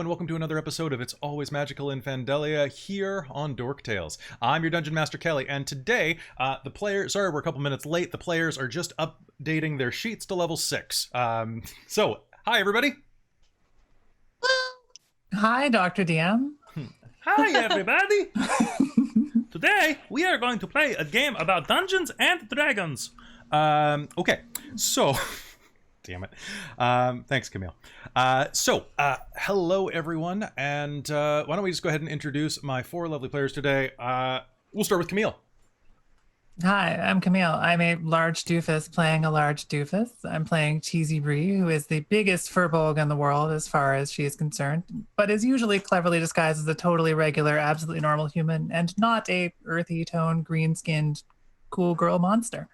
and welcome to another episode of It's Always Magical in Fandelia here on Dork Tales. I'm your Dungeonmaster Kelly, and today, the players... Sorry, we're a couple minutes late. The players are just updating their sheets to level 6. So, hi, everybody. Hi, Dr. DM. Hi, everybody. Today, we are going to play a game about Dungeons and Dragons. Okay, so... Damn it. Thanks, Camille. Hello, everyone, and why don't we just go ahead and introduce my 4 lovely players today. We'll start with Camille. Hi, I'm Camille. I'm a large doofus playing a large doofus. I'm playing Cheesy Brie, who is the biggest firbolg in the world as far as she is concerned, but is usually cleverly disguised as a totally regular, absolutely normal human, and not a earthy tone, green-skinned, cool girl monster.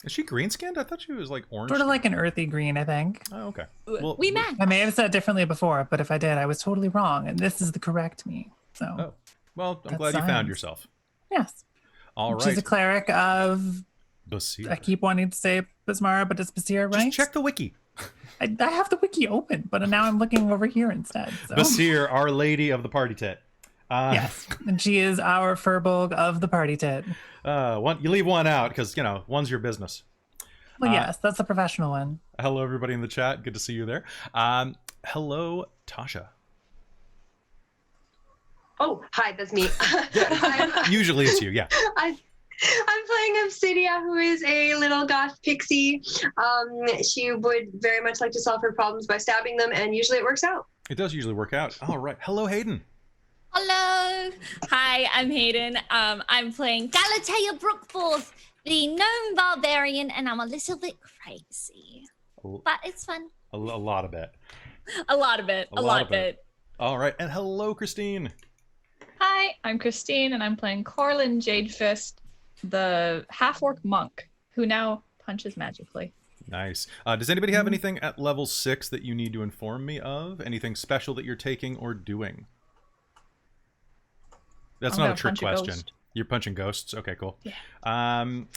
Is she green-skinned? I thought she was like orange. Sort of like an earthy green, I think. Oh, okay. Well, we met. I may have said it differently before, but if I did, I was totally wrong, and this is the correct me. So. Oh, well, I'm glad science. you found yourself. Yes. All right. She's a cleric of... Basir. I keep wanting to say Bismara, but it's Basir, right? Just check the wiki. I have the wiki open, but now I'm looking over here instead. So. Basir, Our Lady of the Party Tit. Yes, and she is our firbolg of the party tit. You leave one out because, you know, one's your business. Well, yes, that's the professional one. Hello, everybody in the chat. Good to see you there. Hello, Tasha. Oh, hi, that's me. Usually it's you, yeah. I'm playing Obsidia, who is a little goth pixie. She would very much like to solve her problems by stabbing them, and usually it works out. It does usually work out. All right. Hello, Hayden. Hello. Hi, I'm Hayden. I'm playing Galatea Brookborth, the gnome barbarian, and I'm a little bit crazy. But it's fun. A lot of it. A lot of it. A lot of it. All right. And hello, Christine. Hi, I'm Christine, and I'm playing Corlin Jadefist, the half-orc monk, who now punches magically. Nice. Does anybody have anything at level 6 that you need to inform me of? Anything special that you're taking or doing? That's not a trick question. You're punching ghosts? Okay, cool. Yeah. One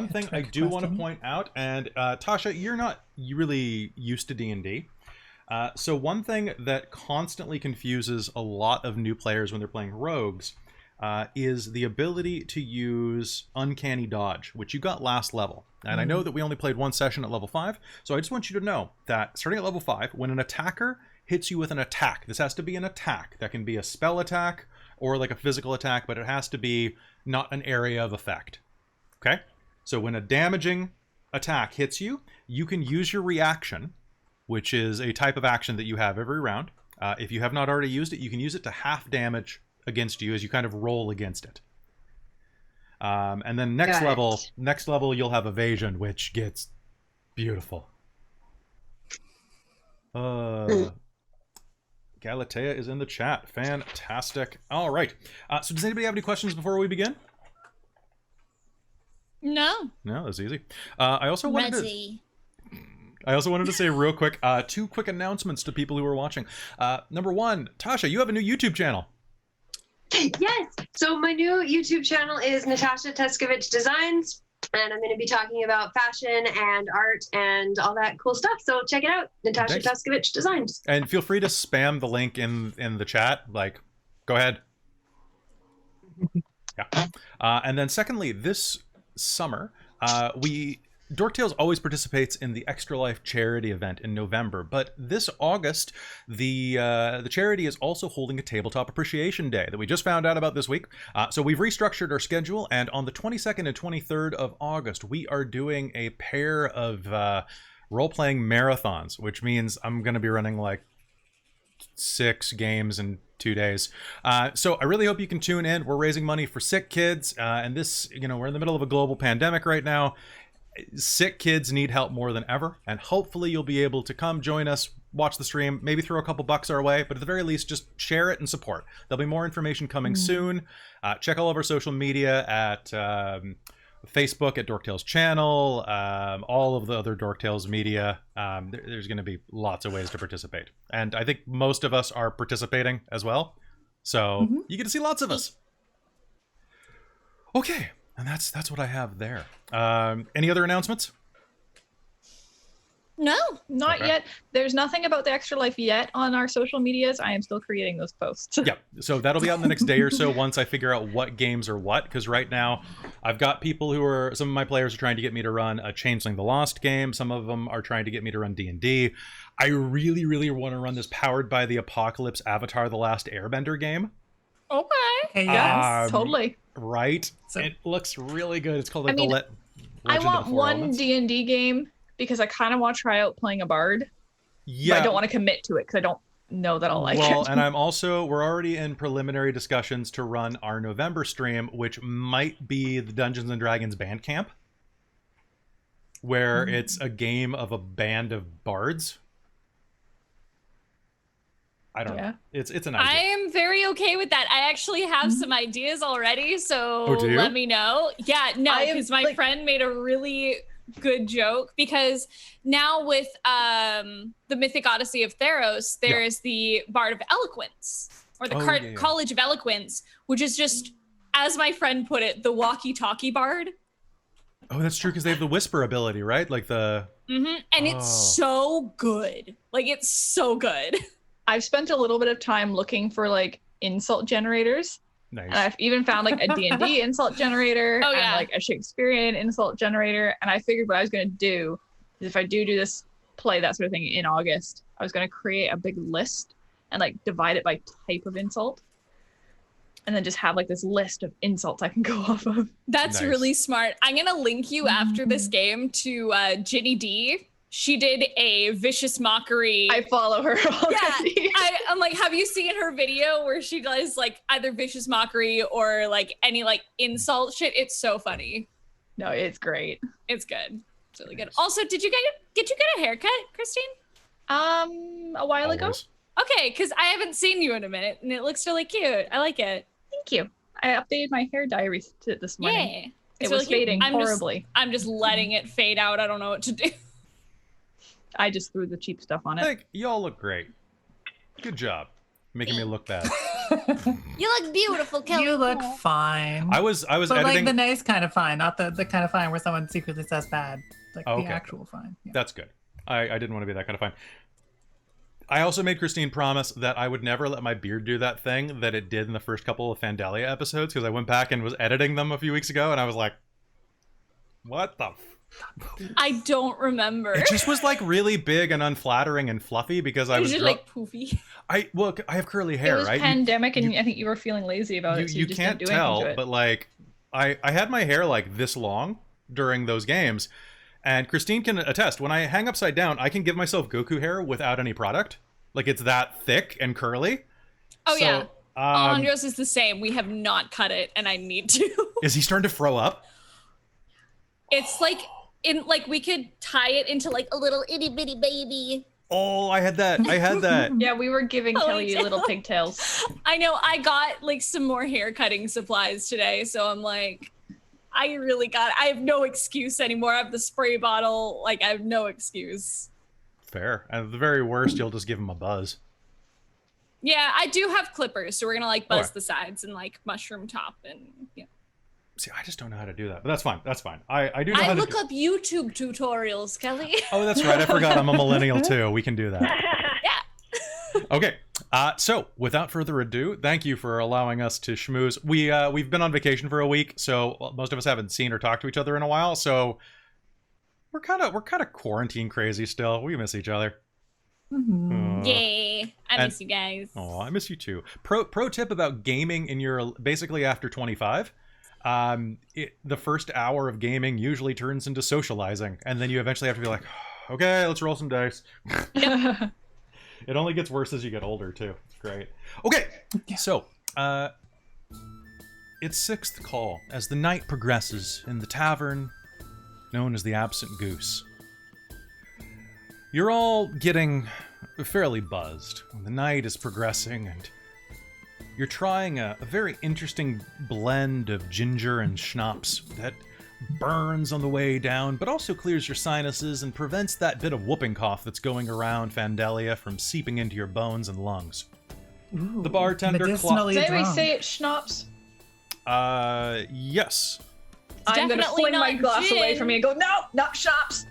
thing I do want to point out, and Tasha, you're not really used to D&D. So one thing that constantly confuses a lot of new players when they're playing rogues is the ability to use Uncanny Dodge, which you got last level. And I know that we only played one session at level 5, so I just want you to know that starting at level 5, when an attacker hits you with an attack, this has to be an attack. That can be a spell attack or like a physical attack, but it has to be not an area of effect. Okay? So when a damaging attack hits you, you can use your reaction, which is a type of action that you have every round. If you have not already used it, you can use it to half damage against you as you kind of roll against it. And then next level, you'll have evasion, which gets beautiful. Galatea is in the chat. Fantastic. All right. So does anybody have any questions before we begin? No. No, that's easy. I also wanted to say real quick, 2 quick announcements to people who are watching. Number 1, Tasha, you have a new YouTube channel. Yes. So my new YouTube channel is Natasha Tuskovich Designs, and I'm going to be talking about fashion and art and all that cool stuff. So check it out, Natasha Tuskovich Designs. And feel free to spam the link in the chat. Like, go ahead. Yeah. And then secondly, this summer, Dork Tales always participates in the Extra Life charity event in November, but this August, the charity is also holding a Tabletop Appreciation Day that we just found out about this week. So we've restructured our schedule, and on the 22nd and 23rd of August, we are doing a pair of role-playing marathons, which means I'm going to be running like 6 games in 2 days. So I really hope you can tune in. We're raising money for sick kids, and this, we're in the middle of a global pandemic right now. Sick kids need help more than ever, and hopefully you'll be able to come join us, watch the stream, maybe throw a couple bucks our way, but at the very least, just share it and support. There'll be more information coming soon. Check all of our social media at Facebook at Dork Tales channel, all of the other Dork Tales media. There's going to be lots of ways to participate, and I think most of us are participating as well, so you get to see lots of us. Okay. And that's what I have there. Any other announcements? No. Not yet. There's nothing about the Extra Life yet on our social medias. I am still creating those posts. Yeah, so that'll be out in the next day or so once I figure out what games are what, because right now I've got people who are, some of my players are trying to get me to run a Changeling the Lost game, some of them are trying to get me to run D&D. I really, really want to run this Powered by the Apocalypse Avatar The Last Airbender game. Okay. Hey, yes. Totally. Right? So- It looks really good. It's called like I mean, Legend I of want the Four one Elements. D&D game because I kind of want to try out playing a bard. Yeah. But I don't want to commit to it because I don't know that I'll like Well, it. and we're already in preliminary discussions to run our November stream, which might be the Dungeons and Dragons band camp, where it's a game of a band of bards. I don't know. It's an I idea. am very okay with that. I actually have some ideas already, so Oh, do you? let me know. Yeah, no, I am, because my like- friend made a really good joke, because now with the Mythic Odyssey of Theros, there's the Bard of Eloquence, or the Yeah. College of Eloquence, which is just, as my friend put it, the walkie-talkie bard. Oh, that's true, because they have the whisper ability, right? Like the... And it's so good. Like, it's so good. I've spent a little bit of time looking for like insult generators. Nice. And I've even found like a D&D insult generator Oh, and yeah. like a Shakespearean insult generator. And I figured what I was going to do is if I do this play, that sort of thing in August, I was going to create a big list and like divide it by type of insult. And then just have like this list of insults I can go off of. That's Nice. really smart. I'm going to link you after this game to Ginny D. She did a vicious mockery. I follow her already. I'm like, have you seen her video where she does like either vicious mockery or like any like insult shit? It's so funny. No, it's great. It's good. It's really good. Also, did you get a haircut, Christine? A while ago. Always. Okay, because I haven't seen you in a minute and it looks really cute. I like it. Thank you. I updated my hair diary this morning. Yeah. It It's was really cute. fading horribly. I'm just letting it fade out. I don't know what to do. I just threw the cheap stuff on I it. think y'all look great. Good job. Making me look bad. You look beautiful, Kelly. You look fine. I was but editing... like the nice kind of fine, not the kind of fine where someone secretly says bad. Like Okay. the actual fine. Yeah. That's good. I didn't want to be that kind of fine. I also made Christine promise that I would never let my beard do that thing that it did in the first couple of Fandelia episodes, because I went back and was editing them a few weeks ago, and I was like, what the... I don't remember. It just was like really big and unflattering and fluffy because I was... Is it like poofy? I have curly It hair, was right? pandemic, and I think you were feeling lazy about it, so you just can't didn't do anything to tell, it. but like I had my hair like this long during those games, and Christine can attest, when I hang upside down, I can give myself Goku hair without any product. Like it's that thick and curly. Oh, So, yeah. Alejandro's is the same. We have not cut it, and I need to. Is he starting to fro up? It's like we could tie it into like a little itty bitty baby. Oh, I had that. Yeah, we were giving Kelly Ponytail. little pigtails. I know. I got like some more hair cutting supplies today, so I'm like, I have no excuse anymore. I have the spray bottle. Like, I have no excuse. Fair. At the very worst, you'll just give him a buzz. Yeah, I do have clippers, so we're gonna like buzz Okay. the sides and like mushroom top and yeah. See, I just don't know how to do that, but that's fine. That's fine. I do know I how to look do... up YouTube tutorials, Kelly. Oh, that's right. I forgot I'm a millennial too. We can do that. Yeah. Okay. So without further ado, thank you for allowing us to schmooze. We've been on vacation for a week, so most of us haven't seen or talked to each other in a while. So we're kind of quarantine crazy still. We miss each other. Mhm. Yay. I and- miss you guys. Oh, I miss you too. Pro tip about gaming in your basically after 25. The first hour of gaming usually turns into socializing, and then you eventually have to be like, okay, let's roll some dice. It only gets worse as you get older too. It's great. Okay, so it's sixth call as the night progresses in the tavern known as the Absent Goose. You're all getting fairly buzzed when the night is progressing, and you're trying a very interesting blend of ginger and schnapps that burns on the way down, but also clears your sinuses and prevents that bit of whooping cough that's going around Fandelia from seeping into your bones and lungs. Ooh, The bartender medicinally Did we drunk. say it schnapps? Yes. I'm gonna Definitely fling my not glass away gin. from me and go, no, not shops.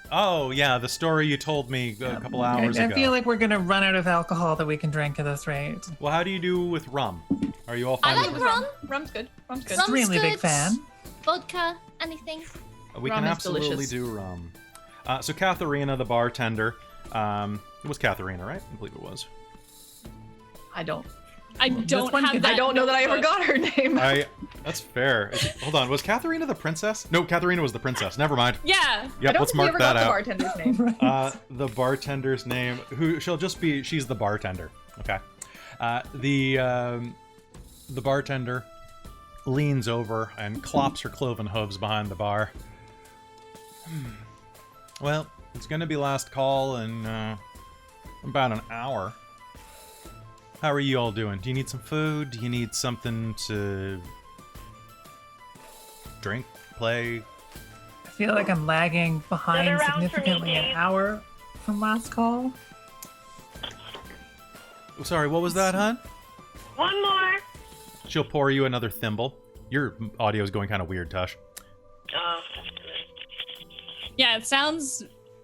Oh, yeah, the story you told me a couple hours ago. I feel like we're going to run out of alcohol that we can drink at this rate. Well, how do you do with rum? Are you all fine I like with rum. Rum's good. Rum's good. Rum's Extremely big good. fan. Vodka, anything. We Rum can is absolutely delicious. do rum. So Katharina, the bartender, it was Katharina, right? I believe it was. I don't. I don't one have can- that. I don't know that I ever got her name. That's fair. Hold on, was Katharina the princess? No, Katharina was the princess. Never mind. Yeah. I Yep, don't let's think we mark ever that got the out. bartender's name. The bartender's name, she's the bartender. Okay. The bartender leans over and clops her cloven hooves behind the bar. Well, it's gonna be last call in about an hour. How are you all doing? Do you need some food? Do you need something to drink, play? I feel like I'm lagging behind Another round for me, significantly an Dave. hour from last call. Oh, sorry, what was that, hon? One more. She'll pour you another thimble. Your audio is going kind of weird, Tush. Oh. Yeah, it sounds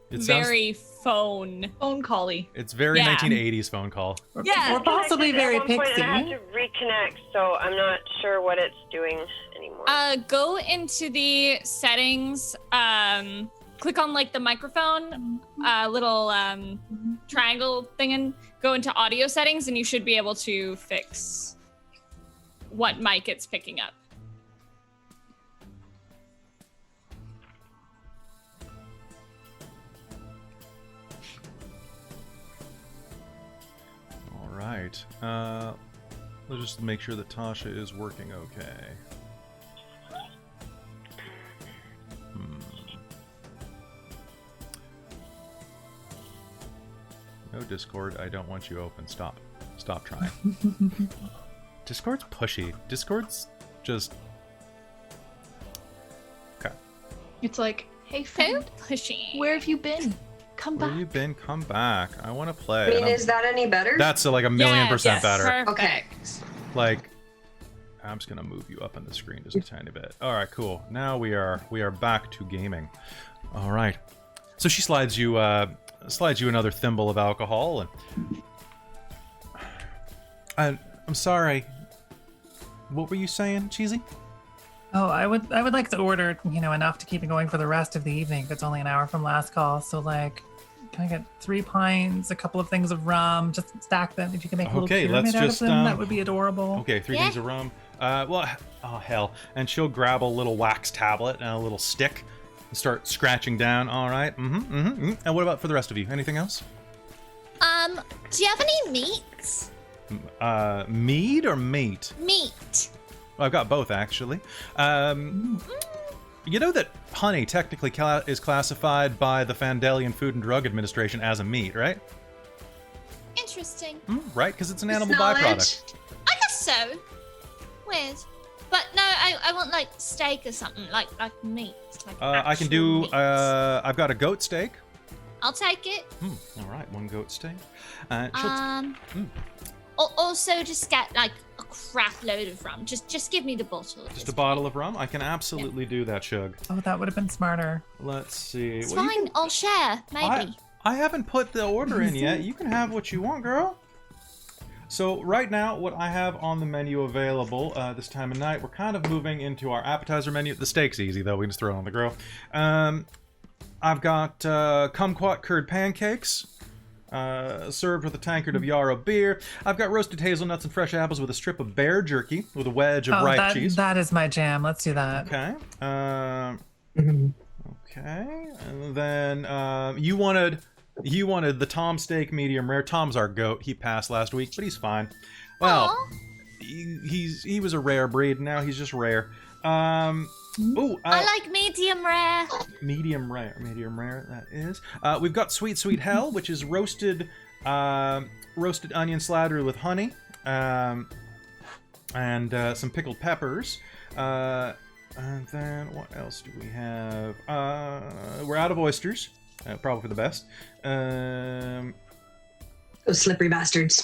It sounds- very phone. Phone call-y. It's very Yeah. 1980s phone call. Yeah. Or possibly very At one point I had pixie. to reconnect, so I'm not sure what it's doing anymore. Go into the settings. Click on like the microphone, little triangle thing, and go into audio settings, and you should be able to fix what mic it's picking up. All right. Let's just make sure that Tasha is working okay. No Discord. I don't want you open. Stop. Stop trying. Discord's pushy. Discord's just... Okay. It's like, hey, So friend, pushy. where have you been? Come Where back. you been? Come back. I want to play. I mean, And I'm- is that any better? That's like a million percent better. Perfect. Okay. Like, I'm just gonna move you up on the screen just a tiny bit. All right, cool. Now we are back to gaming. All right. So she slides you another thimble of alcohol, and I'm sorry. What were you saying, Cheesy? Oh, I would like to order, enough to keep me going for the rest of the evening if it's only an hour from last call. So like, can I get 3 pints, a couple of things of rum, just stack them. If you can make a little Okay, pyramid let's out just, of them, that would be adorable. Okay, 3 Yeah. things of rum. Well, oh hell. And she'll grab a little wax tablet and a little stick and start scratching down. All right. And what about for the rest of you? Anything else? Do you have any meats? Mead or meat? Meat. Well, I've got both, actually. You know that honey technically is classified by the Fandelian Food and Drug Administration as a meat, right? Interesting. Right? Because it's an It's animal knowledge. byproduct. I guess so. Weird. But no, I want like steak or something, like meat. Like I can actual do... meat. I've got a goat steak. I'll take it. All right, 1 goat steak. Also, just get like a crap load of rum. Just give me the bottle. Just a bottle of rum? I can absolutely do that, Shug. Oh, that would have been smarter. Let's see. It's Well, you fine. I'll share. Maybe. I haven't put the order in yet. You can have what you want, girl. So right now, what I have on the menu available this time of night, we're kind of moving into our appetizer menu. The steak's easy, though. We can just throw it on the grill. I've got kumquat curd pancakes, served with a tankard of yarrow beer. I've got roasted hazelnuts and fresh apples with a strip of bear jerky with a wedge of ripe cheese. That is my jam. Let's do that. Okay. Okay. And then you wanted the Tom steak medium rare. Tom's our goat. He passed last week, but he's fine. Well, Aw. he was a rare breed. Now he's just rare. I like medium rare. Medium rare. That is. We've got sweet hell, which is roasted onion slattered with honey, and some pickled peppers. And then what else do we have? We're out of oysters. Probably for the best. Those slippery bastards.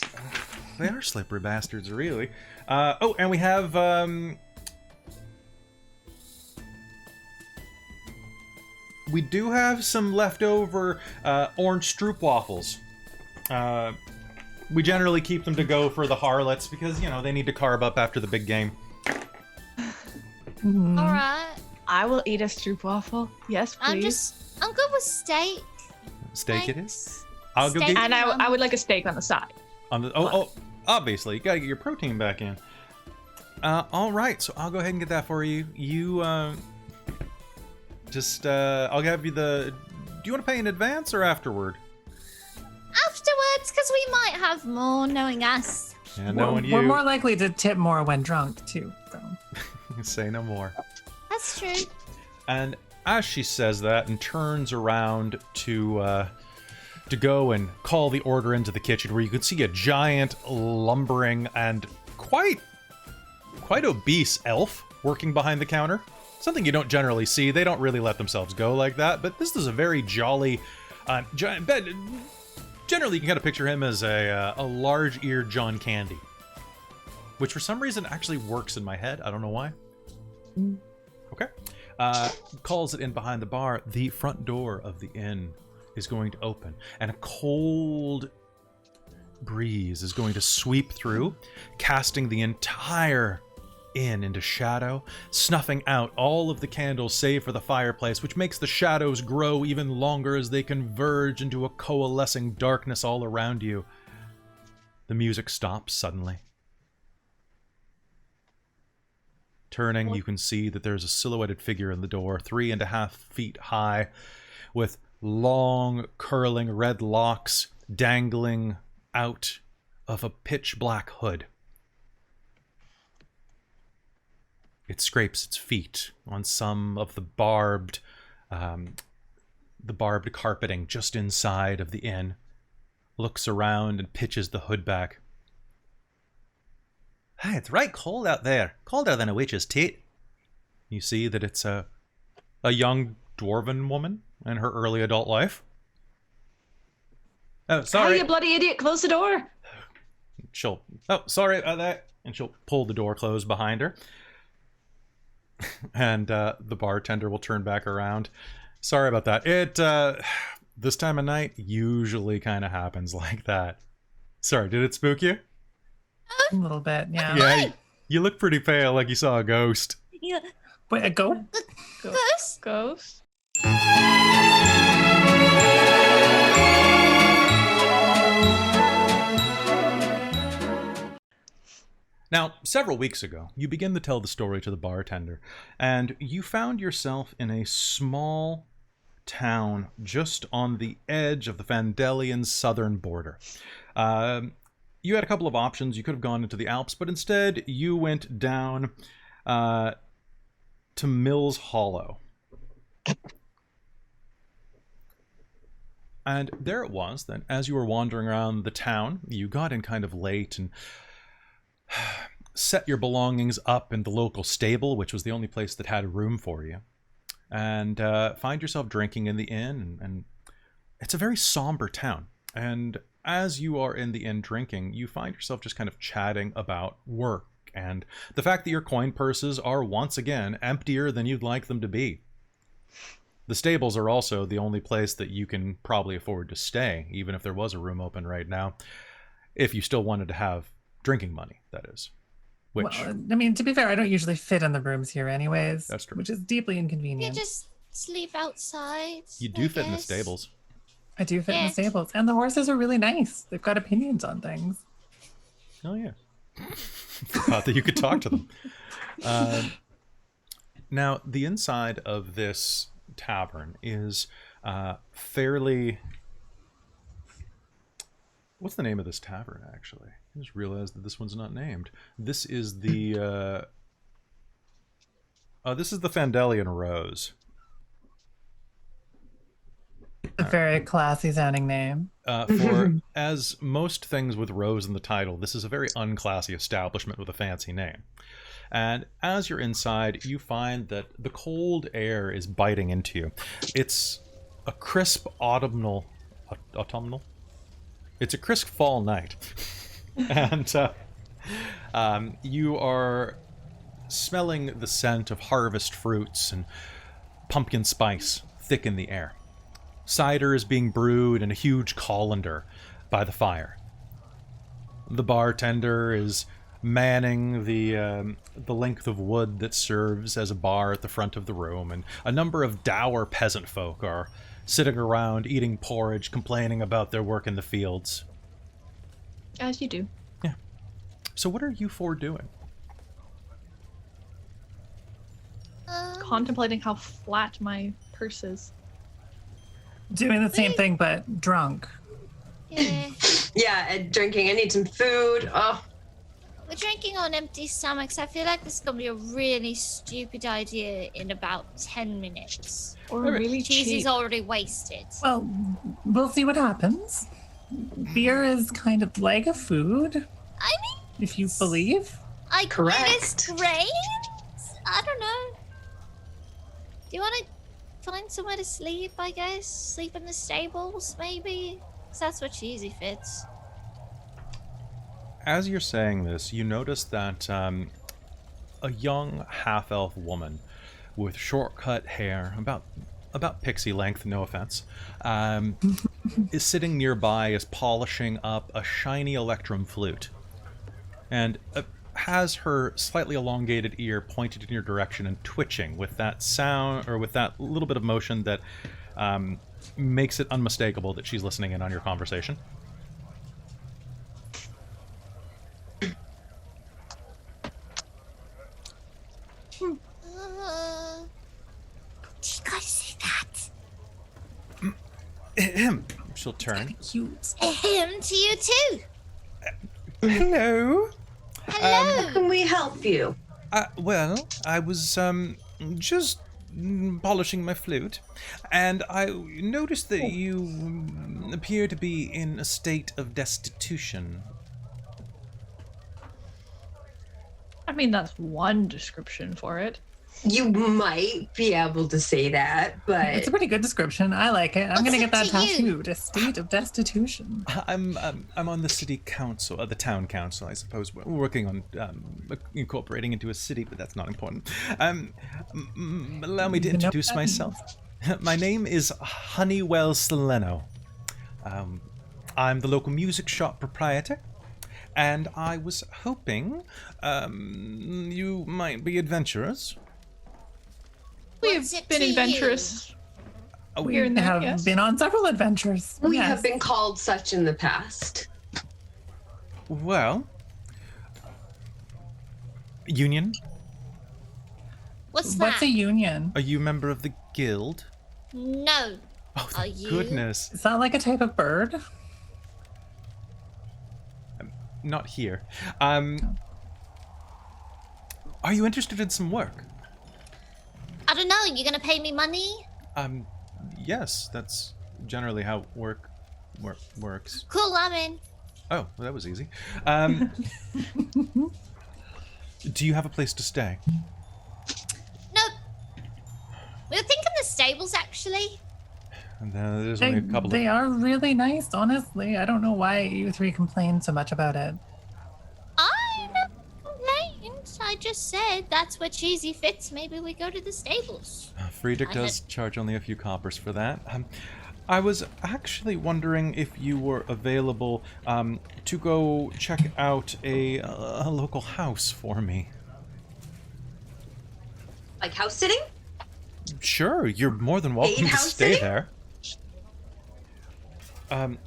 They are slippery bastards, really. And we have we do have some leftover orange stroop waffles. We generally keep them to go for the harlots because, you know, they need to carb up after the big game. Mhm. All right. I will eat a stroopwafel. Yes, please. I'm good with steak. Steak it Thanks. is. I'll go Steak. get And I would like a steak on the side. on the. Oh, obviously, you gotta get your protein back in. All right, so I'll go ahead and get that for you. You I'll have you the. Do you want to pay in advance or afterward? Afterwards, because we might have more knowing us. Yeah, knowing you. We're more likely to tip more when drunk, too. So. Say no more. That's true. And as she says that and turns around to go and call the order into the kitchen, where you can see a giant, lumbering, and quite obese elf working behind the counter. Something you don't generally see. They don't really let themselves go like that, but this is a very jolly, giant bed. Generally, you can kind of picture him as a large-eared John Candy, which for some reason actually works in my head. I don't know why. Okay. Calls it in behind the bar. The front door of the inn is going to open, and a cold breeze is going to sweep through, casting the entire inn into shadow, snuffing out all of the candles save for the fireplace, which makes the shadows grow even longer as they converge into a coalescing darkness all around you. The music stops suddenly. Turning, you can see that there's a silhouetted figure in the door, 3.5 feet high, with long, curling red locks dangling out of a pitch black hood. It scrapes its feet on some of the barbed carpeting just inside of the inn, looks around and pitches the hood back. Hey, it's right cold out there. Colder than a witch's teat. You see that it's a young dwarven woman in her early adult life. Oh, sorry. Hey, you bloody idiot, close the door. Sorry about that. And she'll pull the door closed behind her. And the bartender will turn back around. Sorry about that. It, this time of night usually kind of happens like that. Sorry, did it spook you? A little bit, yeah. Yeah, you look pretty pale, like you saw a ghost. Yeah. Wait, a goat? Ghost? Ghost. Now, several weeks ago, you begin to tell the story to the bartender, and you found yourself in a small town just on the edge of the Fandelian southern border. You had a couple of options. You could have gone into the Alps, but instead you went down to Mills Hollow. And there it was that as you were wandering around the town, you got in kind of late and set your belongings up in the local stable, which was the only place that had room for you, and find yourself drinking in the inn. And it's a very somber town. And as you are in the inn drinking, you find yourself just kind of chatting about work and the fact that your coin purses are once again emptier than you'd like them to be. The stables are also the only place that you can probably afford to stay, even if there was a room open right now, if you still wanted to have drinking money, that is. Which, Well, I mean, to be fair, I don't usually fit in the rooms here anyways. That's true. Which is deeply You inconvenient. just sleep outside. you do I fit in the guess. stables. I do fit in the Yeah. stables. And the horses are really nice. They've got opinions on things. Oh, yeah. Forgot that you could talk to them. Now, the inside of this tavern is fairly... What's the name of this tavern, actually? I just realized that this one's not named. This is the... this is the Fandelian Rose. A very classy sounding name. For as most things with Rose in the title, this is a very unclassy establishment with a fancy name. And as you're inside, you find that the cold air is biting into you. It's a crisp autumnal... It's a crisp fall night. And you are smelling the scent of harvest fruits and pumpkin spice thick in the air. Cider is being brewed in a huge colander by the fire. The bartender is manning the length of wood that serves as a bar at the front of the room, and a number of dour peasant folk are sitting around eating porridge, complaining about their work in the fields. As you do. Yeah. So what are you four doing? Contemplating how flat my purse is. Doing the same thing, but drunk. Yeah. Yeah, and drinking. I need some food. Oh, We're drinking on empty stomachs. I feel like this is going to be a really stupid idea in about 10 minutes. Or really Cheesy's cheap. already wasted. Well, we'll see what happens. Beer is kind of like a food, I mean, if you believe. I Correct. It's great. I don't know. Do you want to find somewhere to sleep, I guess? Sleep in the stables, maybe? 'Cause that's where Cheesy fits. As you're saying this, you notice that a young half-elf woman with short-cut hair, about pixie length, no offense, is sitting nearby, is polishing up a shiny electrum flute, and has her slightly elongated ear pointed in your direction and twitching with that sound, or with that little bit of motion that makes it unmistakable that she's listening in on your conversation. Do you guys see that? Ahem. She'll turn. Cute. Him to you too. Hello. Hello. how can we help you? Well, I was just polishing my flute, and I noticed that you appear to be in a state of destitution. I mean, that's one description for it. You might be able to say that, but It's a pretty good description. I like it. I'm What's gonna it get that to you? tattooed. A state of destitution. I'm on the city council, the town council, I suppose. We're working on incorporating into a city, but that's not important. Allow me to Even know introduce what that means. myself. My name is Honeywell Soleno. I'm the local music shop proprietor, and I was hoping you might be adventurers. What's We've it been to you? adventurous Oh, here and there, have yes. been on several adventures. we Yes. have been called such in the past. well, Union, What's What's that? a union? are you a member of the guild? No. Oh, Are thank you? goodness. Is that like a type of bird? Not here. Are you interested in some work? I don't know. You gonna pay me money? Yes, that's generally how works. Cool, I'm in. Oh, well, that was easy. Do you have a place to stay? Nope. We were thinking the stables, actually. And there's only a couple They of... are really nice, honestly. I don't know why you three complain so much about it. I never complained. I just said that's where Cheesy fits. Maybe we go to the stables. Friedrich does charge only a few coppers for that. I was actually wondering if you were available to go check out a local house for me. Like house sitting? Sure, you're more than welcome to house stay sitting? there.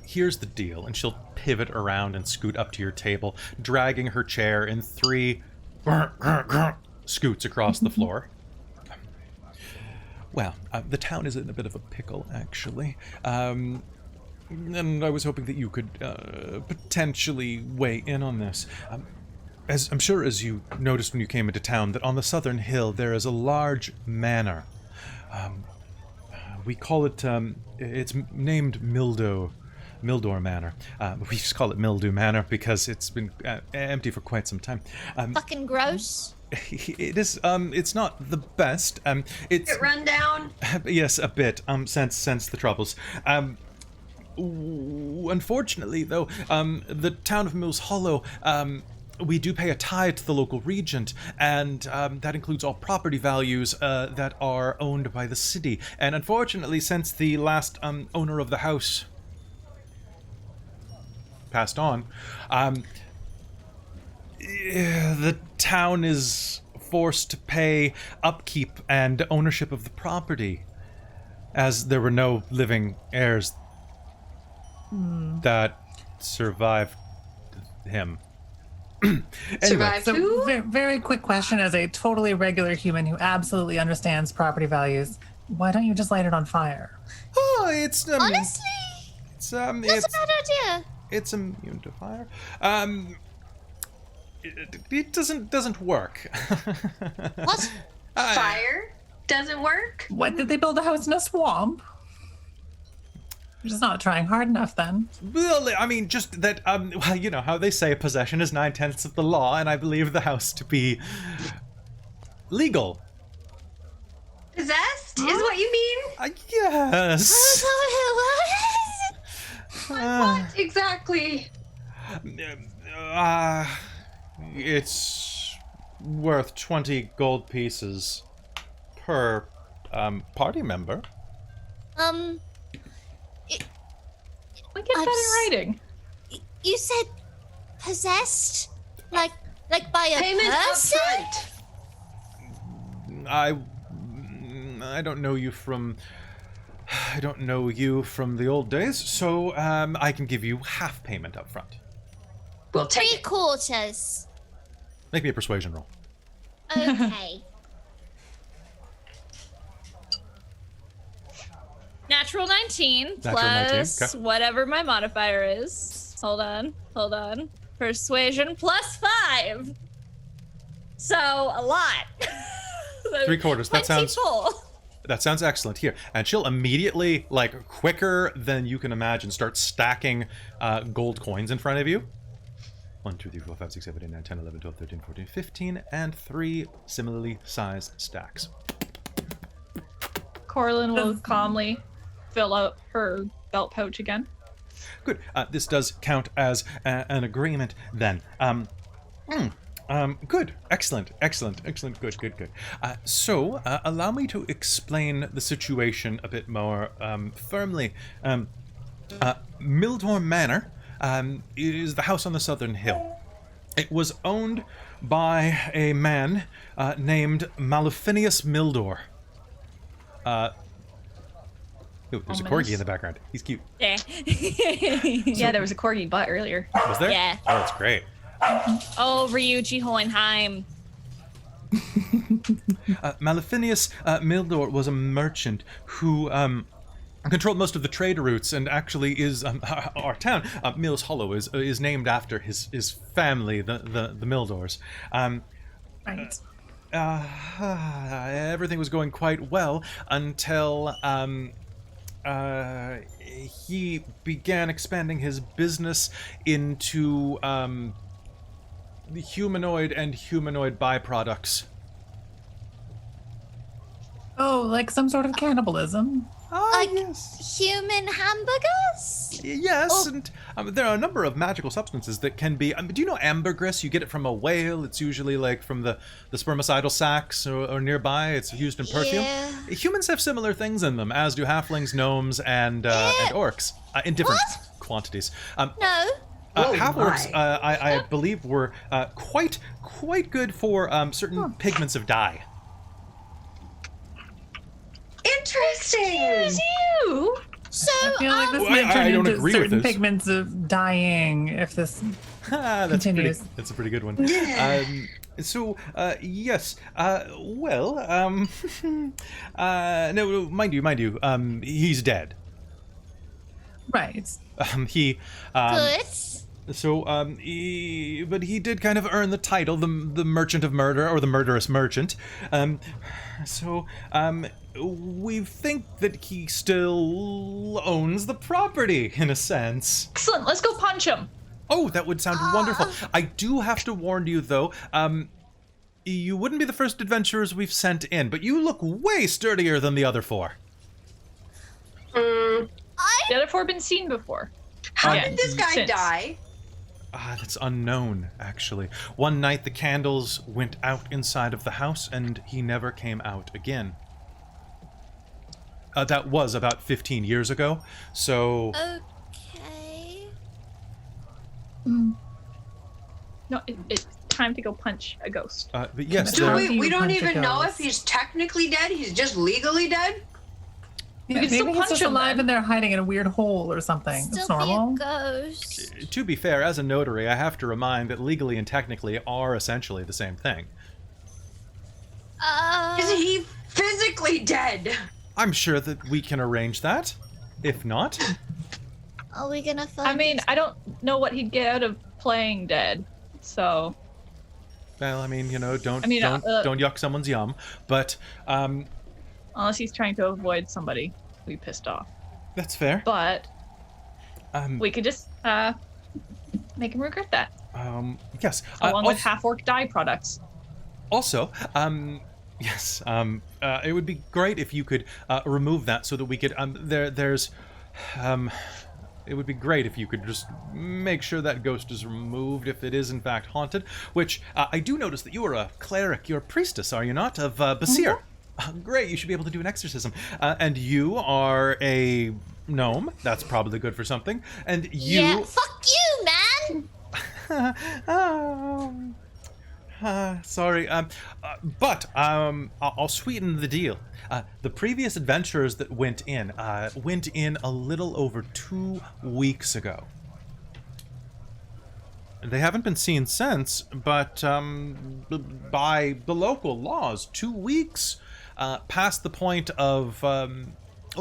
Here's the deal, and she'll pivot around and scoot up to your table, dragging her chair in 3 scoots across the floor. Well, the town is in a bit of a pickle, actually. And I was hoping that you could potentially weigh in on this. As I'm sure as you noticed when you came into town, that on the southern hill there is a large manor. We call it, it's named Mildor Manor. We just call it Mildew Manor because it's been empty for quite some time. Fucking gross. It is, it's not the best. It's... Get run down? Yes, a bit, since the troubles. Unfortunately, though, the town of Mills Hollow, we do pay a tithe to the local regent, and that includes all property values that are owned by the city. And unfortunately, since the last owner of the house passed on, the town is forced to pay upkeep and ownership of the property, as there were no living heirs that survived him. Anyway, Survive So, who? very quick question: as a totally regular human who absolutely understands property values, why don't you just light it on fire? oh, it's Honestly, it's that's a bad idea. it's immune to fire. It doesn't work. What? Fire doesn't work? What, did they build a house in a swamp? You're just not trying hard enough then. Well, I mean, just that, well, you know how they say possession is 9/10 of the law, and I believe the house to be legal. Possessed is what you mean? Yes. What exactly? It's worth 20 gold pieces per party member. We get that in writing. You said possessed? Like by a Payment up person? front. I don't know you from the old days, so I can give you half payment up front. We'll take 3/4. Make me a persuasion roll. Okay. Natural 19 Natural plus 19, okay. whatever my modifier is. Hold on. Persuasion plus 5. So a lot. 3/4. That sounds excellent. Here, and she'll immediately, like quicker than you can imagine, start stacking gold coins in front of you. 1, 2, 3, 4, 5, 6, 7, 8, 9, 10, 11, 12, 13, 14, 15, and 3 similarly sized stacks. Corlin will calmly fill out her belt pouch again. Good. This does count as an agreement then. Good. Excellent. Good. So, allow me to explain the situation a bit more firmly. Mildor Manor is the house on the southern hill. It was owned by a man named Malufinius Mildor. Ooh, there's a corgi in the background. He's cute. Yeah. Yeah, there was a corgi butt earlier. Was there? Yeah. Oh, that's great. Oh, Ryuji Hohenheim. Malufinius Mildor was a merchant who controlled most of the trade routes, and actually is our town, Mills Hollow, is named after his family, the Mildors. Right. Everything was going quite well until he began expanding his business into the humanoid and humanoid byproducts. Oh, like some sort of cannibalism. Like Yes. human hamburgers? Yes, and there are a number of magical substances that can be... do you know ambergris? You get it from a whale. It's usually like from the spermicidal sacs or nearby. It's used in perfume. Yeah. Humans have similar things in them, as do halflings, gnomes, and orcs, in different quantities. No. Half orcs, I believe, were quite good for certain pigments of dye. Interesting. You? So, I feel like this Well, might I turn don't into agree with certain this. pigments of dying if this That's continues. that's a pretty good one. So, yes. Well, no, mind you, he's dead. Right. He, good. so, but he did kind of earn the title, the Merchant of Murder, or the Murderous Merchant. So, we think that he still owns the property, in a sense. Excellent. Let's go punch him. Oh, that would sound wonderful. I do have to warn you, though, you wouldn't be the first adventurers we've sent in, but you look way sturdier than the other 4. The other 4 have been seen before. How Yeah, did this guy since. die? That's unknown, actually. One night the candles went out inside of the house, and he never came out again. That was about 15 years ago, so... Okay. No, it's time to go punch a ghost. But yes, Do there... we don't punch a even know ghost? if he's technically dead. He's just legally dead. You can Maybe still he's punch just him alive then. and they're hiding in a weird hole or something. It's Still be normal. a ghost. To be fair, as a notary, I have to remind that legally and technically are essentially the same thing. Is he physically dead? I'm sure that we can arrange that. If not... Are we gonna find? I mean, I don't know what he'd get out of playing dead, so... Well, I mean, you know, don't don't yuck someone's yum. But, unless he's trying to avoid somebody who he pissed off. that's fair. But we could just make him regret that, Yes. along with half-orc dye products. Also, yes, it would be great if you could remove that so that we could, it would be great if you could just make sure that ghost is removed if it is in fact haunted, which I do notice that you are a cleric, you're a priestess, are you not, of Basir? Great, you should be able to do an exorcism. And you are a gnome, that's probably good for something, and you... Yeah, fuck you, man. Sorry, but I'll sweeten the deal. The previous adventurers that went in a little over 2 weeks ago. They haven't been seen since, but by the local laws, 2 weeks past the point of...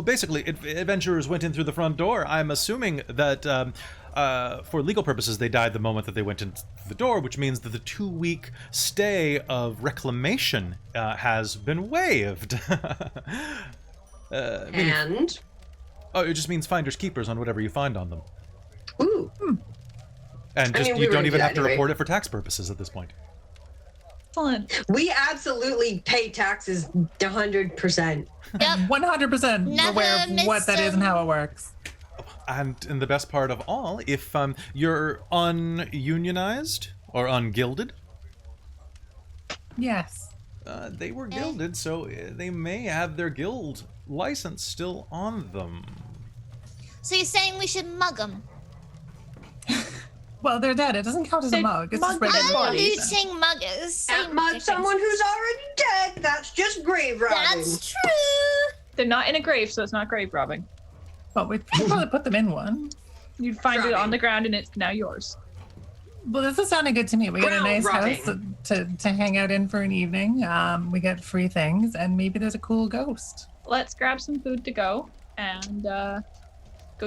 basically, adventurers went in through the front door. I'm assuming that for legal purposes, they died the moment that they went into the door, which means that the 2-week stay of reclamation has been waived. And? Oh, it just means finders keepers on whatever you find on them. Ooh. And just, I mean, we you were don't even gonna have do to that report it for tax purposes at this point. Excellent. We absolutely pay taxes 100%. Yep. 100% Never aware of miss what that is and how it works. And the best part of all, if you're ununionized or ungilded, Yes. they were gilded, so they may have their guild license still on them. So you're saying we should mug them? Well, they're dead. It doesn't count as a They mug. It's just mug regular dead I'm bodies. looting muggers. Can't Same mug difference. someone who's already dead. That's just grave robbing. That's true. They're not in a grave, so it's not grave robbing. Well, we could probably put them in one. You'd find it on Robbing. the ground and it's now yours. Well, this is sounding good to me. We got a Ground nice robbing. house to hang out in for an evening. We get free things, and maybe there's a cool ghost. Let's grab some food to go and go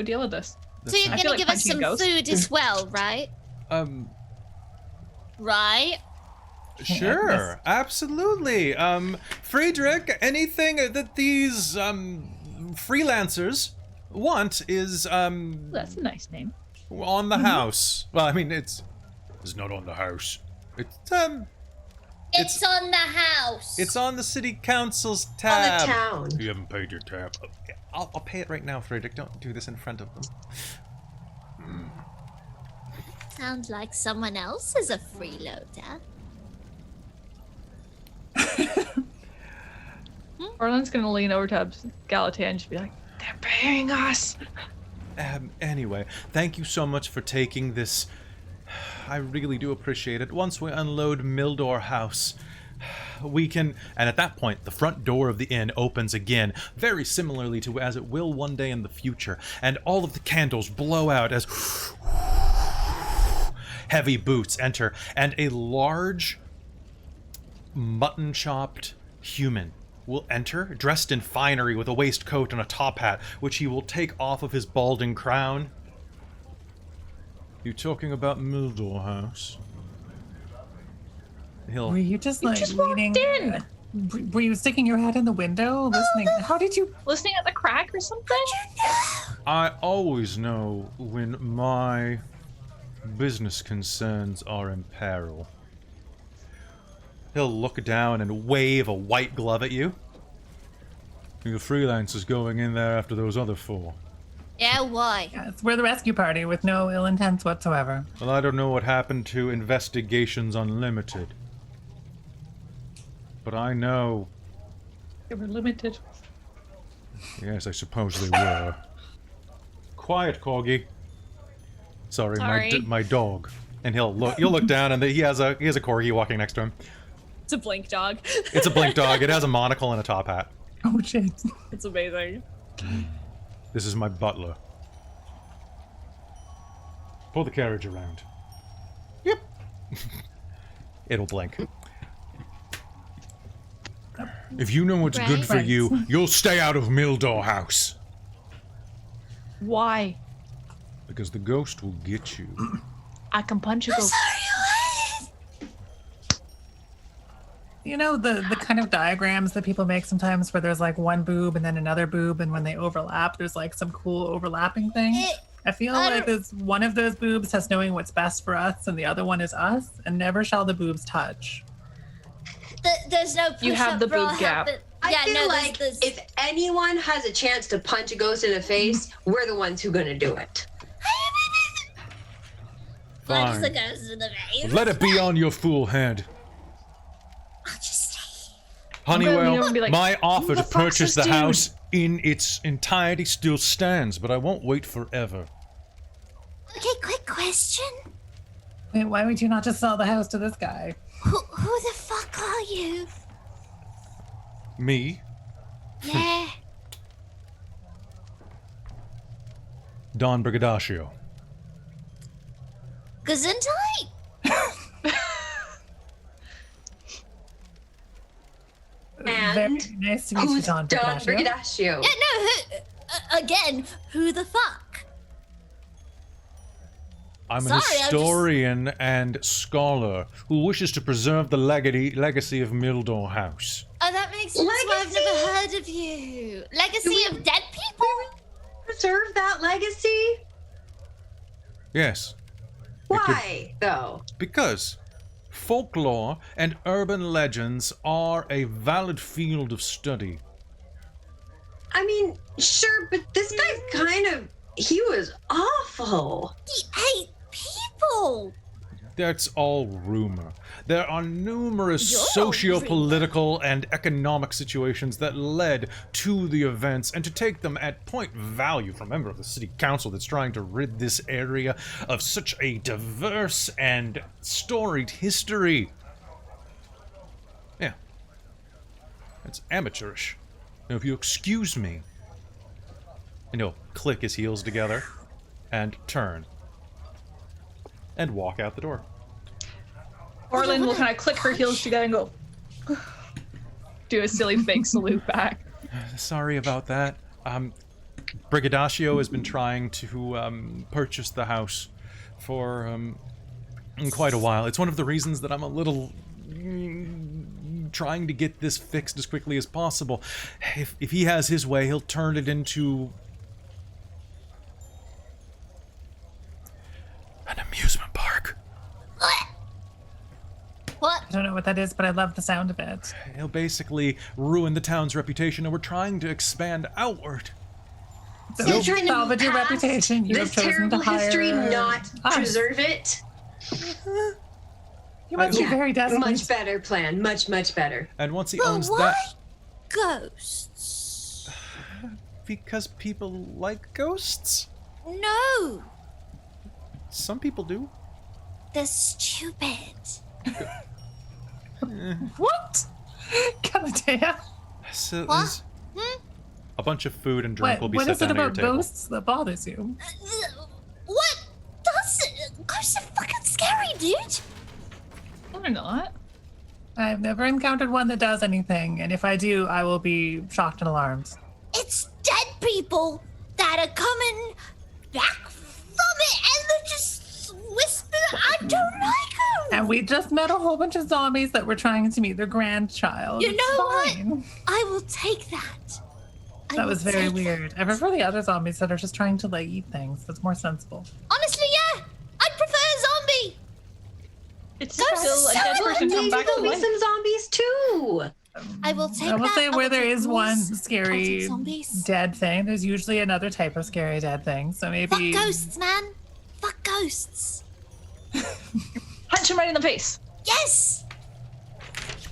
deal with this. So you're I feel gonna like give us punching a some ghost. food as well, right? Right? Sure, absolutely. Friedrich, anything that these freelancers want is That's a nice name. on the house. Well, I mean, it's not on the house. It's It's on the house. it's on the city council's On tab. the town. You haven't paid your tab. Okay, I'll pay it right now, Friedrich. Don't do this in front of them. Sounds like someone else is a freeloader. Orland's gonna lean over to Galatea and just be like, "They're paying us." Anyway, thank you so much for taking this. I really do appreciate it. Once we unload Mildor House, we can... And at that point, the front door of the inn opens again, very similarly to as it will one day in the future, and all of the candles blow out as heavy boots enter, and a large mutton-chopped human will enter, dressed in finery with a waistcoat and a top hat, which he will take off of his balding crown. You talking about Mildor House? Were you just like just walked leaning? in. Were you sticking your head in the window, listening? How did you? Listening at the crack or something? I always know when my business concerns are in peril. He'll look down and wave a white glove at you. The freelancers going in there after those other four. Yeah, why? Yes, we're the rescue party with no ill intents whatsoever. Well, I don't know what happened to Investigations Unlimited. But I know... They were limited. Yes, I suppose they were. Quiet, Corgi. Sorry. My dog. And you'll look down, and he has a Corgi walking next to him. It's a blink dog. It's a blink dog. It has a monocle and a top hat. Oh shit. It's amazing. This is my butler. Pull the carriage around. Yep. It'll blink. If you know what's good for you, you'll stay out of Mildor House. Why? Because the ghost will get you. I can punch a ghost. You know the kind of diagrams that people make sometimes where there's like one boob and then another boob, and when they overlap, there's like some cool overlapping thing. I feel like this one of those boobs has knowing what's best for us, and the other one is us, and never shall the boobs touch. There's no push-up You have the bra boob gap. I feel like if anyone has a chance to punch a ghost in the face, we're the ones who are gonna do it. punch the Fine. ghost in the face. Let it be on your fool head. I'll just stay. Honeywell, be like, my offer to the fuck's purchase this the dude? house in its entirety still stands, but I won't wait forever. Okay, quick question. Wait, why would you not just sell the house to this guy? Who the fuck are you? Me, Yeah. Don Brigadaccio. Gesundheit? And Very nice to meet you, who's Don Don Brigadaccio. Brigadaccio? Yeah, no, again, who the fuck? I'm an Sorry, I'm just- historian and scholar who wishes to preserve the legacy of Mildor House. Oh, that makes sense. Why I've never Legacy? heard of you. Legacy of dead people? Preserve that legacy? Yes, Why, though? because folklore and urban legends are a valid field of study. I mean, sure, but this guy's he was awful. He ate people. That's all rumor. There are numerous You're socio-political and economic situations that led to the events, and to take them at point value from a member of the city council that's trying to rid this area of such a diverse and storied history. Yeah. It's amateurish. Now, if you excuse me, and he'll click his heels together and turn and walk out the door. Orlin will kind of click her heels together and go, do a silly fake salute back. Sorry about that. Brigadaccio has been trying to purchase the house for quite a while. It's one of the reasons that I'm a little trying to get this fixed as quickly as possible. If he has his way, he'll turn it into an amusement park. What? I don't know what that is, but I love the sound of it. He'll basically ruin the town's reputation, and we're trying to expand outward. So You're to trying to salvage your pass reputation, you this have chosen to terrible hire history, not us. preserve it. You must be Yeah, very desperate. much better plan. Much, much better. And once he But owns why that, ghosts? because people like ghosts. No, Some people do. they're stupid. What? Galatea. So What? there's a bunch of food and drink will be What set is it down at your about table. ghosts that bothers you? What does it? Ghosts are fucking scary, dude. No, they're not. I've never encountered one that does anything, and if I do, I will be shocked and alarmed. It's dead people that are coming back from it, and they're just whisper, I don't like them. And we just met a whole bunch of zombies that were trying to meet their grandchild. You It's know what? fine. I will take that. I That will was very take weird. that. I prefer the other zombies that are just trying to like eat things. That's more sensible. Honestly, yeah. I prefer a zombie. It's Ghosts still a are dead so person come Maybe back to there'll be life. some zombies too. I will take I will that. say where there is one I'll take scary zombies. dead thing, there's usually another type of scary dead thing. So maybe. Fuck ghosts, man. Fuck ghosts. Punch him right in the face. Yes.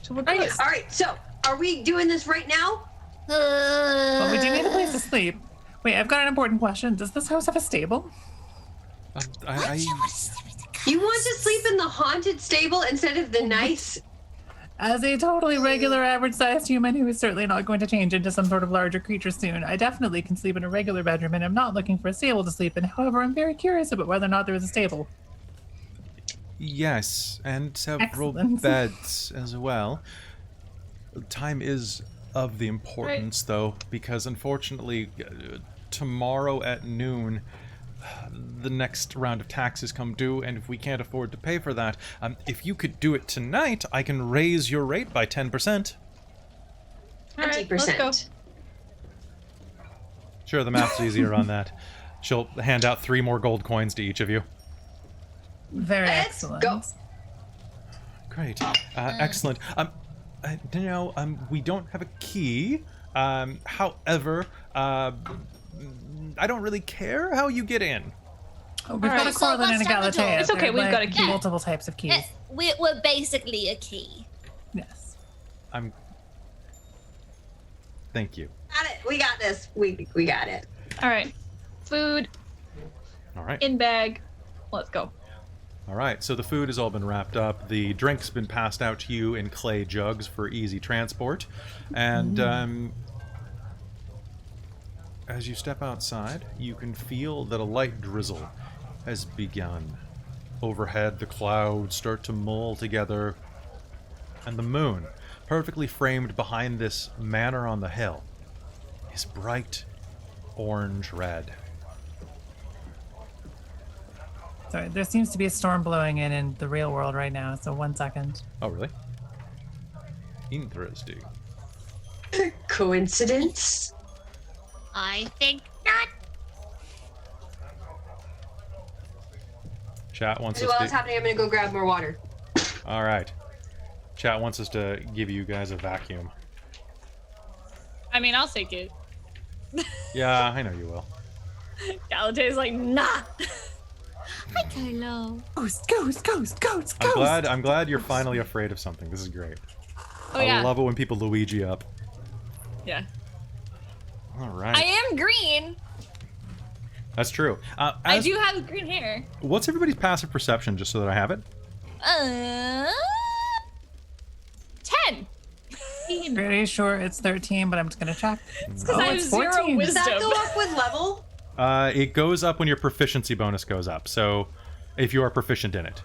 So we're All good. right, so are we doing this right now? But we do need a place to sleep. Wait, I've got an important question. Does this house have a stable? You want to sleep in the haunted stable instead of the nice? As a totally regular, average-sized human who is certainly not going to change into some sort of larger creature soon, I definitely can sleep in a regular bedroom, and I'm not looking for a stable to sleep in. However, I'm very curious about whether or not there is a stable. Yes, and several Excellent. beds as well. Time is of the importance, though, because unfortunately, tomorrow at noon, the next round of taxes come due, and if we can't afford to pay for that, if you could do it tonight, I can raise your rate by 10%. All right, let's go. 20%. Sure, the math's easier on that. She'll hand out 3 more gold coins to each of you. Very Let's excellent. go. Great. Excellent. Danielle, we don't have a key. However, I don't really care how you get in. Oh, we've got Alright. a Corlin and a So what's Galatea. It's okay, They're, we've got a key. Multiple types of keys. We're basically a key. Yes. Thank you. Got it. We got this. We got it. All right. Food All right. in bag. Let's go. All right. So the food has all been wrapped up. The drink's been passed out to you in clay jugs for easy transport. And as you step outside, you can feel that a light drizzle has begun. Overhead, the clouds start to mull together, and the moon, perfectly framed behind this manor on the hill, is bright orange red. Sorry, there seems to be a storm blowing in the real world right now, so 1 second. Oh, really? Interesting. Coincidence? I think not. Chat wants While us that's to... happening, I'm gonna go grab more water. All right. Chat wants us to give you guys a vacuum. I mean, I'll take it. Yeah, I know you will. Galatea's like, nah. Hi, Kylo. Ghost. I'm glad you're finally afraid of something. This is great. Oh, I yeah. love it when people Luigi up. Yeah. All right. I am green. That's true. I do have green hair. What's everybody's passive perception, just so that I have it? 10. Pretty sure it's 13, but I'm just gonna check. Because I have 0 14. Does wisdom. that go up with level? It goes up when your proficiency bonus goes up. So, if you are proficient in it.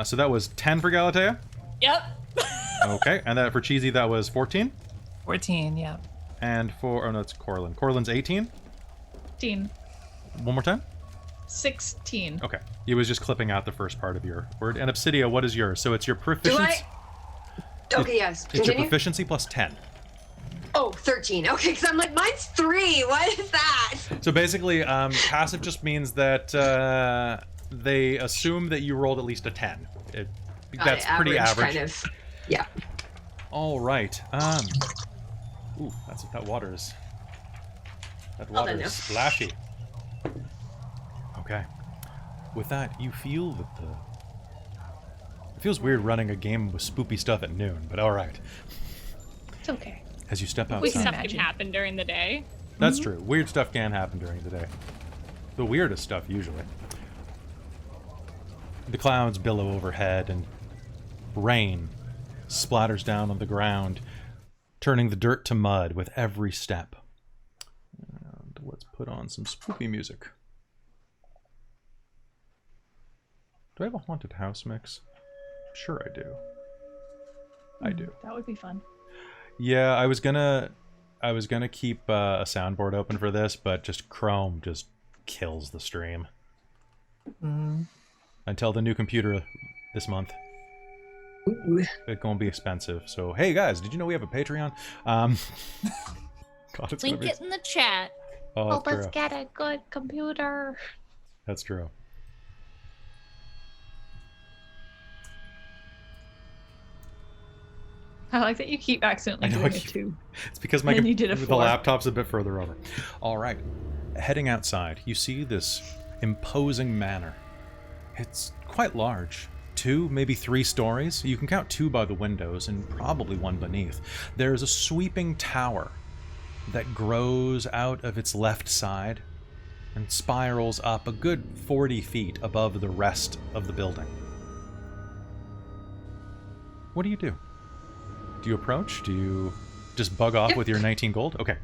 So that was 10 for Galatea. Yep. Okay, and that for Cheesy that was 14. 14, yeah. And for no, it's Corlin. Corlin's 18. 16. One more time. 16. Okay, he was just clipping out the first part of your word. And Obsidia, what is yours? So it's your proficiency. Okay, yes. It's your Continue. proficiency plus 10. Oh, 13. Okay, because I'm like, mine's 3. What is that? So basically, passive just means that they assume that you rolled at least a 10. That's pretty average. Kind of. Yeah. All right. Ooh, that water is. That water is splashy. Okay. With that, you feel that it feels weird running a game with spoopy stuff at noon, but all right. It's okay. As you step Weird outside. stuff can happen during the day. That's true. Weird stuff can happen during the day. The weirdest stuff, usually. The clouds billow overhead, and rain splatters down on the ground, turning the dirt to mud with every step. And let's put on some spooky music. Do I have a haunted house mix? Sure I do. I do. That would be fun. Yeah, I was gonna keep a soundboard open for this, but just Chrome just kills the stream. Until the new computer this month. Ooh. It's gonna be expensive. So hey guys, did you know we have a Patreon? God, it's Link gonna be. it in the chat. Oh, Help that's us true. get a good computer. That's true. I like that you keep accidentally I know, doing I it keep- too. It's because And you did a the 4. laptop's a bit further over. All right. Heading outside, you see this imposing manor. It's quite large. 2, maybe 3 stories. You can count 2 by the windows and probably 1 beneath. There's a sweeping tower that grows out of its left side and spirals up a good 40 feet above the rest of the building. What do you do? Do you approach? Do you just bug off with your 19 gold? Okay.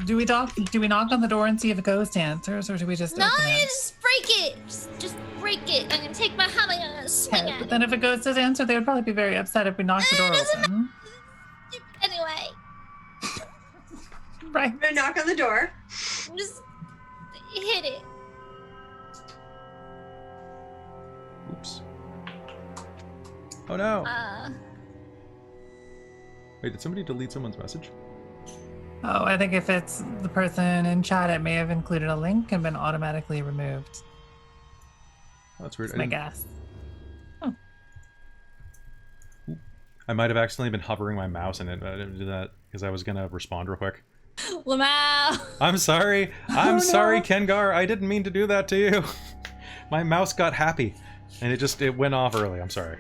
Do we knock on the door and see if a ghost answers, or do we just No, open it? just break it. Just break it. I'm gonna take my hammer and I'm gonna swing Okay, at but it. then if a ghost does answer, they would probably be very upset if we knocked the door doesn't open. Anyway, Right. I'm gonna knock on the door. just hit it. Oops. Oh no. Wait, did somebody delete someone's message? Oh, I think if it's the person in chat, it may have included a link and been automatically removed. Oh, that's weird. That's my guess. I might have accidentally been hovering my mouse and I didn't do that because I was going to respond real quick. Lamau. I'm sorry. I'm sorry, Kengar. I didn't mean to do that to you. My mouse got happy and it went off early. I'm sorry.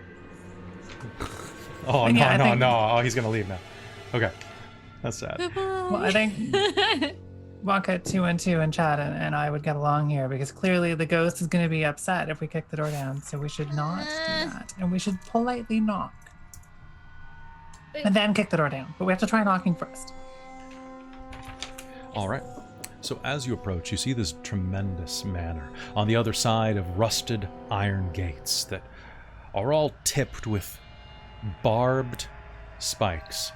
Oh, And yeah, I no. think- Oh, he's going to leave now. Okay. That's sad. Well, I think Waka 2 and 2 in chat and I would get along here because clearly the ghost is going to be upset if we kick the door down. So we should not do that. And we should politely knock. And then kick the door down. But we have to try knocking first. All right. So as you approach, you see this tremendous manor on the other side of rusted iron gates that are all tipped with barbed spikes.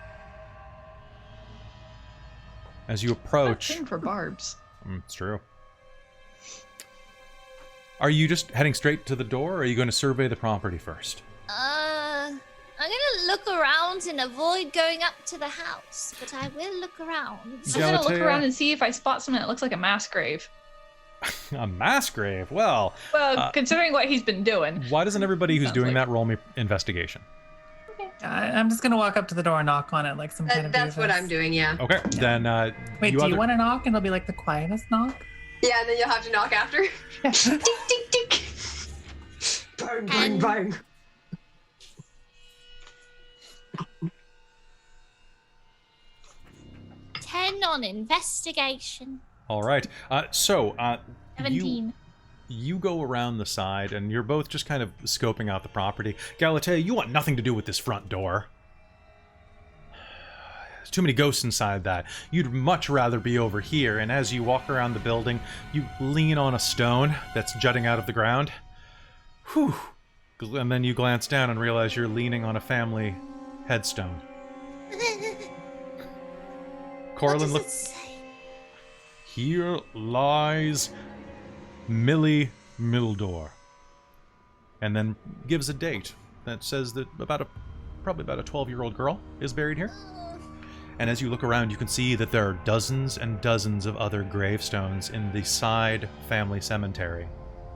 As you approach... Thing for barbs. It's true. Are you just heading straight to the door, or are you going to survey the property first? I'm gonna look around and avoid going up to the house, but I will look around. I'm gonna look Galatea. around and see if I spot something that looks like a mass grave. A mass grave? Well, Considering what he's been doing. why doesn't everybody who's Sounds doing like- that roll me investigation? I'm just going to walk up to the door and knock on it like some kind of That's what doofus. I'm doing, yeah. Okay, then Wait, do other- you want to knock and it'll be like the quietest knock? Yeah, and then you'll have to knock after. Tick, tick, tick. Bang, bang, bang. Ten on investigation. All right. So 17. you go around the side, and you're both just kind of scoping out the property. Galatea, you want nothing to do with this front door. There's too many ghosts inside that. You'd much rather be over here, and as you walk around the building, you lean on a stone that's jutting out of the ground. Whew. And then you glance down and realize you're leaning on a family headstone. Corlin, look. Here lies Millie Mildor. And then gives a date that says that probably about a 12-year-old girl is buried here. And as you look around, you can see that there are dozens and dozens of other gravestones in the side family cemetery.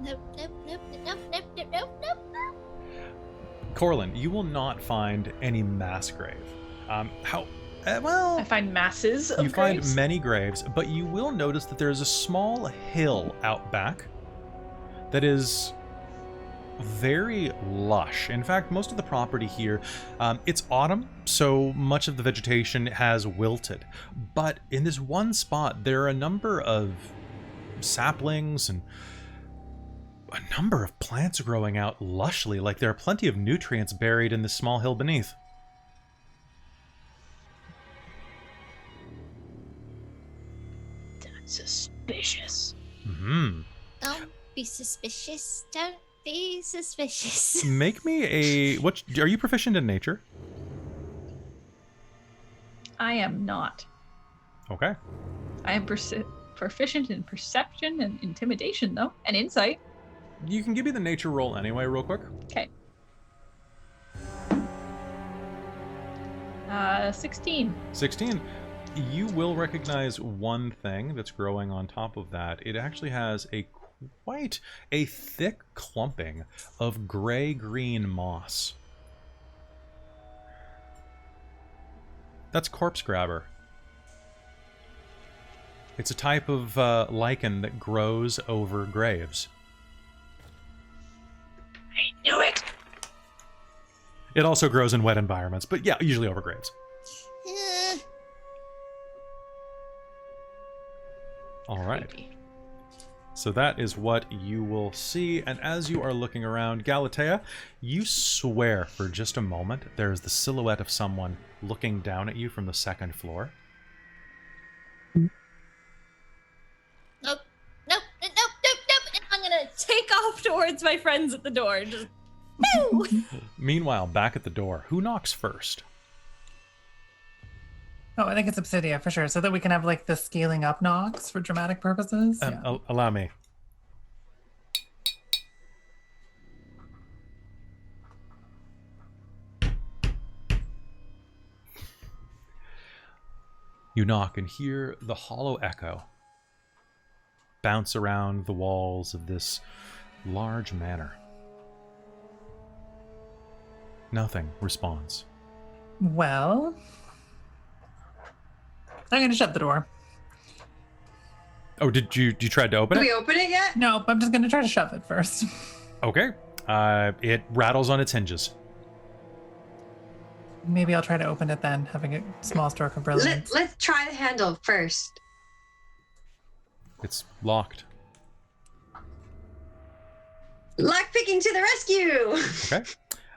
Nope, nope, nope, nope, nope, nope, nope, nope. Corlin, you will not find any mass grave. Well, I find masses of you graves. find many graves, but you will notice that there's a small hill out back that is very lush. In fact, most of the property here, it's autumn, so much of the vegetation has wilted. But in this one spot, there are a number of saplings and a number of plants growing out lushly, like there are plenty of nutrients buried in this small hill beneath. Suspicious. Hmm. Don't be suspicious. Don't be suspicious. Make me a... What? Are you proficient in nature? I am not. Okay. I am proficient in perception and intimidation, though, and insight. You can give me the nature roll anyway, real quick. Okay. 16. 16. You will recognize one thing that's growing on top of that. It actually has quite a thick clumping of gray-green moss. That's corpse grabber. It's a type of lichen that grows over graves. I knew it. It also grows in wet environments, but yeah, usually over graves. All right. So that is what you will see, and as you are looking around, Galatea, you swear for just a moment there is the silhouette of someone looking down at you from the second floor. Nope. And I'm gonna take off towards my friends at the door. Just no. Meanwhile, back at the door, who knocks first? Oh, I think it's Obsidia for sure, so that we can have like the scaling up knocks for dramatic purposes. Yeah. Allow me. You knock and hear the hollow echo bounce around the walls of this large manor. Nothing responds. Well, I'm gonna shut the door. Oh, did you try to open Did it? we open it yet? Nope, I'm just gonna try to shove it first. Okay. It rattles on its hinges. Maybe I'll try to open it then, having a small stroke of brilliance. Let's try the handle first. It's locked. Lockpicking to the rescue! Okay.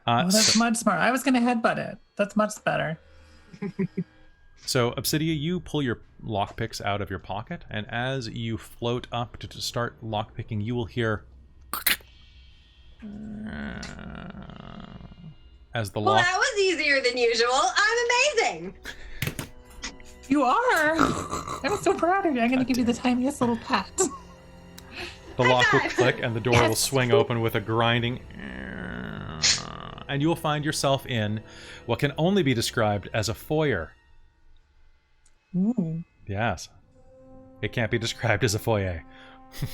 Oh, that's much smart. I was gonna headbutt it. That's much better. So, Obsidia, you pull your lockpicks out of your pocket, and as you float up to start lockpicking, you will hear as the Well, lock. that was easier than usual. I'm amazing! You are! I'm so proud of you. I'm gonna give you the tiniest little pat. The lock will five. click, and the door will swing open with a grinding. And you will find yourself in what can only be described as a foyer. Ooh. Yes. It can't be described as a foyer. I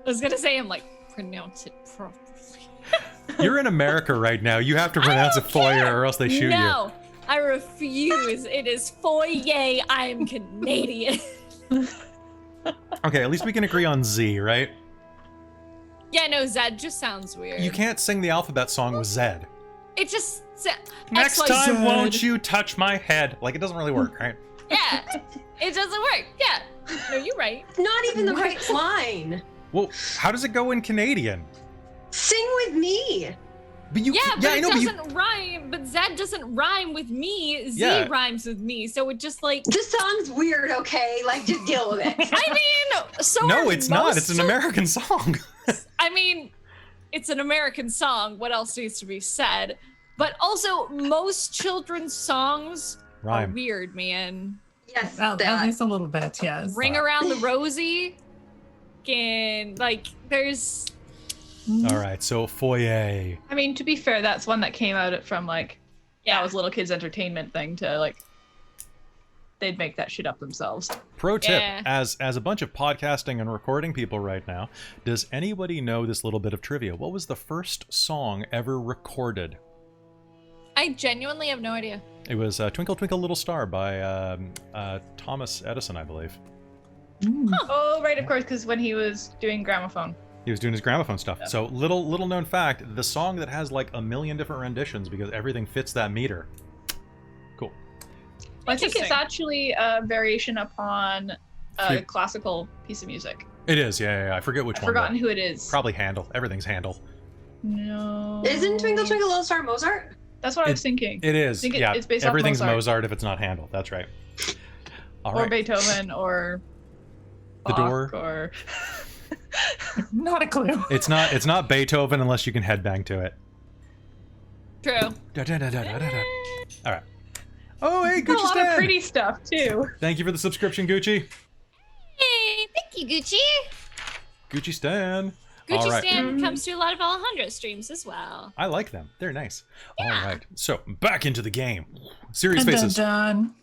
was gonna say, I'm like, pronounce it properly. You're in America right now. You have to pronounce it foyer or else they shoot you. No, I refuse. It is foyer. I am Canadian. Okay, at least we can agree on Z, right? Yeah, no, Zed just sounds weird. You can't sing the alphabet song with Zed. It just Next XYZ. time, won't you touch my head? Like, it doesn't really work, right? Yeah, it doesn't work. Yeah, no, you're right. Not even the right line. Well, how does it go in Canadian? Sing with me. But you, Yeah, but I it know, but you, doesn't rhyme. But Zed doesn't rhyme with me. Z Yeah. rhymes with me, so it just like. The song's weird, okay? Like, just deal with it. I mean, so no, are it's not. most It's an American song. I mean, it's an American song. What else needs to be said? But also, most children's songs Rhyme. are weird, man. Yes, At least a little bit, yes. Ring Around the Rosie, can like there's. All right, so foyer. I mean, to be fair, that's one that came out from like Yeah. that was little kids' entertainment thing to like they'd make that shit up themselves. Pro tip: Yeah. as a bunch of podcasting and recording people right now, does anybody know this little bit of trivia? What was the first song ever recorded? I genuinely have no idea. It was "Twinkle Twinkle Little Star" by Thomas Edison, I believe. Oh, right, of course, because when he was doing gramophone. He was doing his gramophone stuff. Yeah. So little known fact: the song that has like a million different renditions because everything fits that meter. Cool. I think it's Interesting. actually a variation upon a Three- classical piece of music. It is, yeah. I forget which I've one. forgotten though. who it is. Probably Handel. Everything's Handel. No. Isn't Twinkle Twinkle Little Star Mozart? That's what I was thinking. It is. I think yeah. it's based off Everything's Mozart. Mozart if it's not Handel. That's right. All Or right. Beethoven or The Bach Door. or Not a clue. It's not Beethoven unless you can headbang to it. True. Da-da-da-da-da-da. All right. Oh, hey, a Gucci lot of Stan. pretty stuff too. Thank you for the subscription, Gucci. Hey, thank you, Gucci. Gucci Stan. All Gucci right. Stan comes to a lot of Alejandro streams as well. I like them. They're nice. All right. So back into the game. Serious Dun, dun, faces. dun.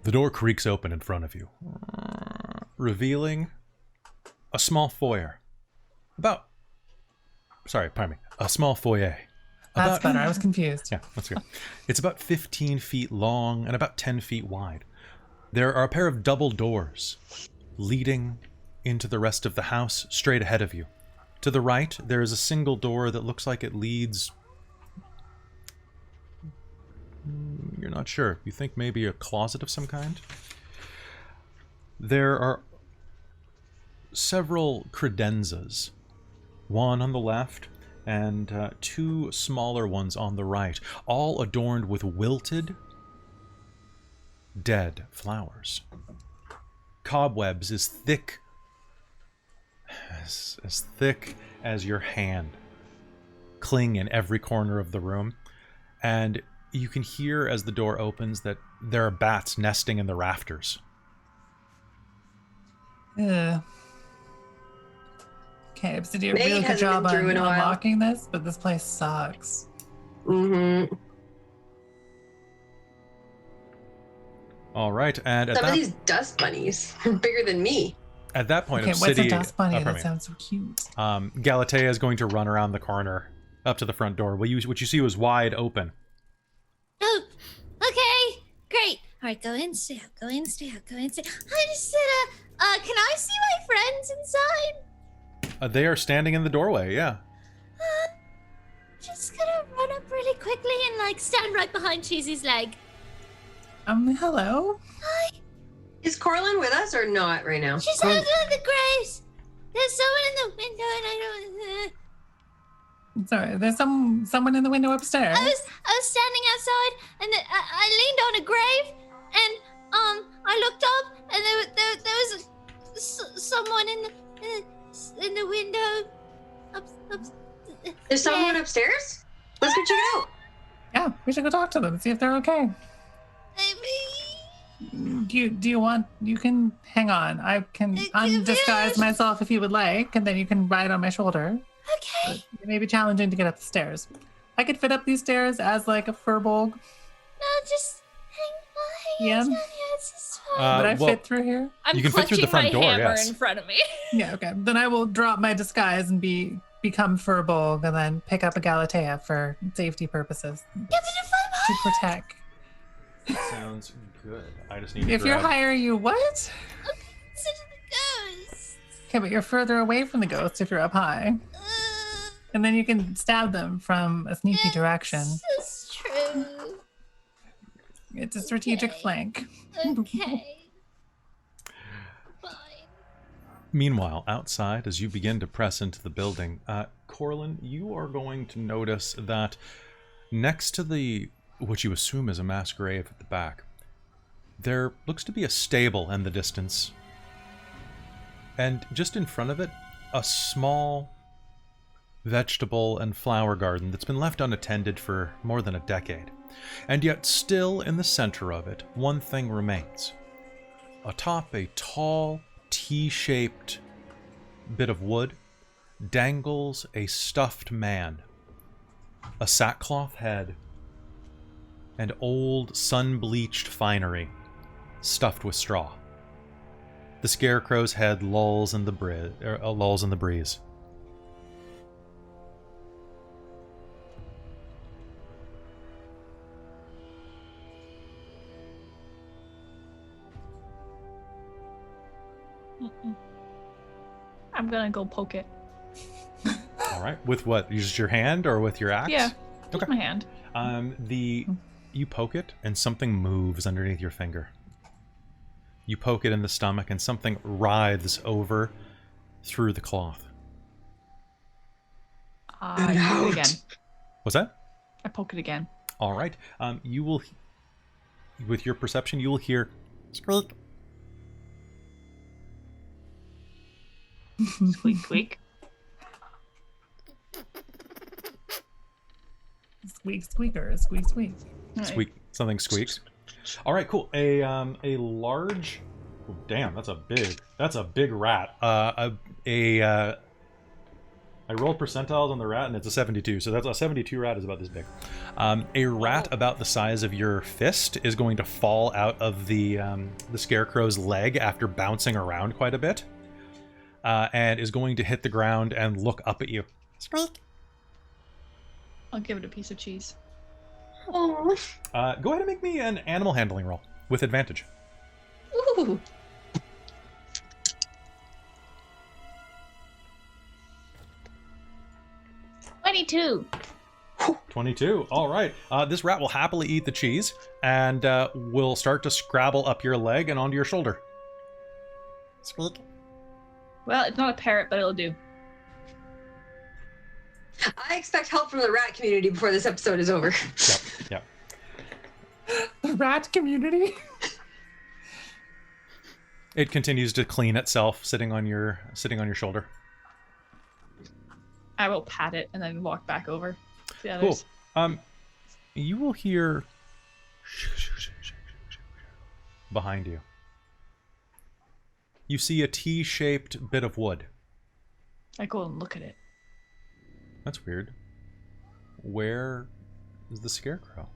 The door creaks open in front of you, revealing a small foyer. A small foyer. That's better. I was confused. Yeah, that's good. It's about 15 feet long and about 10 feet wide. There are a pair of double doors leading into the rest of the house straight ahead of you. To the right, there is a single door that looks like it leads... You're not sure. You think maybe a closet of some kind? There are several credenzas. One on the left and two smaller ones on the right, all adorned with wilted, dead flowers. Cobwebs as thick as your hand cling in every corner of the room, and you can hear as the door opens that there are bats nesting in the rafters. Yeah. Okay, so you did a Meg really good hasn't job been on through in a while. unlocking this, but this place sucks. Mm-hmm. All right, and Some of these dust bunnies are bigger than me. at that point, Okay, what's a Obsidian... dust bunny? pardon That me. sounds so cute. Galatea is going to run around the corner up to the front door. What you see was wide open. Oh, okay, great. All right, go in, stay out, go in, stay out, go in, stay out. I just said, can I see my friends inside? They are standing in the doorway, yeah. Just gonna run up really quickly and, like, stand right behind Cheesy's leg. Hello? Hi. Is Corlin with us or not right now? She's hanging on the graves. There's someone in the window and I don't... Sorry, there's someone in the window upstairs. I was standing outside and I leaned on a grave and I looked up and there was someone in the window up There's someone yeah. upstairs? Let's go check it out. Yeah, we should go talk to them and see if they're okay. Do you want? You can hang on. I can undisguise myself if you would like, and then you can ride on my shoulder. Okay. But it may be challenging to get up the stairs. I could fit up these stairs as like a firbolg. No, just hang Yeah. down here. It's just fine. Would I well, fit through here? I'm You can fit through clutching the front my door, hammer yes. in front of me. Yeah. Okay. Then I will drop my disguise and become firbolg, and then pick up a Galatea for safety purposes to protect. Sounds good. I just need to If you're grab... higher, you what? Listen to the ghost. Okay, but you're further away from the ghosts if you're up high. And then you can stab them from a sneaky direction. That's true. It's a strategic flank. Okay. Fine. Meanwhile, outside, as you begin to press into the building, Corlin, you are going to notice that next to the what you assume is a mass grave at the back, there looks to be a stable in the distance. And just in front of it, a small vegetable and flower garden that's been left unattended for more than a decade. And yet still in the center of it, one thing remains. Atop a tall, T-shaped bit of wood dangles a stuffed man, a sackcloth head, and old sun-bleached finery stuffed with straw. The scarecrow's head lolls in the breeze. I'm gonna go poke it. All right, with what? Use your hand or with your axe? Yeah, Okay. with my hand. You poke it and something moves underneath your finger. You poke it in the stomach and something writhes over through the cloth. I poke it again. What's that? I poke it again. All right. You will, with your perception, you will hear squeak. Squeak, squeak. Squeak, squeaker, squeak, squeak. Squeak. Something squeaks. All right, cool. A large. Oh, damn, that's a big rat. I rolled percentiles on the rat, and it's a 72. So that's a 72 rat is about this big. A rat about the size of your fist is going to fall out of the scarecrow's leg after bouncing around quite a bit, and is going to hit the ground and look up at you. Squeak. I'll give it a piece of cheese. Oh. Go ahead and make me an animal handling roll with advantage. Ooh. $22. 22. All right. This rat will happily eat the cheese and will start to scrabble up your leg and onto your shoulder. Squeak. Well, it's not a parrot, but it'll do. I expect help from the rat community before this episode is over. Yep. The rat community. It continues to clean itself, sitting on your shoulder. I will pat it and then walk back over to the Cool. others. You will hear behind you. You see a T-shaped bit of wood. I go and look at it. That's weird. Where is the scarecrow?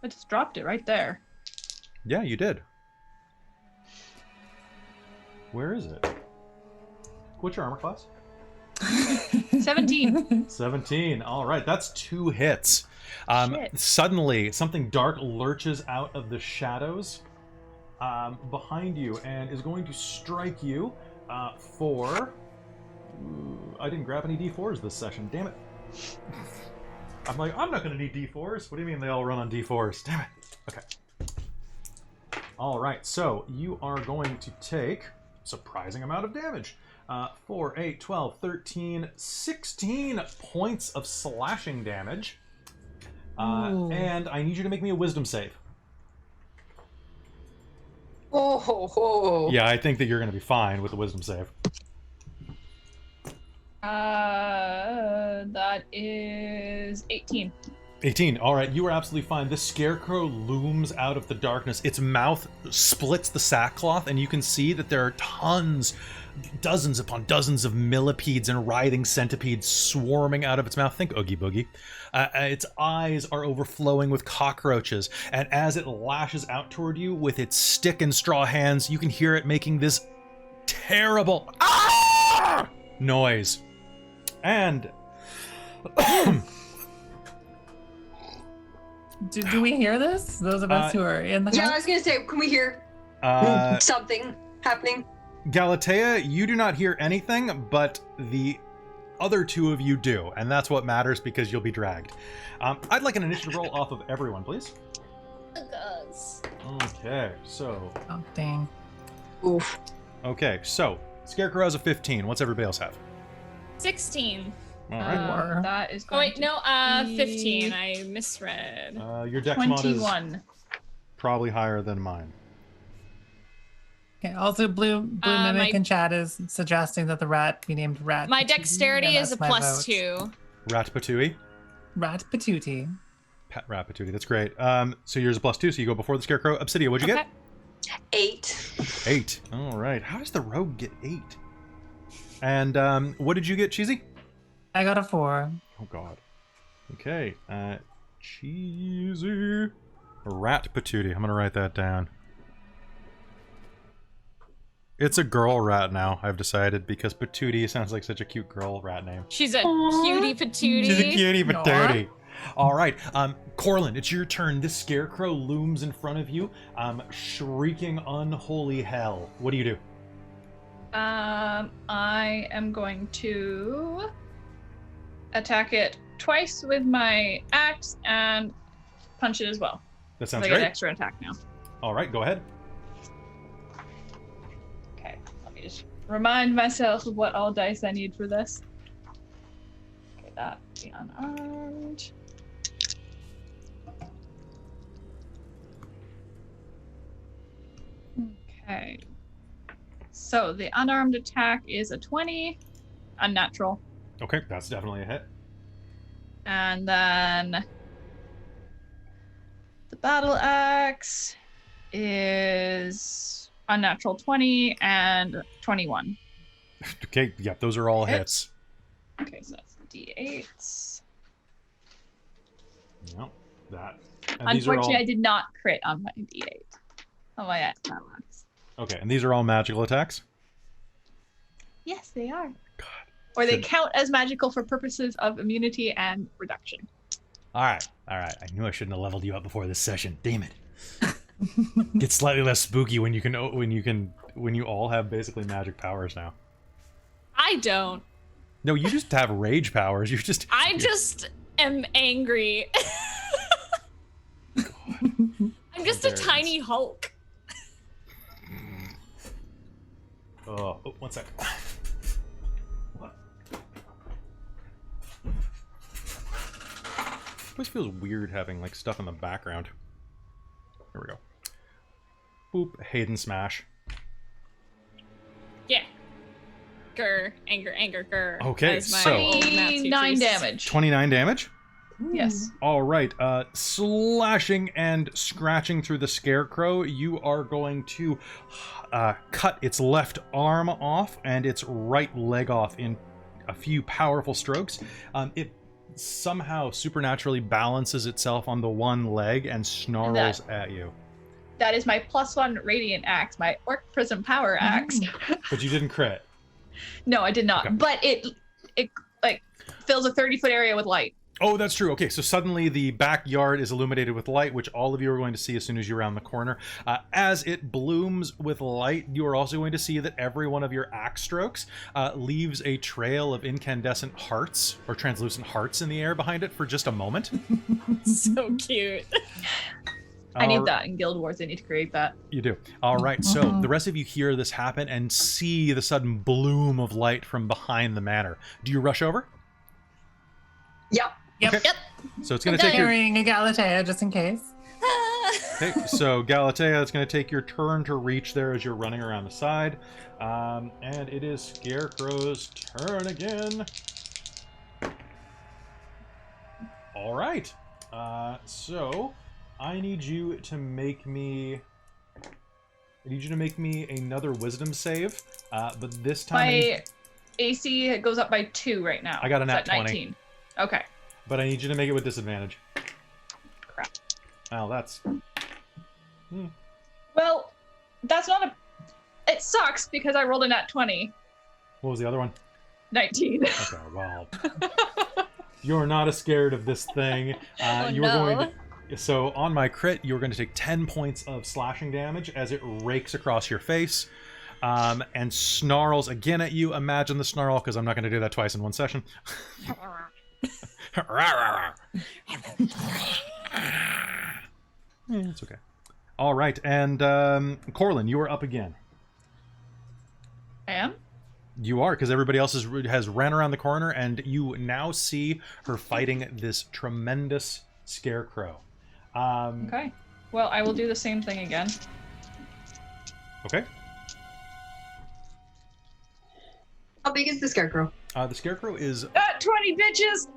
I just dropped it right there. Yeah, you did. Where is it? What's your armor class? 17. 17. All right, that's 2 hits. Shit. Suddenly, something dark lurches out of the shadows behind you and is going to strike you for... Ooh, I didn't grab any D4s this session. Damn it. I'm like, I'm not going to need D4s. What do you mean they all run on D4s? Damn it. Okay. All right, so you are going to take a surprising amount of damage. 4, 8, 12, 13, 16 points of slashing damage. And I need you to make me a wisdom save. Oh. Yeah, I think that you're going to be fine with the wisdom save. That is 18. 18. All right, you are absolutely fine. The scarecrow looms out of the darkness. Its mouth splits the sackcloth, and you can see that there are dozens upon dozens of millipedes and writhing centipedes swarming out of its mouth. Think Oogie Boogie. Its eyes are overflowing with cockroaches, and as it lashes out toward you with its stick and straw hands, you can hear it making this terrible noise. And do we hear this? Those of us who are in the Yeah, I house? was gonna say, can we hear something happening? Galatea, you do not hear anything, but the other 2 of you do, and that's what matters because you'll be dragged. I'd like an initiative roll off of everyone, please. Okay, so... Oh, dang. Oof. Okay, so Scarecrow has a 15. What's everybody else have? 16. All right. That is Oh going wait, to no, be 15. I misread. Your dex mod is 21. probably higher than mine. Okay, also Blue Mimic in chat is suggesting that the rat be named Rat. My Patootie, dexterity and is a that's my plus vote. 2. Rat Patootie. Rat Patootie. Rat Patootie, that's great. So yours is a plus 2, so you go before the Scarecrow. Obsidia, what'd you Okay. get? 8. 8. All right. How does the rogue get 8? And what did you get, Cheesy? I got a 4. Oh, God. Okay. Cheesy. Rat Patootie. I'm going to write that down. It's a girl rat now, I've decided, because Patootie sounds like such a cute girl rat name. She's a cutie patootie. She's a cutie Aw. patootie. All right, Corlin, it's your turn. This scarecrow looms in front of you, shrieking unholy hell. What do you do? I am going to attack it twice with my axe and punch it as well. That So sounds I get an great. extra attack now. All right, go ahead. Okay, let me just remind myself of what all dice I need for this. Okay, that be unarmed. Okay. So the unarmed attack is a 20, unnatural. Okay, that's definitely a hit. And then the battle axe is unnatural 20 and 21. Okay, yep, those are all hits. Okay, so that's D8s. Yep, that. And these are Unfortunately, all... I did not crit on my D8. On my battle axe. Okay, and these are all magical attacks? Yes, they are. Or they count as magical for purposes of immunity and reduction. All right. I knew I shouldn't have leveled you up before this session. Damn it. Get slightly less spooky when you all have basically magic powers now. I don't. No, you just have rage powers. I just am angry. I'm just a tiny Hulk. Oh, 1 sec. What? Always feels weird having like stuff in the background. Here we go. Boop. Hayden smash. Yeah. Grr. Anger. Grr. Okay, As my so- old Nazi 29 priest. damage. 29 damage. Yes. All right. Slashing and scratching through the scarecrow, you are going to cut its left arm off and its right leg off in a few powerful strokes. It somehow supernaturally balances itself on the one leg and snarls at you. That is my +1 radiant axe, my orc prism power axe. But you didn't crit. No, I did not. Okay. But it like fills a 30-foot area with light. Oh, that's true. Okay, so suddenly the backyard is illuminated with light, which all of you are going to see as soon as you round the corner. As it blooms with light, you are also going to see that every one of your axe strokes leaves a trail of incandescent hearts, or translucent hearts in the air behind it for just a moment. So cute. I need that in Guild Wars. I need to create that. You do. All right, so the rest of you hear this happen and see the sudden bloom of light from behind the manor. Do you rush over? Yep. Yep. Okay. So it's going to take your... Carrying a Galatea just in case. Okay, so Galatea, it's going to take your turn to reach there as you're running around the side. And it is Scarecrow's turn again. All right. So I need you to make me... another wisdom save, but this time... My AC goes up by 2 right now. I got a nat It's at 19. Okay. But I need you to make it with disadvantage. Crap. Well, that's... Well, that's not a... It sucks because I rolled a nat 20. What was the other one? 19. Okay, well... You're not as scared of this thing. You were going to... So on my crit, you're going to take 10 points of slashing damage as it rakes across your face and snarls again at you. Imagine the snarl, because I'm not going to do that twice in one session. It's okay. All right, and Corlin, you are up again. I am? You are, because everybody else has ran around the corner, and you now see her fighting this tremendous scarecrow. Okay. Well, I will do the same thing again. Okay. How big is the scarecrow? The scarecrow is... 20 bitches!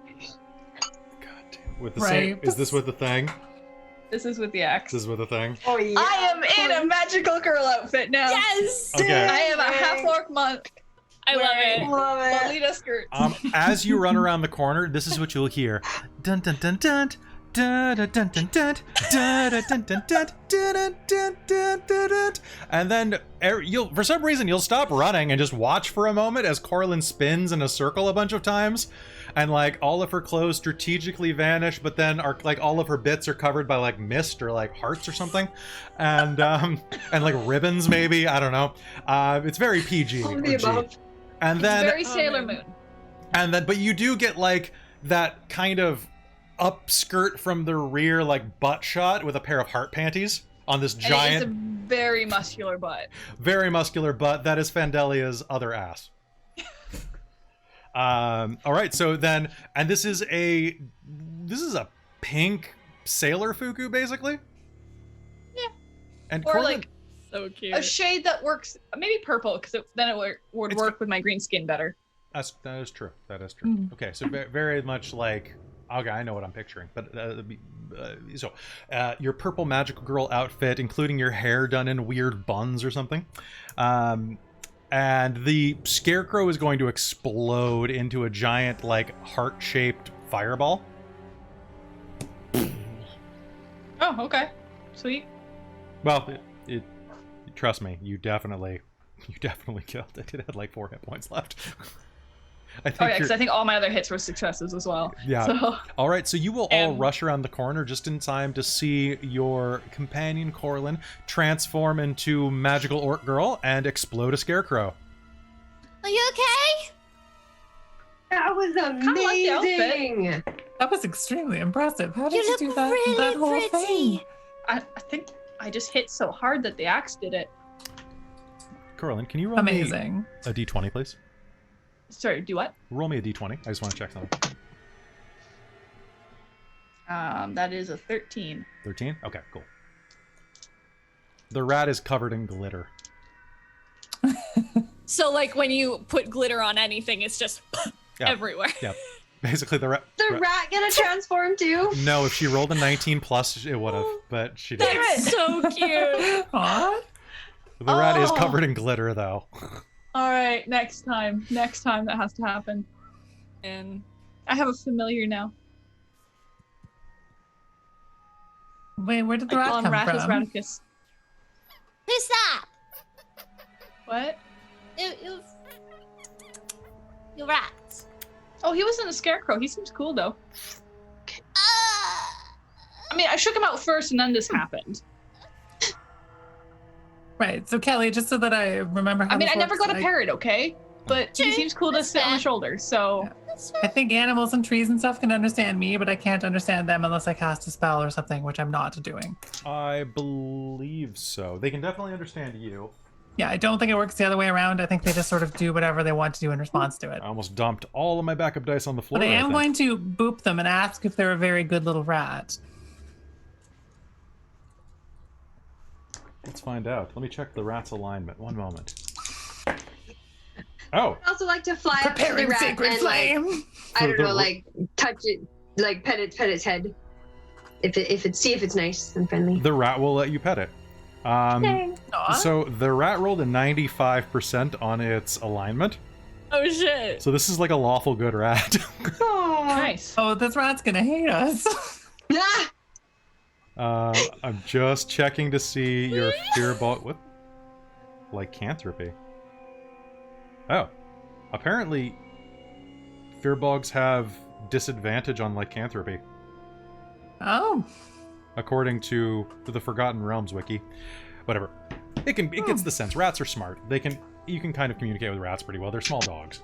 God damn. With the Right. same... Is this with the thing? This is with the axe. This is with the thing? Oh yeah. I am in a magical girl outfit now. Yes! Okay. I am a half-orc monk. I love it. Love it. Lolita skirt. As you run around the corner, this is what you'll hear. Dun dun dun dun. Dun dun dun dun dun. Dun dun dun dun dun. Dun dun dun dun dun. And then you'll, for some reason, you'll stop running and just watch for a moment as Corlin spins in a circle a bunch of times, and like all of her clothes strategically vanish, but then are like all of her bits are covered by like mist or like hearts or something, and like ribbons maybe, I don't know. It's very PG. All of or the G. above. And It's then very Sailor Moon. and then, but you do get like that kind of upskirt from the rear, like butt shot with a pair of heart panties on this And giant, it's a very muscular butt. very muscular butt. That is Fandelia's other ass. All right, so then, and this is a pink sailor fuku, basically. Yeah. And Or Corlin, like So cute. a shade that works, maybe purple, because then it would It's- work with my green skin better. that is true. That is true. Okay, so very much like, okay, I know what I'm picturing. But your purple magical girl outfit, including your hair done in weird buns or something, and the scarecrow is going to explode into a giant, like, heart-shaped fireball. Oh, okay. Sweet. Well, it trust me, you definitely killed it. It had like 4 hit points left. I think Oh yeah, because you're- I think all my other hits were successes as well. Yeah. So All right, so you will all And- rush around the corner just in time to see your companion Corlin transform into magical orc girl and explode a scarecrow. Are you okay? That was like the outfit. amazing. That was extremely impressive. How did You you look do that? really that whole pretty. thing? I think I just hit so hard that the axe did it. Corlin, can you roll Amazing. me a d20, please? Sorry, do what? Roll me a d20. I just want to check something. That is a 13. 13? Okay, cool. The rat is covered in glitter. So like when you put glitter on anything, it's just Yeah. everywhere. Yep. Basically, the rat. The rat gonna transform too? No, if she rolled a 19 plus, it would have, but she didn't. That's so cute. Aw. The rat is Oh. covered in glitter, though. All right, next time that has to happen. And I have a familiar now. Wait, where did the I rat call him come Rathus from? Radicus. Who's that? What? You rats. Oh, he wasn't a scarecrow. He seems cool though. Ah. I mean, I shook him out first, and then this happened. Right. So Kelly, just so that I remember how I mean, this I never works, got a parrot, okay? But he True, seems cool to that's sit on the fair. shoulder. So That's I right. think animals and trees and stuff can understand me, but I can't understand them unless I cast a spell or something, which I'm not doing. I believe so. They can definitely understand you. Yeah, I don't think it works the other way around. I think they just sort of do whatever they want to do in response to it. I almost dumped all of my backup dice on the floor. But I am think. going to boop them and ask if they're a very good little rat. Let's find out. Let me check the rat's alignment. One moment. Oh, I also like to fly up to the Preparing rat sacred and like, flame. I don't The- know, like touch it, like pet its head. If it see if it's nice and friendly. the rat will let you pet it. Aw. So the rat rolled a 95% on its alignment. oh shit. So this is like a lawful good rat. nice. Oh, this rat's gonna hate us. Ah! I'm just checking to see your firbolg. What? Lycanthropy. Oh, apparently, firbolgs have disadvantage on lycanthropy, Oh. according to the Forgotten Realms wiki. Whatever. It gets the sense. Rats are smart. You can kind of communicate with rats pretty well. They're small dogs.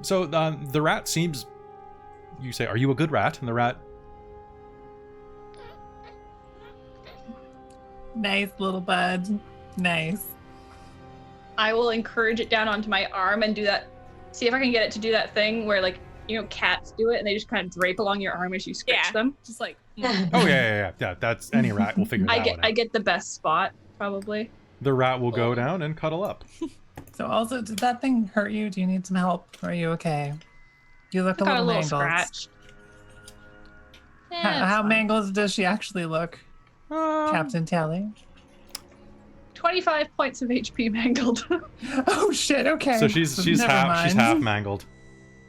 So the rat seems. You say, "Are you a good rat?" And the rat. Nice little bud. Nice. I will encourage it down onto my arm and do that. See if I can get it to do that thing where, like, you know, cats do it and they just kind of drape along your arm as you scratch Yeah. them. Just like Oh yeah. That's any rat will figure that one out. I get the best spot probably. The rat will go down and cuddle up. So also, did that thing hurt you? Do you need some help? Are you okay? You look a Got a little little mangled. scratch. How mangled does she actually look, Captain Tally? 25 points of HP mangled. Oh shit! Okay. So she's Never half mind. mangled.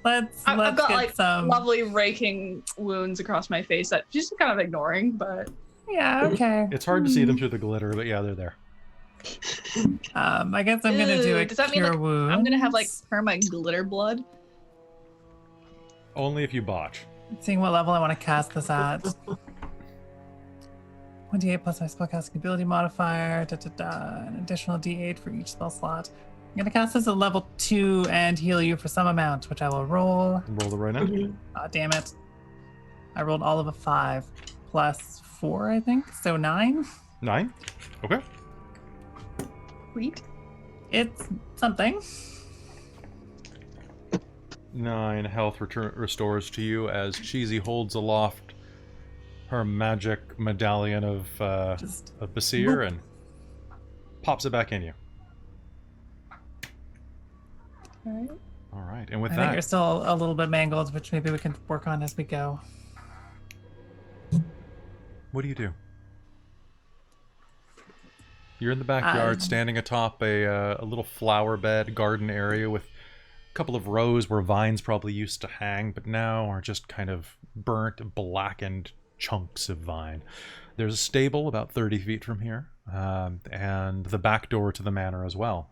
Let's I've got get like some. lovely raking wounds across my face that she's just kind of ignoring, but Yeah. Okay. It's hard to see them through the glitter, but yeah, they're there. I guess I'm gonna do Ew, a does that mean, cure like, wound. I'm gonna have like perma glitter blood. Only if you botch. Seeing what level I want to cast this at. 28 plus my spellcasting ability modifier. An additional D8 for each spell slot. I'm gonna cast this at level 2 and heal you for some amount, which I will roll. Roll it right now. Ah, damn it. I rolled all of a 5 plus 4, I think. So 9. 9. Okay. Sweet. It's something. 9 health restores to you as Cheesy holds aloft her magic medallion of Just Basir and pops it back in you. Alright. All right, and with I think that, you're still a little bit mangled, which maybe we can work on as we go. what do you do? You're in the backyard, standing atop a little flower bed garden area with a couple of rows where vines probably used to hang, but now are just kind of burnt, blackened chunks of vine. There's a stable about 30 feet from here, and the back door to the manor as well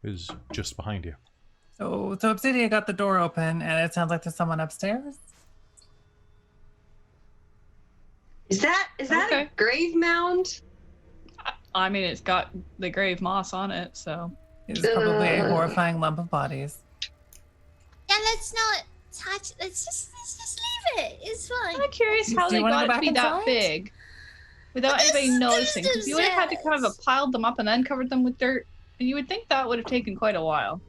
is just behind you. So Obsidia got the door open, and it sounds like there's someone upstairs. Is that Okay. a grave mound? I mean, it's got the grave moss on it, so. It's probably a horrifying lump of bodies. Yeah, let's not touch. Let's just leave it. It's fine. I'm curious how Do you they wanna got go it to back be that inside? big without anybody noticing. Because you would have had to kind of have piled them up and then covered them with dirt. And you would think that would have taken quite a while.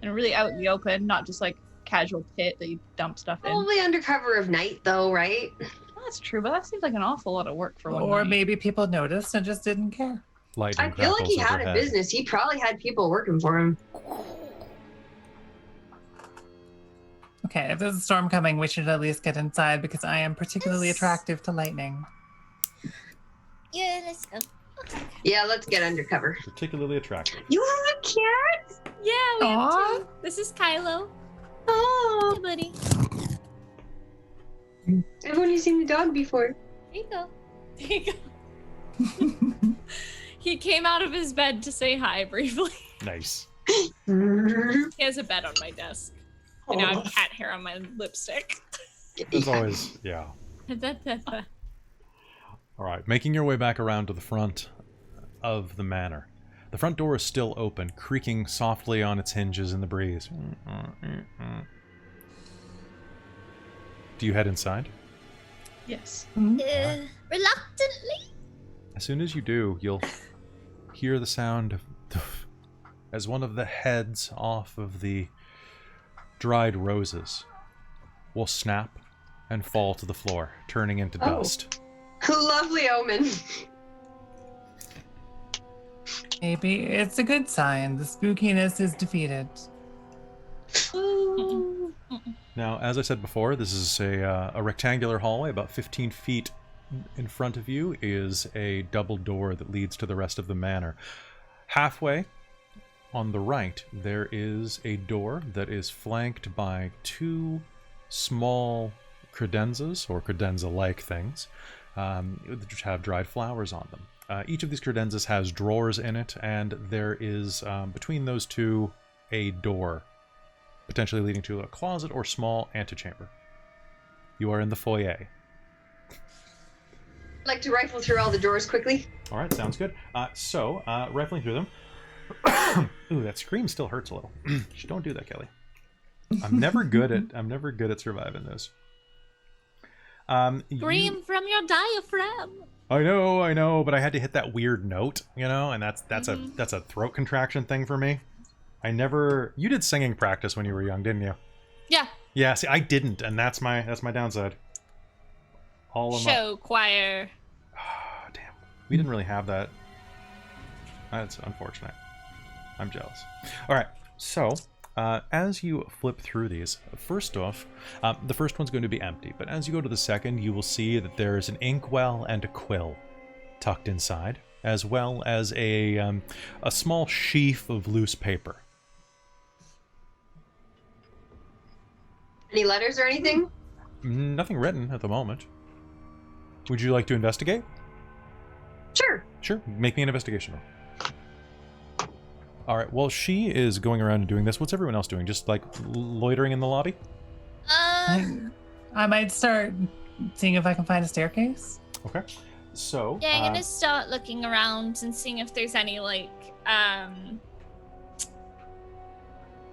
And really out in the open, not just like casual pit that you dump stuff in. Probably under cover of night, though, right? That's true, but that seems like an awful lot of work for one Or night. maybe people noticed and just didn't care. Lightning I feel like he crackles had a overhead. business. He probably had people working for him. Okay, if there's a storm coming, we should at least get inside because I am particularly attractive to lightning. Yeah, let's go. Yeah, let's get undercover. Particularly attractive. You have a cat? Yeah, we have Aw. two. This is Kylo. Oh, Hey, buddy. I've only seen the dog before. Here you go. There you go. He came out of his bed to say hi briefly. Nice. He has a bed on my desk. And now I Oh. have cat hair on my lipstick. As always, yeah. All right, making your way back around to the front of the manor. The front door is still open, creaking softly on its hinges in the breeze. Do you head inside? Yes. Reluctantly. As soon as you do, you'll hear the sound of as one of the heads off of the dried roses will snap and fall to the floor, turning into Oh. dust. Lovely omen. Maybe it's a good sign. The spookiness is defeated. Now, as I said before, this is a rectangular hallway. About 15 feet in front of you is a double door that leads to the rest of the manor. Halfway on the right, there is a door that is flanked by two small credenzas, or credenza-like things, which have dried flowers on them. Each of these credenzas has drawers in it, and there is, between those two, a door, potentially leading to a closet or small antechamber. You are in the foyer. I'd like to rifle through all the drawers quickly. All right, sounds good. So, rifling through them. Ooh, that scream still hurts a little. Don't do that, Kelly. I'm never good at surviving this. Scream from your diaphragm. I know, but I had to hit that weird note, and that's a throat contraction thing for me. You did singing practice when you were young, didn't you? Yeah. Yeah, see, I didn't, and that's my downside. Show choir. Oh, damn. We didn't really have that. That's unfortunate. I'm jealous. All right, so as you flip through these, first off, the first one's going to be empty, but as you go to the second, you will see that there is an inkwell and a quill tucked inside, as well as a small sheaf of loose paper. Any letters or anything? Nothing written at the moment. Would you like to investigate? Sure. Sure, make me an investigation roll. All right, well, she is going around and doing this. What's everyone else doing? Just, like, loitering in the lobby? I might start seeing if I can find a staircase. Okay. So, Yeah, I'm gonna start looking around and seeing if there's any, like, I'm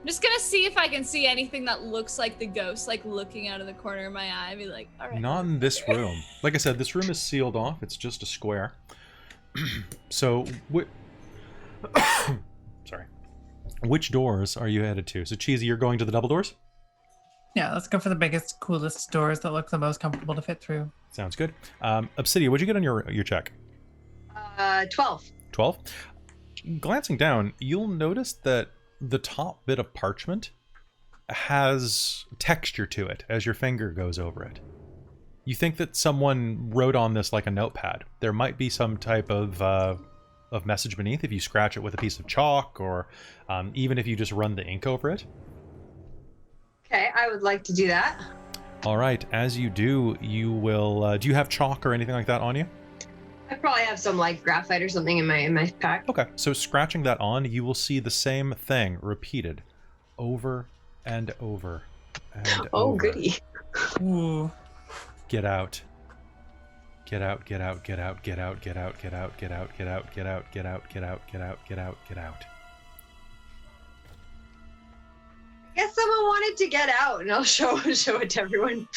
just gonna see if I can see anything that looks like the ghost, like, looking out of the corner of my eye. I'd be like, all right. not in this room. Like I said, this room is sealed off. It's just a square. So, sorry. Which doors are you headed to? So, Cheesy, you're going to the double doors? Yeah, let's go for the biggest, coolest doors that look the most comfortable to fit through. Sounds good. Obsidia, what'd you get on your check? 12. 12? Glancing down, you'll notice that the top bit of parchment has texture to it as your finger goes over it. You think that someone wrote on this like a notepad. There might be some type of message beneath if you scratch it with a piece of chalk, or even if you just run the ink over it. Okay, I would like to do that. All right, as you do, you will... do you have chalk or anything like that on you? I probably have some like graphite or something in my pack. Okay, so scratching that on, you will see the same thing repeated over and over and Oh, over. goody. Ooh. Get out. Get out, get out, get out, get out, get out, get out, get out, get out, get out, get out, get out, get out, get out, get out. Guess someone wanted to get out, and I'll show it to everyone.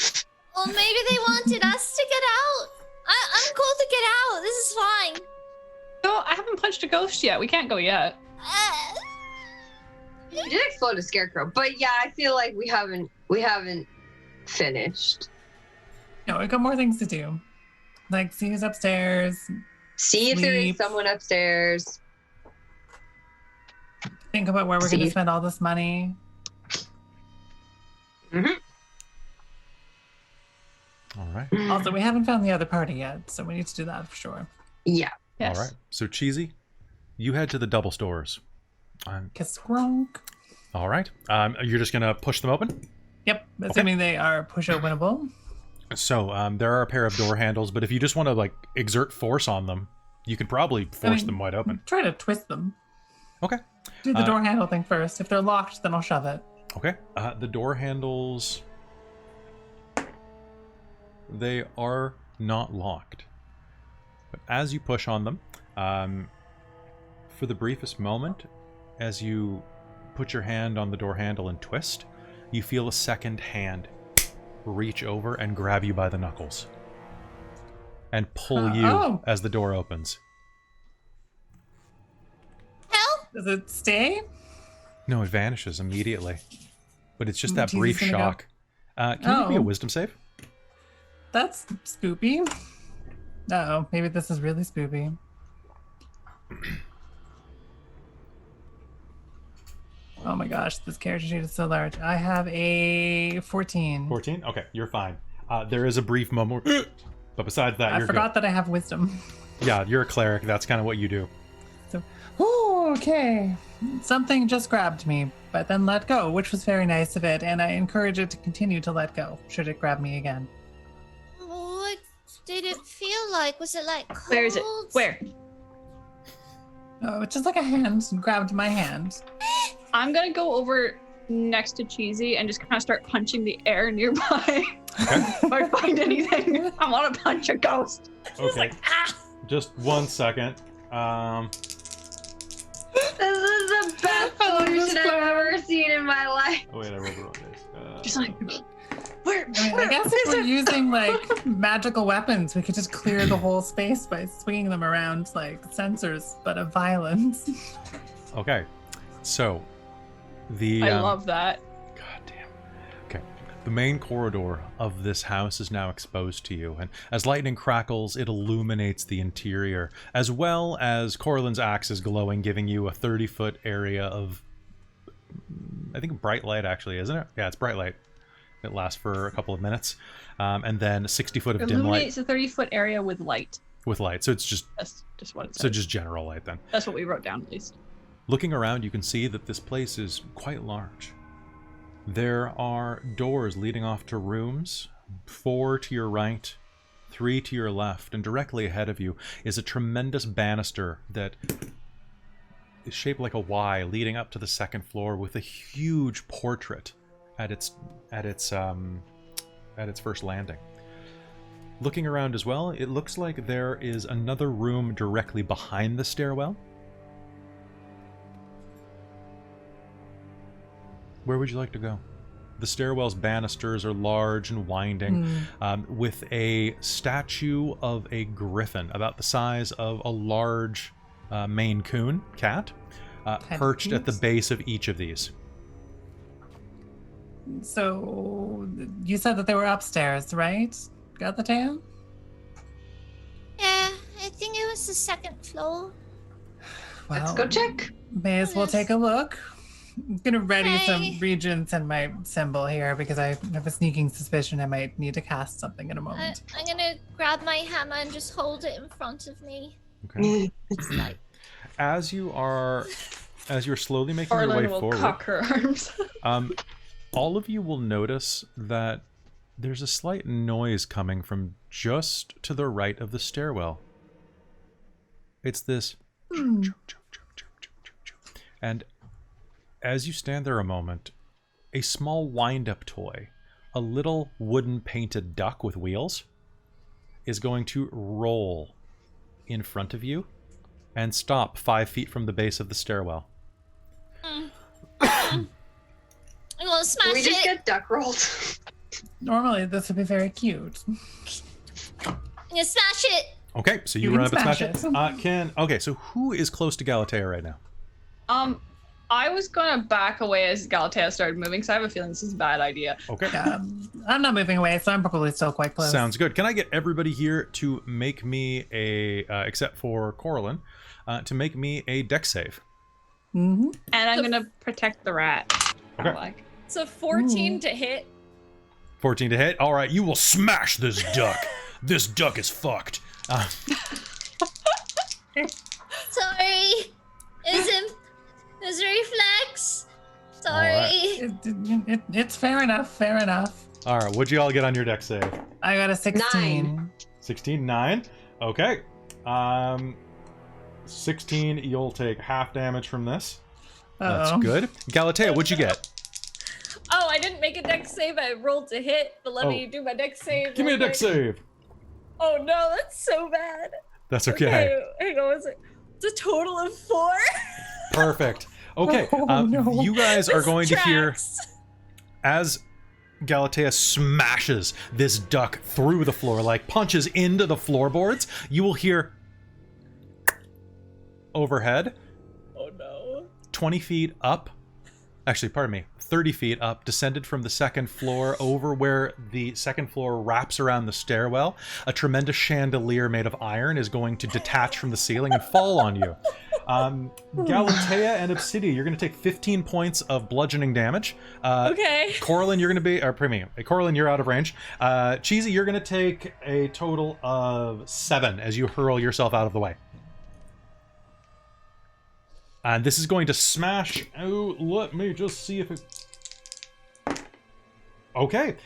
Well, maybe they wanted us to get out. I'm cool to get out. This is fine. No, I haven't punched a ghost yet. We can't go yet. We did explode a scarecrow, but yeah, I feel like we haven't finished. No, we got more things to do. Like see who's upstairs. See if there is Sleep. someone upstairs. Think about where we're going See. to spend all this money. All right. Also, we haven't found the other party yet, so we need to do that for sure. Yeah. Yes. All right. So, Cheesy, you head to the double stores. Kiss Gronk. All right. You're just going to push them open? Yep, assuming they are push openable. So, there are a pair of door handles, but if you just want to, like, exert force on them, you could probably force them wide open. Try to twist them. Okay. Do the door handle thing first. If they're locked, then I'll shove it. Okay. The door handles... They are not locked. But as you push on them, for the briefest moment, as you put your hand on the door handle and twist, you feel a second hand reach over and grab you by the knuckles. And pull you as the door opens. Hell? Does it stay? No, it vanishes immediately. But it's just that Cheesy's brief gonna go. shock. Can you give me a wisdom save? That's spoopy. Uh-oh, maybe this is really spoopy. Oh my gosh, this character sheet is so large. I have a 14. 14? Okay, you're fine. There is a brief moment, but besides that, I you're forgot good. that I have wisdom. Yeah, you're a cleric. That's kind of what you do. So, oh, okay. Something just grabbed me, but then let go, which was very nice of it, and I encourage it to continue to let go, should it grab me again. What did it feel like? Was it like cold? Where is it? Where? Oh, it's just like a hand grabbed my hand. I'm gonna go over next to Cheesy and just kind of start punching the air nearby. If I find anything, I want to punch a ghost. Okay. Just 1 second. This is the best solution I've ever seen in my life. Oh wait, I rolled the wrong dice. Just like, where? I guess if we're using like magical weapons, we could just clear the whole space by swinging them around like sensors, but of violence. Okay, so the I love that. God damn. Okay, the main corridor of this house is now exposed to you, and as lightning crackles, it illuminates the interior, as well as Corlin's axe is glowing, giving you a 30-foot area of, I think, bright light, actually, isn't it? Yeah, it's bright light. It lasts for a couple of minutes, and then 60 foot of dim light. Illuminates a 30-foot area with light. With light, so it's just That's just what it says. so just general light then. That's what we wrote down, at least. Looking around, you can see that this place is quite large. There are doors leading off to rooms, 4 to your right, 3 to your left, and directly ahead of you is a tremendous banister that is shaped like a Y, leading up to the second floor with a huge portrait at its first landing. Looking around as well, it looks like there is another room directly behind the stairwell. Where would you like to go? The stairwell's banisters are large and winding, with a statue of a griffin about the size of a large Maine Coon cat perched at the base of each of these. So, you said that they were upstairs, right? Galatea? Yeah, I think it was the second floor. Let's go check. May as well Yes. take a look. I'm gonna ready Okay. some regents and my symbol here because I have a sneaking suspicion I might need to cast something in a moment. I'm gonna grab my hammer and just hold it in front of me. Okay. As you're slowly making your way Arlen will forward, cock her arms. all of you will notice that there's a slight noise coming from just to the right of the stairwell. It's this, and As you stand there a moment, a small wind-up toy, a little wooden painted duck with wheels, is going to roll in front of you and stop 5 feet from the base of the stairwell. I'm gonna smash We just it. get duck rolled. Normally, this would be very cute. I'm gonna smash it. Okay, so you You run up can and smash smash it. Okay, so who is close to Galatea right now? I was gonna back away as Galatea started moving, so I have a feeling this is a bad idea. Okay. I'm not moving away, so I'm probably still quite close. Sounds good. Can I get everybody here to make me a, except for Corlin, to make me a dex save? Mm-hmm. And I'm gonna protect the rat. Okay. Like, So 14 to hit. 14 to hit. All right, you will smash this duck. This duck is fucked. Sorry. It was a reflex. Sorry. It's fair enough. Fair enough. All right, what'd you all get on your dex save? I got a 16. 9. 16, 9. Okay. 16, you'll take half damage from this. That's Uh-oh. good. Galatea, what'd you get? Oh, I didn't make a dex save. I rolled to hit, but let me do my dex save. Give me a real dex quick. save. Oh no, that's so bad. That's okay. Hang on. It's a total of 4. Perfect. Okay, Oh, no. you guys are This going to hear tracks. as Galatea smashes this duck through the floor, like punches into the floorboards. You will hear overhead, Oh no. 20 feet up. Actually, pardon me, 30 feet up, descended from the second floor over where the second floor wraps around the stairwell. A tremendous chandelier made of iron is going to detach from the ceiling and fall on you. Galatea and Obsidia, you're going to take 15 points of bludgeoning damage. Okay. Corlin, you're going to be, or premium. Corlin, you're out of range. Cheesy, you're going to take a total of 7 as you hurl yourself out of the way. And this is going to smash. Oh, let me just see if it. Okay.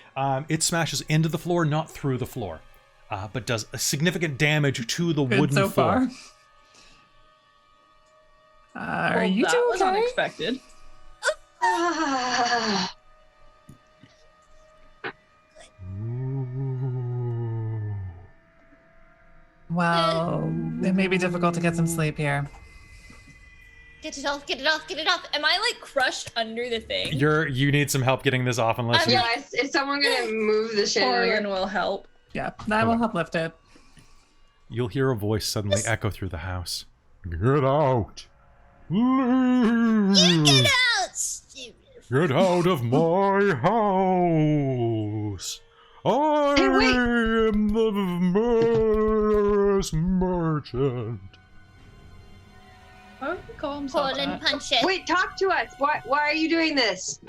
It smashes into the floor, not through the floor, but does a significant damage to the Good wooden so floor. far. Are well, you that two was okay? unexpected. Well, it may be difficult to get some sleep here. Get it off. Get it off. Get it off. Am I like crushed under the thing? You need some help getting this off unless you. Yeah, is someone gonna move the chandelier? Corlin will help. Yeah, that will help lift it. You'll hear a voice suddenly echo through the house. Get out! Leave! Get out, stupid. Get out of my house! I Hey, wait. am the murderous merchant. Why would he call himself Corlin, that? punch it. Wait, talk to us. Why are you doing this?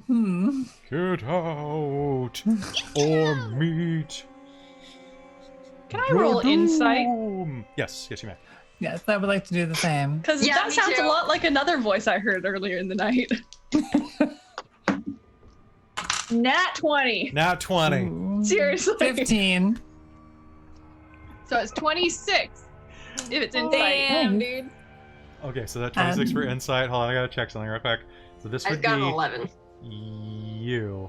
Hmm. Get out, or meet. Can I roll insight? doom. Yes, you may. Yes, I would like to do the same. Because Yeah, that me sounds too. a lot like another voice I heard earlier in the night. Nat 20. Now 20. Ooh. Seriously. 15. So it's 26. If it's insight. Damn, dude. Okay, so that 26 for insight. Hold on, I gotta check something real quick. So this I've would got an be 11. you,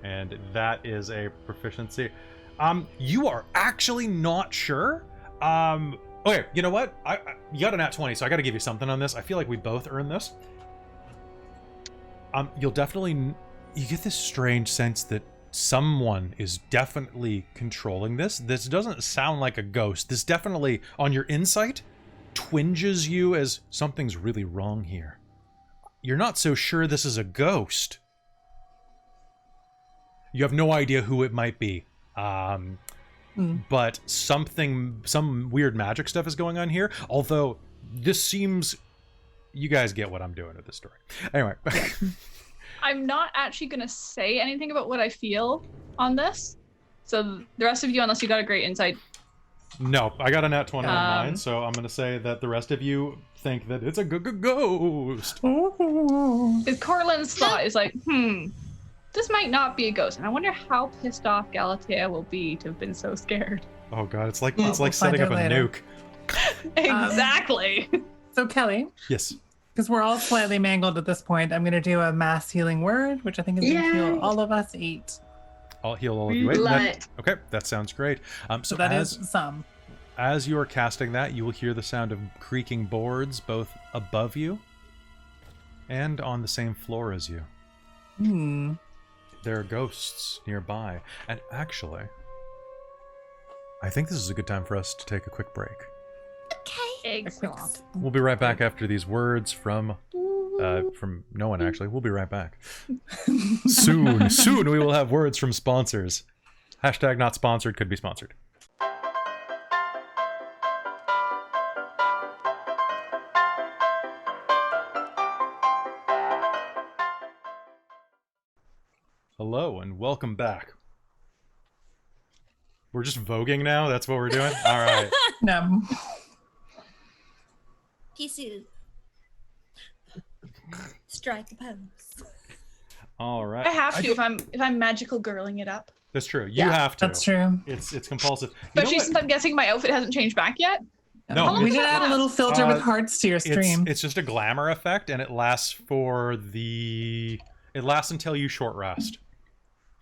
and that is a proficiency. You are actually not sure. Okay, you know what? You got a nat 20, so I got to give you something on this. I feel like we both earned this. You get this strange sense that someone is definitely controlling this. This doesn't sound like a ghost. This definitely, on your insight, twinges you as something's really wrong here. You're not so sure this is a ghost. You have no idea who it might be. But some weird magic stuff is going on here. Although this seems, you guys get what I'm doing with this story. Anyway. I'm not actually going to say anything about what I feel on this. So the rest of you, unless you got a great insight. No, I got a nat 20 on mine, so I'm going to say that the rest of you think that it's a ghost. Ooh. Corlin's thought is like, this might not be a ghost. And I wonder how pissed off Galatea will be to have been so scared. Oh god, it's like We'll setting find up a out later. nuke. Exactly. So Kelly, Yes. Because we're all slightly mangled at this point, I'm going to do a mass healing word, which I think is going to heal Yay. all of us 8. I'll heal all of you. Love it. Okay, that sounds great. So that is some. As you are casting that, you will hear the sound of creaking boards both above you and on the same floor as you. Hmm. There are ghosts nearby. And actually, I think this is a good time for us to take a quick break. Okay. Excellent. We'll be right back after these words from no one, actually. We'll be right back. Soon we will have words from sponsors. Hashtag not sponsored, could be sponsored. Hello and welcome back. We're just voguing now? That's what we're doing? All right. No. Pisu. Strike a pose. All right. I have to if I'm magical girling it up. That's true. You have to. That's true. It's compulsive. You know Especially what? since I'm guessing my outfit hasn't changed back yet. No, we it's- did add a little filter with hearts to your stream. It's just a glamour effect, and it lasts for the. It lasts until you short rest.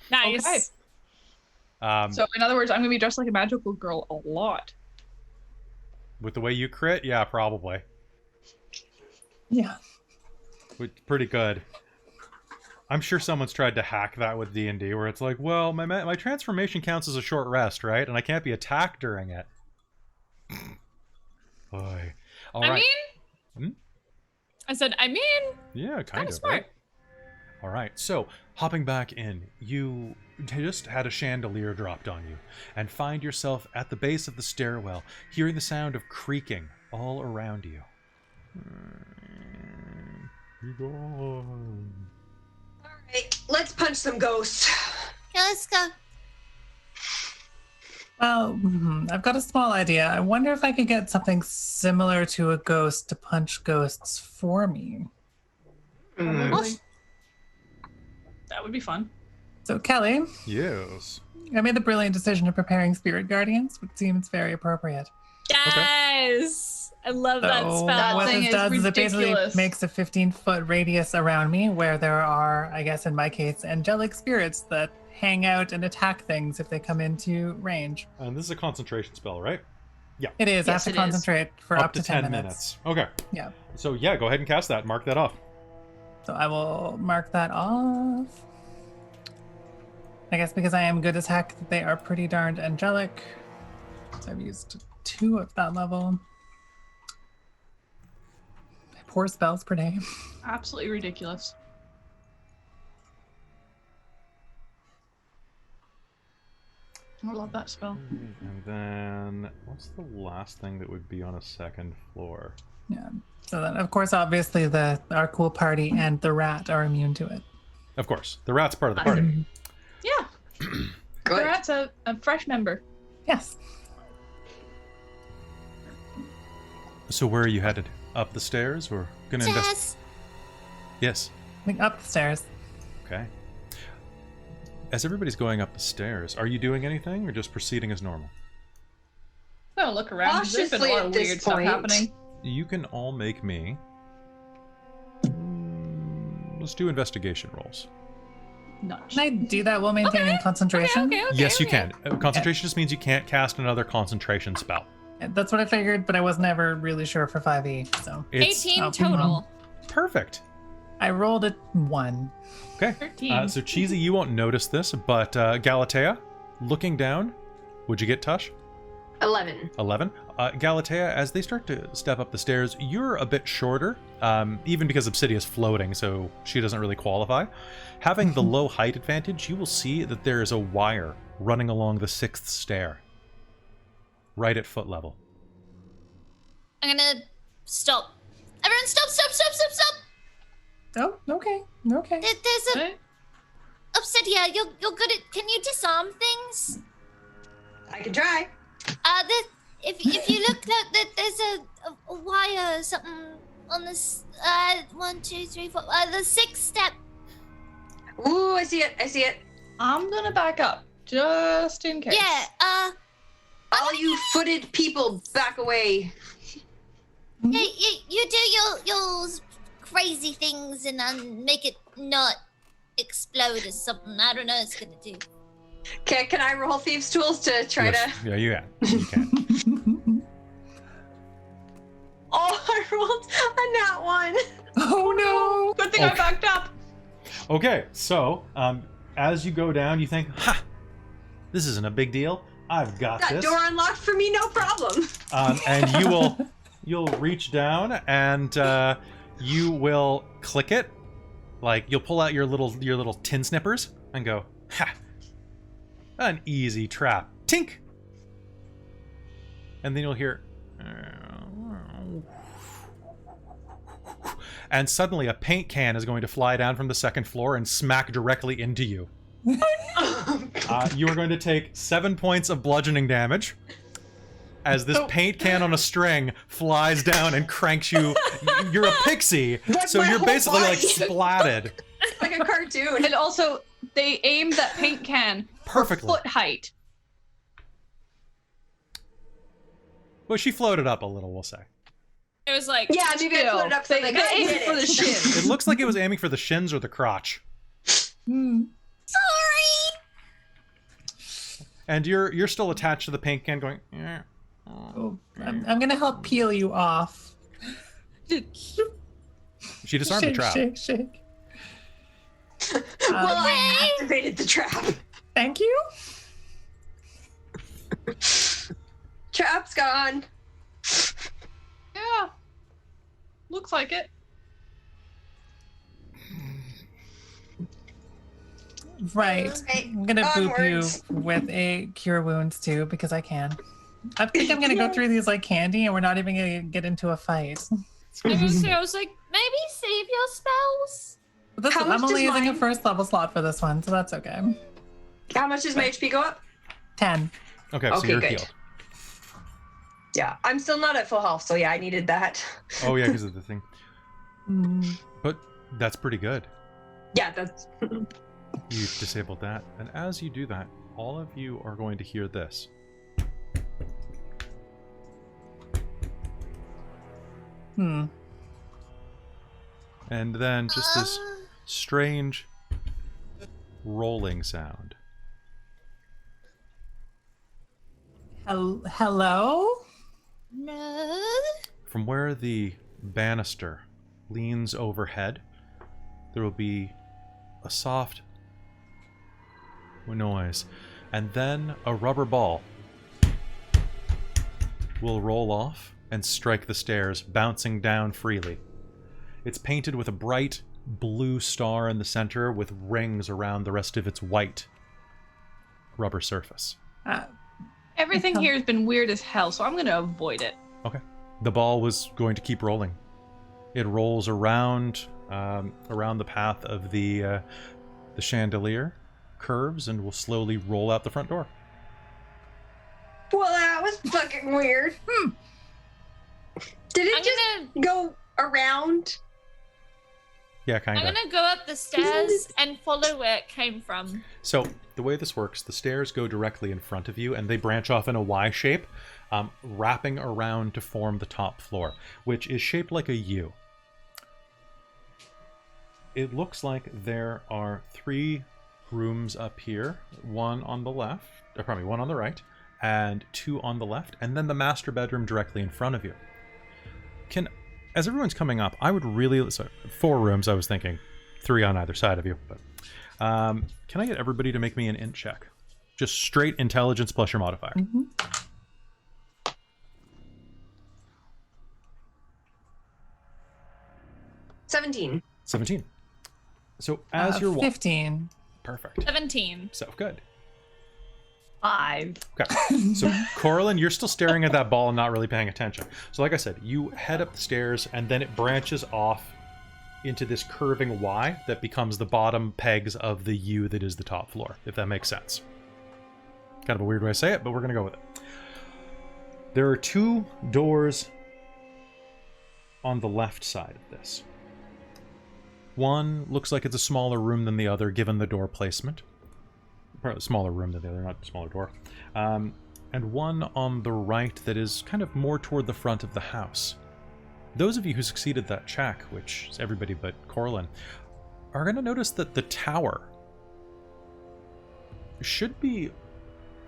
Nice. Okay. So in other words, I'm gonna be dressed like a magical girl a lot. With the way you crit, yeah, probably. Yeah. Pretty good. I'm sure someone's tried to hack that with D&D, where it's like, well, my transformation counts as a short rest, right? And I can't be attacked during it. Boy. All right. I said, Yeah, kind of. smart. Right? All right, so hopping back in, you just had a chandelier dropped on you and find yourself at the base of the stairwell, hearing the sound of creaking all around you. Be gone. Alright, let's punch some ghosts. Yeah, let's go. Well, I've got a small idea. I wonder if I could get something similar to a ghost to punch ghosts for me. Probably. That would be fun. So, Kelly, Yes. I made the brilliant decision of preparing Spirit Guardians, which seems very appropriate. Yes. I love that So spell. That what thing this is does is it basically ridiculous. makes a 15-foot radius around me where there are, I guess in my case, angelic spirits that hang out and attack things if they come into range. And this is a concentration spell, right? It is. I have Yes, to it is. concentrate for up to 10 minutes. minutes. Okay. Yeah. So yeah, go ahead and cast that. Mark that off. So I will mark that off. I guess because I am good as heck, they are pretty darned angelic. So I've used 2 of that level. I pour spells per day. Absolutely ridiculous. I love that spell. And then what's the last thing that would be on a second floor? Yeah. So then, of course, obviously, our cool party and the rat are immune to it. Of course, the rat's part of the party. Yeah. Good. That's a fresh member. Yes. So where are you headed? Up the stairs? We're gonna invest. Jazz. Yes. I think up the stairs. Okay. As everybody's going up the stairs, are you doing anything or just proceeding as normal? I'm gonna look around. 'Cause There's been a Cautiously lot at of this weird stuff point. happening. You can all make me. Let's do investigation rolls. Nuts. Can I do that while maintaining concentration? Okay. Yes, you can. Concentration just means you can't cast another concentration spell. That's what I figured, but I was never really sure for 5e. So It's 18 Oh, total. perfect. I rolled a 1. Okay. 13. So Cheesy, you won't notice this, but Galatea, looking down, would you get Tush? 11. 11. Galatea, as they start to step up the stairs, you're a bit shorter, even because Obsidia's floating, so she doesn't really qualify. Having the low height advantage, you will see that there is a wire running along the 6th stair, right at foot level. I'm gonna stop. Everyone, stop! Oh, okay. Okay. There's a Right? Obsidia. You're good at. Can you disarm things? I can try. If you look, there's a wire or something on this. 1, 2, 3, 4. The 6th step. Ooh, I see it. I'm gonna back up just in case. Yeah. All you footed people, back away. Hey, you do your crazy things and make it not explode or something. I don't know what it's gonna do. Can I roll thieves' tools to try to? Yeah, you can. You can. Oh, I rolled a nat one. Oh no! Good thing I backed up. Okay, so as you go down, you think, "Ha! This isn't a big deal. I've got That this." door unlocked for me, no problem. And you'll reach down and you will click it, like you'll pull out your little tin snippers and go, "Ha! An easy trap, tink!" And then you'll hear, and suddenly a paint can is going to fly down from the second floor and smack directly into you. You are going to take 7 points of bludgeoning damage as this paint can on a string flies down and cranks you. You're a pixie, That's so my you're whole basically like body. splatted. Like a cartoon. And also, they aimed that paint can Perfectly. foot height. Well, she floated up a little, we'll say. It was like, Yeah, maybe I put it up so They like I aimed did for the it. shin. It looks like it was aiming for the shins or the crotch. Hmm. Sorry. And you're still attached to the paint can going, "Eh." Oh, I'm gonna help peel you off. She disarmed the Shake, trap. shake, shake. Well, I activated the trap. Thank you. Trap's gone. Yeah. Looks like it. Right. Okay, I'm gonna boop onwards. you with a cure wounds too because I can. I think I'm gonna go through these like candy, and we're not even gonna get into a fight. I was like, maybe save your spells. But How much I'm only does using a mine- first level slot for this one, so that's okay. How much does my HP go up? 10. Okay, so Okay, you're good. healed. Yeah, I'm still not at full health, so yeah, I needed that. Oh yeah, because of the thing. Mm. But that's pretty good. Yeah, that's. You disabled that, and as you do that, all of you are going to hear this. Hmm. And then just this strange rolling sound. Hello? No. From where the banister leans overhead, there will be a soft noise, and then a rubber ball will roll off and strike the stairs, bouncing down freely. It's painted with a bright blue star in the center with rings around the rest of its white rubber surface. Everything here has been weird as hell, so I'm going to avoid it. Okay. The ball was going to keep rolling. It rolls around the path of the chandelier, curves, and will slowly roll out the front door. Well, that was fucking weird. Did it I'm just gonna go around? Yeah, kind I'm of. gonna go up the stairs and follow where it came from. So the way this works, the stairs go directly in front of you, and they branch off in a Y shape, wrapping around to form the top floor, which is shaped like a U. It looks like there are 3 rooms up here, one on the left, one on the right, and 2 on the left, and then the master bedroom directly in front of you. As everyone's coming up, I would really... So 4 rooms, I was thinking. 3 on either side of you. But can I get everybody to make me an int check? Just straight intelligence plus your modifier. Mm-hmm. 17. 17. So as you're... 15. Perfect. 17. So good. 5. Okay, so Coraline, you're still staring at that ball and not really paying attention. So like I said, you head up the stairs and then it branches off into this curving Y that becomes the bottom pegs of the U that is the top floor, if that makes sense. Kind of a weird way to say it, but we're going to go with it. There are 2 doors on the left side of this. One looks like it's a smaller room than the other, given the door placement. Probably a smaller room than the other, not a smaller door. And one on the right that is kind of more toward the front of the house. those of you who succeeded that check, which is everybody but Corlin, are going to notice that the tower should be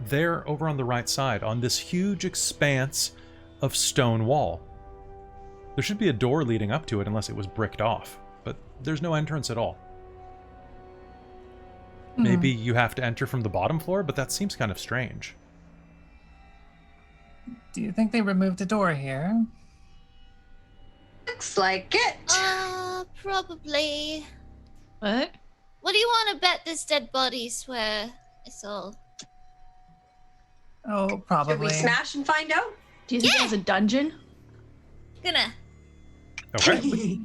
there over on the right side on this huge expanse of stone wall. There should be a door leading up to it unless it was bricked off, but there's no entrance at all. Maybe you have to enter from the bottom floor, but that seems kind of strange. Do you think they removed a door here? Looks like it. Probably. What? What do you want to bet this dead body's where it's all? Oh, Should we probably. smash and find out? Do you think it was a dungeon? Gonna. Okay.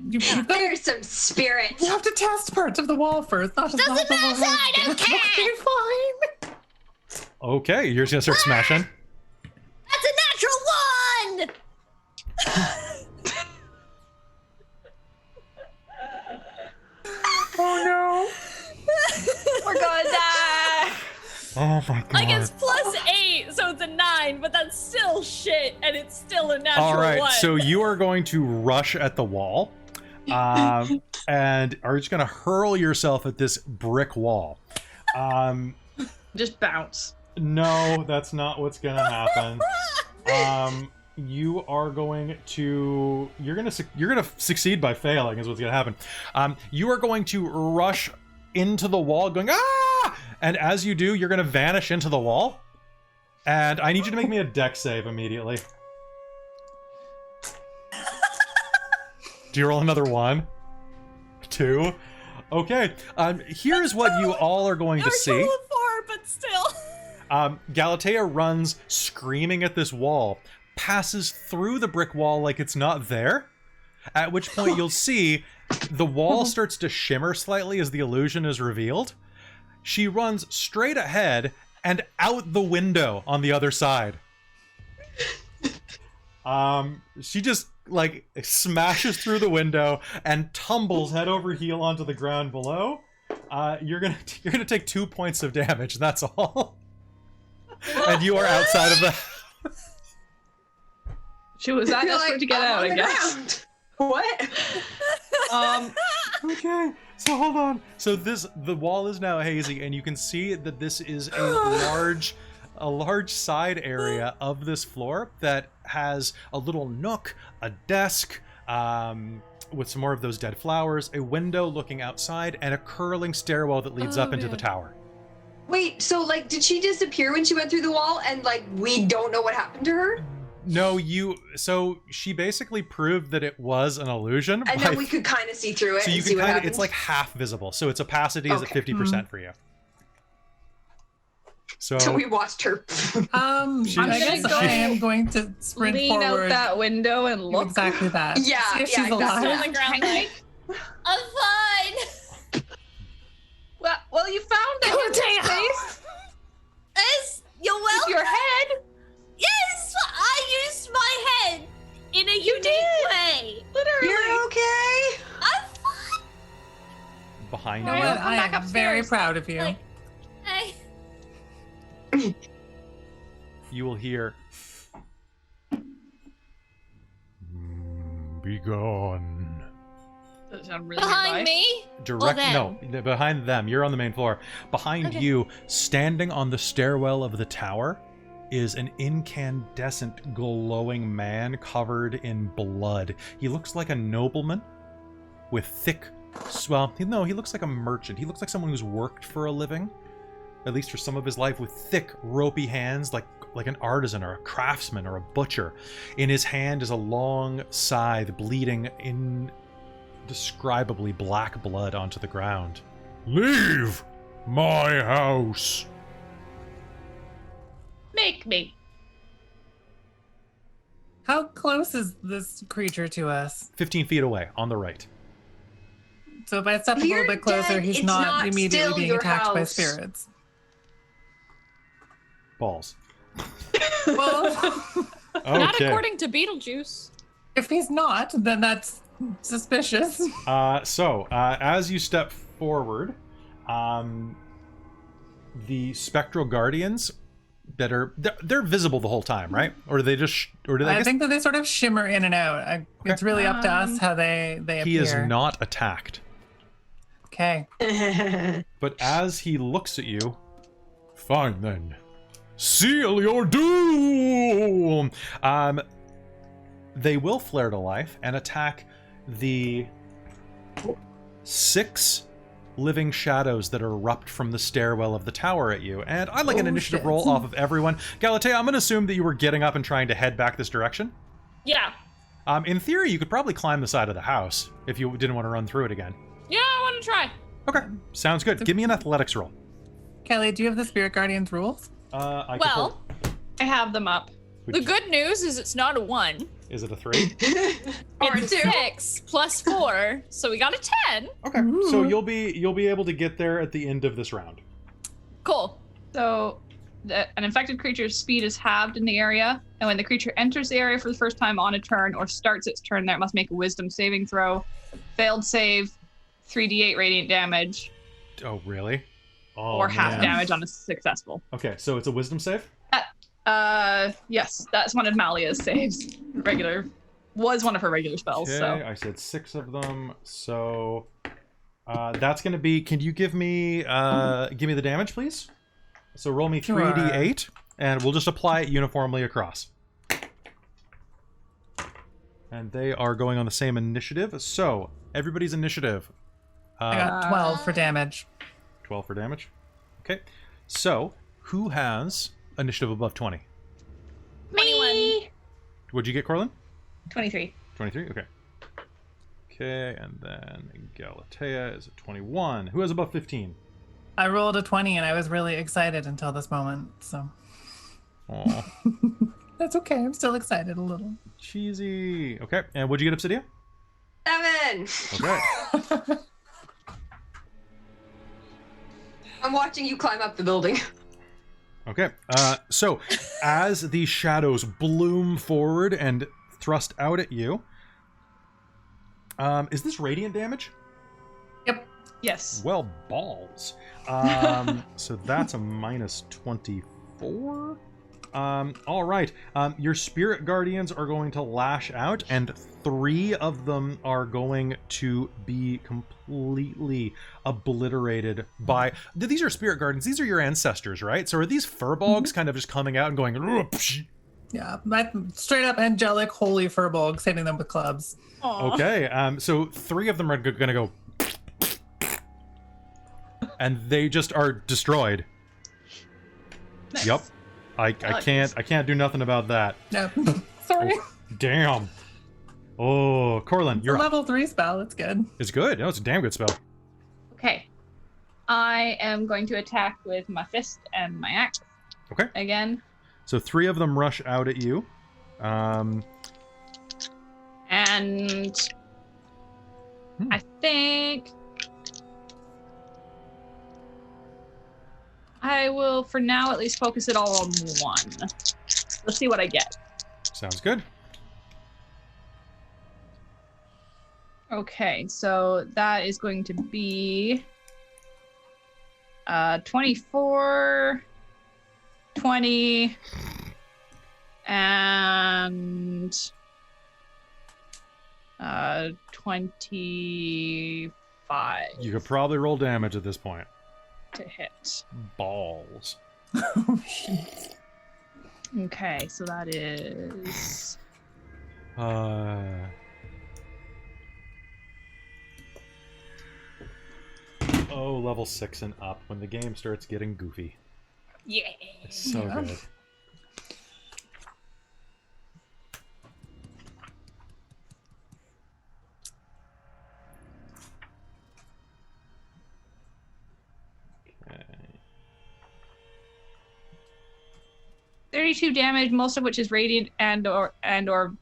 There's some spirit. You have to test parts of the wall first. Not just Doesn't knock the wall matter, out. I don't care. You're fine. Okay, you're just going to start smashing. That's a natural 1. Oh no. We're gonna die. Oh my god. Like it's +8, so it's a 9, but that's still shit, and it's still a natural All right, 1. so you are going to rush at the wall, and are just going to hurl yourself at this brick wall. Just bounce. No, that's not what's going to happen. You are going to you're going to succeed by failing is what's going to happen. You are going to rush into the wall, going ah, and as you do, you're going to vanish into the wall. And I need you to make me a dex save immediately. Do you roll another 1? 2? Okay. Here's what you all are going to see. Roll a 4, but still. Galatea runs screaming at this wall, passes through the brick wall like it's not there, at which point you'll see the wall starts to shimmer slightly as the illusion is revealed. She runs straight ahead and out the window on the other side. She just like smashes through the window and tumbles head over heel onto the ground below. You're gonna take 2 points of damage. That's all. And you are outside of the. She was that You're desperate like, to get I'm out, on I the guess. ground. What? Okay, so hold on. So the wall is now hazy, and you can see that this is a large side area of this floor that has a little nook, a desk, with some more of those dead flowers, a window looking outside, and a curling stairwell that leads up into the tower. Wait, so like, did she disappear when she went through the wall and like we don't know what happened to her? No, so she basically proved that it was an illusion. And then we could kind of see through it So you and can see what kind of, happened. it's like half visible. So its opacity is at 50% for you. So we watched her. I guess go I am going to sprint Lean forward. out that window and look. Exactly that. Yeah, See if yeah, she's alive. On the ground, like, I'm fine. Well, you found it. Galatea! Face Yes, you're welcome. with your head. Yes, I used my head in a unique way. Literally. You're okay? I'm fine. behind You know you, what? come I back am very upstairs. proud of you. Like, I, you will hear. Be gone. Does it sound really behind nearby? me. Direct, them. no, behind them. You're on the main floor. Behind Okay. you, standing on the stairwell of the tower, is an incandescent, glowing man covered in blood. He looks like a nobleman with thick, well, no, he looks like a merchant. He looks like someone who's worked for a living, at least for some of his life, with thick, ropey hands, like an artisan or a craftsman or a butcher. In his hand is a long scythe, bleeding indescribably black blood onto the ground. Leave my house. Make me. How close is this creature to us? 15 feet away, on the right. So if I step If a little you're bit closer, dead, he's it's not not immediately still being your attacked by house. spirits. Balls. Well, not Okay. according to Beetlejuice. if he's not, then that's suspicious. So, as you step forward, the Spectral Guardians that are they're visible the whole time, right? Or do they just or do they? I think that they sort of shimmer in and out. It's really up to us how they appear. He is not attacked. Okay. But as he looks at you, fine then. Seal your doom! They will flare to life and attack the 6 living shadows that erupt from the stairwell of the tower at you. And I'd like an initiative roll off of everyone. Galatea, I'm going to assume that you were getting up and trying to head back this direction. Yeah. In theory, you could probably climb the side of the house if you didn't want to run through it again. Yeah, I want to try. Okay, sounds good. Give me an athletics roll. Kelly, do you have the Spirit Guardians rules? Well, I have them up. the good news is it's not a 1. Is it a 3? Or It's 2. 6 plus 4, so we got a 10. Okay, so you'll be able to get there at the end of this round. Cool. So, an infected creature's speed is halved in the area, and when the creature enters the area for the first time on a turn or starts its turn there, it must make a Wisdom saving throw. Failed save, 3d8 radiant damage, Oh, really? Oh, or half man. damage on a successful. Okay, so it's a wisdom save? Yes, that's one of Malia's saves. Was one of her regular spells. Okay, So I said 6 of them. So that's going to be. Can you give me the damage, please? So roll me 3d8, and we'll just apply it uniformly across. And they are going on the same initiative. So everybody's initiative. I got 12 for damage. 12 for damage. Okay. So who has initiative above 20? 21. What'd you get, Corlin? 23. 23? Okay. Okay, and then Galatea is at 21. Who has above 15? I rolled a 20 and I was really excited until this moment, so. Aw, That's okay. I'm still excited a little. cheesy. Okay, and what'd you get, Obsidia? 7. Okay. I'm watching you climb up the building. Okay, so as these shadows bloom forward and thrust out at you, is this radiant damage? Yep. Yes. Well, balls. So that's a minus 24. All right. Your spirit guardians are going to lash out, and 3 of them are going to be completely obliterated by. These are spirit guardians. These are your ancestors, right? So are these firbolgs kind of just coming out and going? Psh? Yeah, straight up angelic holy firbolgs hitting them with clubs. Aw. Okay. So 3 of them are going to go, and they just are destroyed. Nice. Yep. I can't do nothing about that. No. Sorry. Damn. Oh, Corlin, It's a you're up. level 3 spell. It's good. It's good. No, it's a damn good spell. Okay. I am going to attack with my fist and my axe. Okay. Again. So 3 of them rush out at you. And I think I will, for now, at least focus it all on one. Let's see what I get. Sounds good. Okay, so that is going to be 24, 20, and 25 You could probably roll damage at this point. to hit. Balls. Okay, so that is level 6 and up when the game starts getting goofy. Yeah. It's so good. Okay. 32 damage, most of which is radiant and or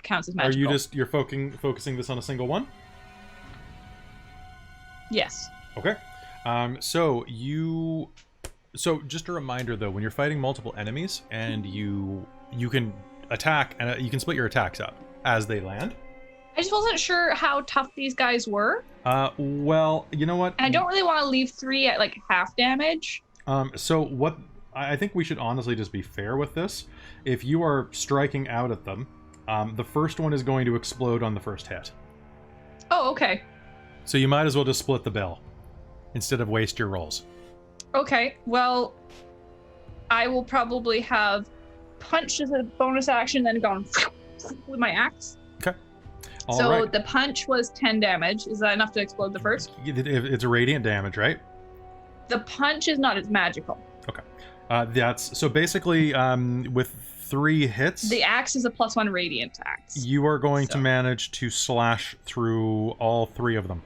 counts as Are magical. you you're focusing this on a single one? Yes. Okay. So just a reminder though, when you're fighting multiple enemies and you can attack and you can split your attacks up as they land. I just wasn't sure how tough these guys were. Well, you know what? And I don't really want to leave 3 at like half damage. So what I think we should honestly just be fair with this. If you are striking out at them, the first one is going to explode on the first hit. Oh, okay. So you might as well just split the bill instead of waste your rolls. Okay, well, I will probably have punched as a bonus action, then gone with my axe. Okay. All so right. the punch was 10 damage. Is that enough to explode the first? It's a radiant damage, right? The punch is not as magical. Okay. That's so basically with 3 hits. The axe is a +1 radiant axe. You are going to manage to slash through all 3 of them.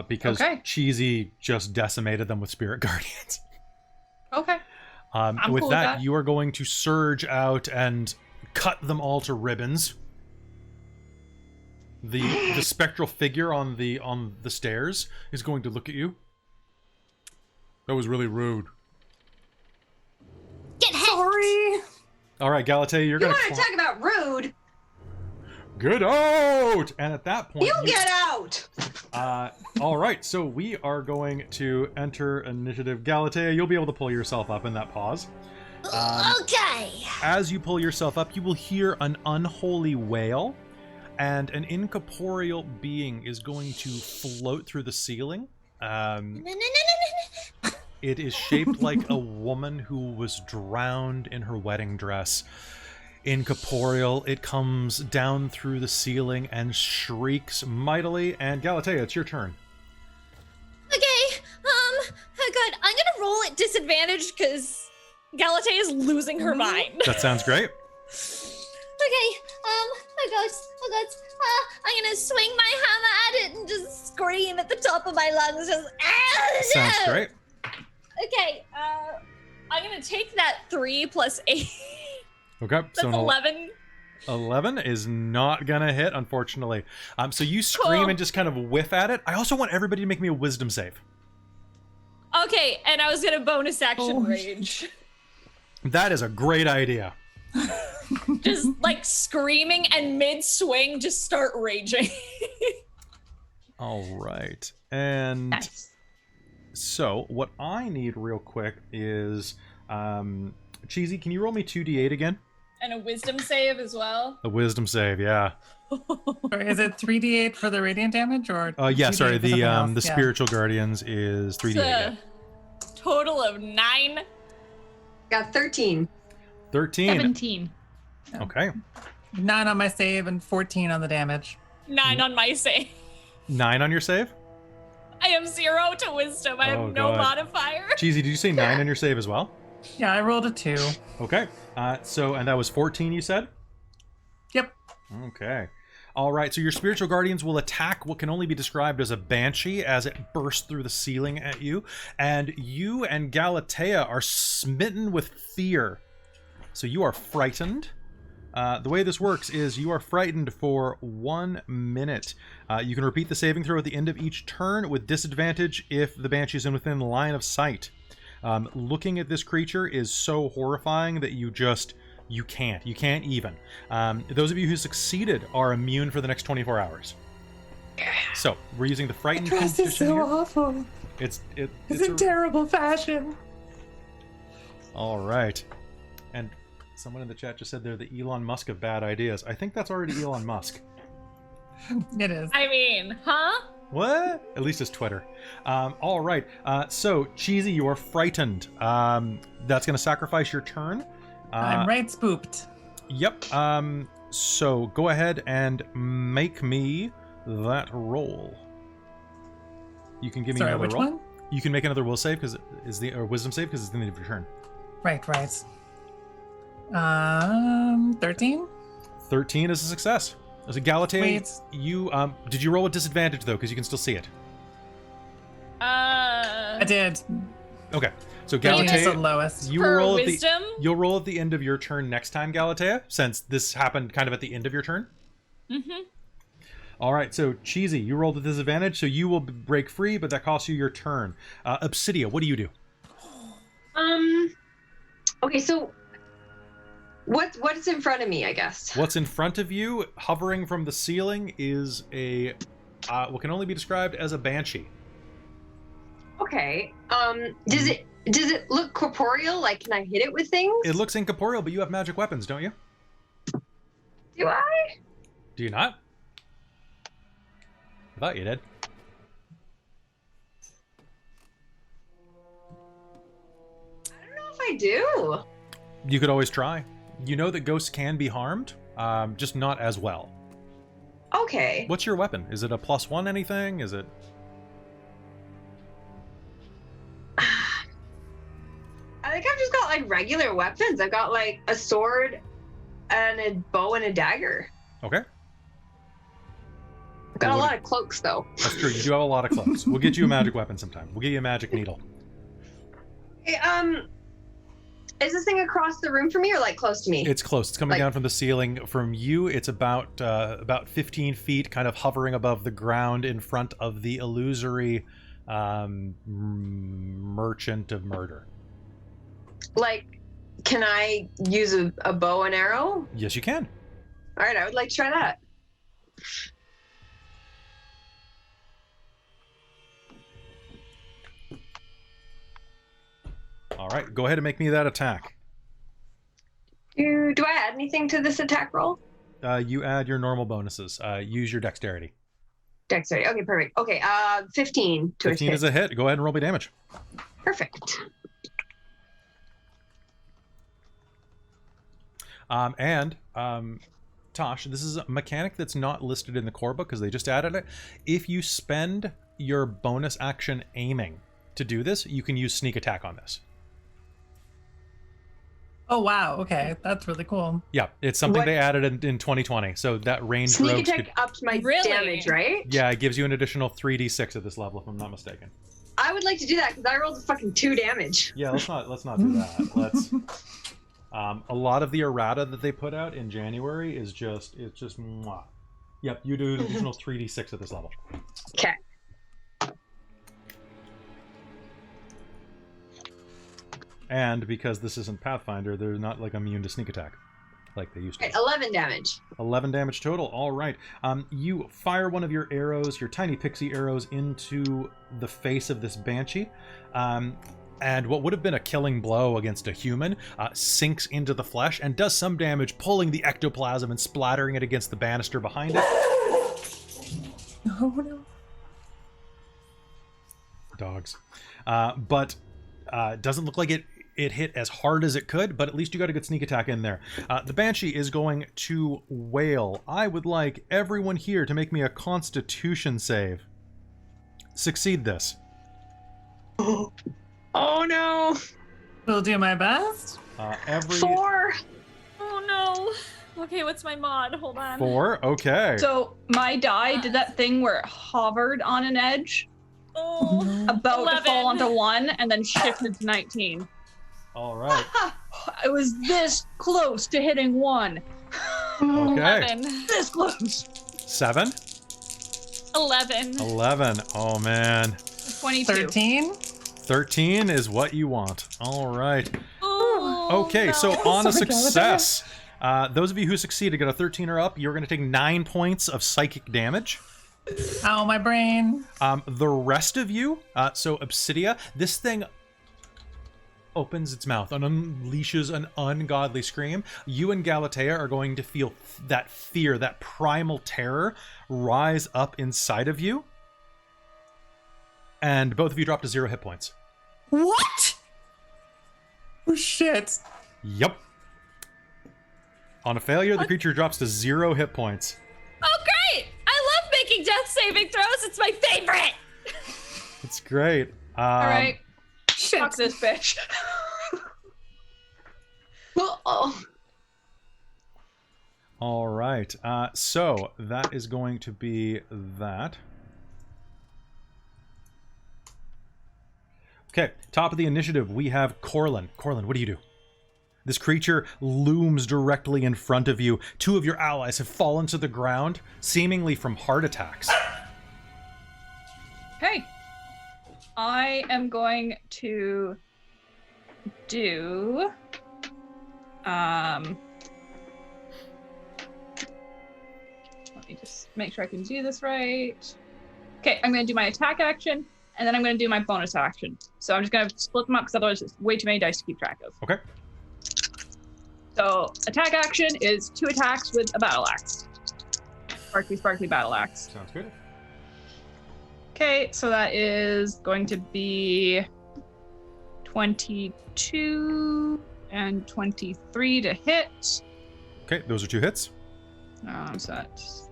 Because Cheesy just decimated them with Spirit Guardians. Okay. With cool with that, that, you are going to surge out and cut them all to ribbons. The spectral figure on the stairs is going to look at you. That was really rude. Get hit. Sorry. All right, Galatea, you're going to... You want to talk about rude? Get out! And at that point... You get out! All right, so we are going to enter initiative. Galatea, you'll be able to pull yourself up in that pause. Okay. As you pull yourself up, you will hear an unholy wail, and an incorporeal being is going to float through the ceiling. It is shaped like a woman who was drowned in her wedding dress. Incorporeal, it comes down through the ceiling and shrieks mightily. And Galatea, it's your turn. Okay, oh god, I'm gonna roll at disadvantage because Galatea is losing her mind. That sounds great. Okay, oh god, I'm gonna swing my hammer at it and just scream at the top of my lungs, just, Sounds great. Okay, I'm gonna take that 3 plus 8. Okay, That's so 11. 11 is not gonna hit, unfortunately. So you scream and just kind of whiff at it. I also want everybody to make me a wisdom save. Okay, and I was gonna bonus action rage. That is a great idea. Just like screaming and mid-swing, just start raging. All right, and Nice. so what I need real quick is, Cheesy, can you roll me 2d8 again? And a wisdom save as well. A wisdom save, yeah. Sorry, is it 3d8 for the radiant damage or? Yeah, 2d8 sorry. for something else? The Yeah. Spiritual Guardians is 3d8. Yeah. Total of 9. Got 13. 13. 17. Okay. 9 on my save and 14 on the damage. 9 on my save. 9 on your save? I have 0 to wisdom. I have no God. modifier. Cheesy, did you say 9 on your save as well? Yeah, I rolled a 2. Okay. And that was 14, you said? Yep. Okay. All right, so your Spiritual Guardians will attack what can only be described as a banshee as it bursts through the ceiling at you. And you and Galatea are smitten with fear. So you are frightened. The way this works is you are frightened for 1 minute. You can repeat the saving throw at the end of each turn with disadvantage if the banshee is within line of sight. Looking at this creature is so horrifying that you can't even. Those of you who succeeded are immune for the next 24 hours. So we're using the frightened Dress is condition so here. awful. It's in terrible fashion. All right. And someone in the chat just said they're the Elon Musk of bad ideas. I think that's already Elon Musk. It is. I mean, huh? What? At least it's Twitter. All right. So, Cheesy, you are frightened. That's going to sacrifice your turn. I'm right spooked. Yep. So, go ahead and make me that roll. You can give me Sorry, another which roll. one? You can make another will save or wisdom save because it's the end of your turn. Right. 13? 13 is a success. As a Galatea, Wait. you did you roll a disadvantage though? Because you can still see it. I did. Okay. So Thirteen is the Galatea, lowest. you For roll at wisdom? you'll roll at the end of your turn next time, Galatea, since this happened kind of at the end of your turn. Mm-hmm. All right. So Cheesy, you rolled a disadvantage, so you will break free, but that costs you your turn. Obsidia, what do you do? Okay, so what's in front of me, I guess? What's in front of you, hovering from the ceiling, is a what can only be described as a banshee. Okay. Does it look corporeal? Like, can I hit it with things? It looks incorporeal, but you have magic weapons, don't you? Do I? Do you not? I thought you did. I don't know if I do. You could always try. You know that ghosts can be harmed, just not as well. Okay. What's your weapon? Is it a +1 anything? Is it... I think I've just got like regular weapons. I've got like a sword and a bow and a dagger. Okay. I've got a lot of cloaks though. That's true. You do have a lot of cloaks. We'll get you a magic weapon sometime. We'll get you a magic needle. Hey, is this thing across the room from me or like close to me? It's close. It's coming down from the ceiling. From you, it's about 15 feet, kind of hovering above the ground in front of the illusory merchant of murder. Like, can I use a bow and arrow? Yes, you can. All right, I would like to try that. All right, go ahead and make me that attack. Do I add anything to this attack roll? You add your normal bonuses. Use your dexterity. Dexterity. Okay, perfect. Okay, 15 to 15 hit. is a hit. Go ahead and roll me damage. Perfect. Tosh, this is a mechanic that's not listed in the core book because they just added it. If you spend your bonus action aiming to do this, you can use sneak attack on this. Oh, wow. Okay. That's really cool. Yeah, it's something they added in 2020. So that range Sneak rogues attack ups my damage, right? Yeah, it gives you an additional 3d6 at this level, if I'm not mistaken. I would like to do that because I rolled a fucking 2 damage. Yeah, let's not do that. Let's. A lot of the errata that they put out in January is just mwah. Yep, you do an additional 3d6 at this level. Okay. And because this isn't Pathfinder, they're not like immune to sneak attack like they used to. Okay, 11 damage. 11 damage total. All right. You fire one of your arrows, your tiny pixie arrows, into the face of this banshee. And what would have been a killing blow against a human sinks into the flesh and does some damage, pulling the ectoplasm and splattering it against the banister behind it. Oh, no. Dogs. But doesn't look like it hit as hard as it could, but at least you got a good sneak attack in there. The Banshee is going to wail. I would like everyone here to make me a Constitution save. Succeed this. Oh no! Will do my best. 4. Oh no. Okay, what's my mod? Hold on. 4. Okay. So my die did that thing where it hovered on an edge, Oh, about 11. to fall onto 1, and then shifted to 19. All right. It was this close to hitting 1. Okay. 11. This close. 7. 11. 11. Oh man. 22. 13. 13 is what you want. All right. Oh, Okay, no. so on a Sorry, Galatea. success, those of you who succeed to get a 13 or up, you're going to take 9 points of psychic damage. Ow, my brain. The rest of you, so Obsidia, this thing opens its mouth and unleashes an ungodly scream. You and Galatea are going to feel that fear, that primal terror rise up inside of you. And both of you drop to 0 hit points. What? Oh, shit. Yep. On a failure, the creature drops to 0 hit points. Oh, great! I love making death saving throws. It's my favorite. It's great. All right. Shit. Fuck this bitch. Oh. All right. So that is going to be that. Okay, top of the initiative, we have Corlin. Corlin, what do you do? This creature looms directly in front of you. 2 of your allies have fallen to the ground, seemingly from heart attacks. Okay. I am going to do let me just make sure I can do this right. Okay, I'm going to do my attack action, and then I'm going to do my bonus action. So I'm just going to split them up because otherwise it's way too many dice to keep track of. Okay. So attack action is 2 attacks with a battle axe. Sparkly, sparkly battle axe. Sounds good. Okay, so that is going to be 22 and 23 to hit. Okay, those are 2 hits. So that's...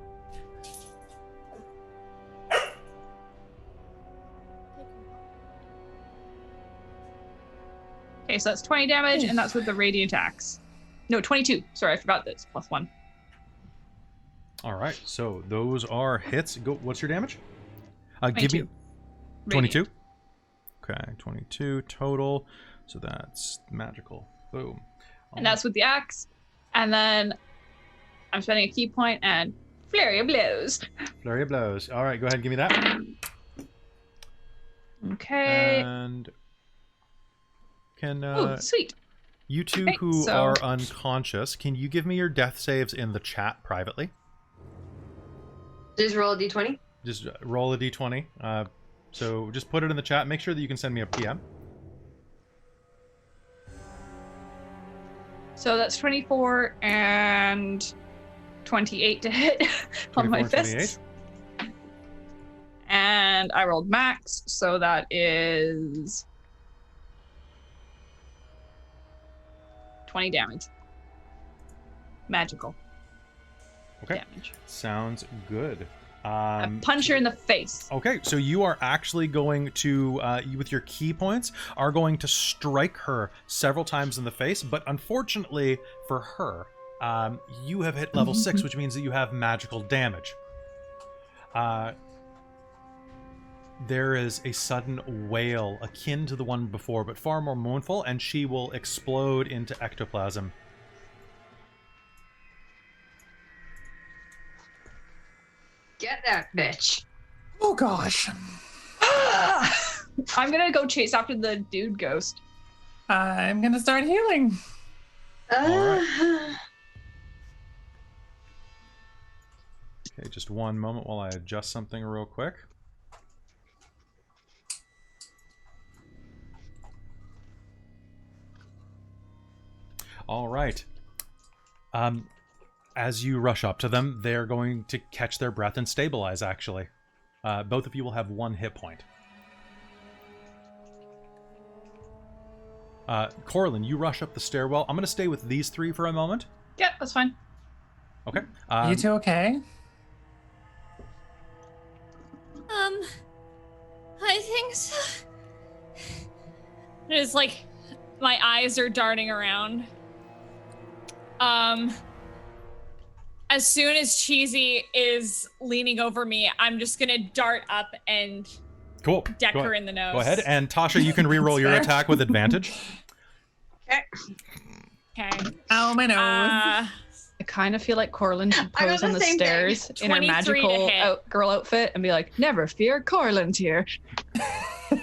Okay, so that's 20 damage, and that's with the radiant axe. No, 22. Sorry, I forgot this. +1. All right, so those are hits. Go. What's your damage? Give 22. me 22. Okay, 22 total. So that's magical. Boom. And that's with the axe. And then I'm spending a key point and flurry of blows. Flurry of blows. All right, go ahead and give me that. Okay. And can Oh, sweet. you two Okay, who so- are unconscious, can you give me your death saves in the chat privately? Just roll a d20. Just roll a d20. So just put it in the chat. Make sure that you can send me a PM. So that's 24 and 28 to hit on my 24 and 28. fists. And I rolled max, so that is 20 damage. Magical Okay. damage. Sounds good. A punch her in the face. Okay, so you are actually going to, with your key points, are going to strike her several times in the face, but unfortunately for her, you have hit level 6, which means that you have magical damage. There is a sudden wail akin to the one before, but far more mournful, and she will explode into ectoplasm. Get that bitch. Oh gosh. I'm gonna go chase after the dude ghost. I'm gonna start healing. right. Okay, just one moment while I adjust something real quick. All right. As you rush up to them, they're going to catch their breath and stabilize, actually. Both of you will have 1 hit point. Corlin, you rush up the stairwell. I'm going to stay with these 3 for a moment. Yeah, that's fine. Okay. You two okay? I think so. It's like my eyes are darting around. As soon as Cheesy is leaning over me, I'm just gonna dart up and Cool. deck Go her ahead. in the nose. Go ahead. And Tasha, you can re-roll your Fair. attack with advantage. Okay. Ow, my nose. I kind of feel like Corlin should I got pose the on the same thing. stairs in her 23 to magical hit. girl outfit and be like, never fear, Corlin's here.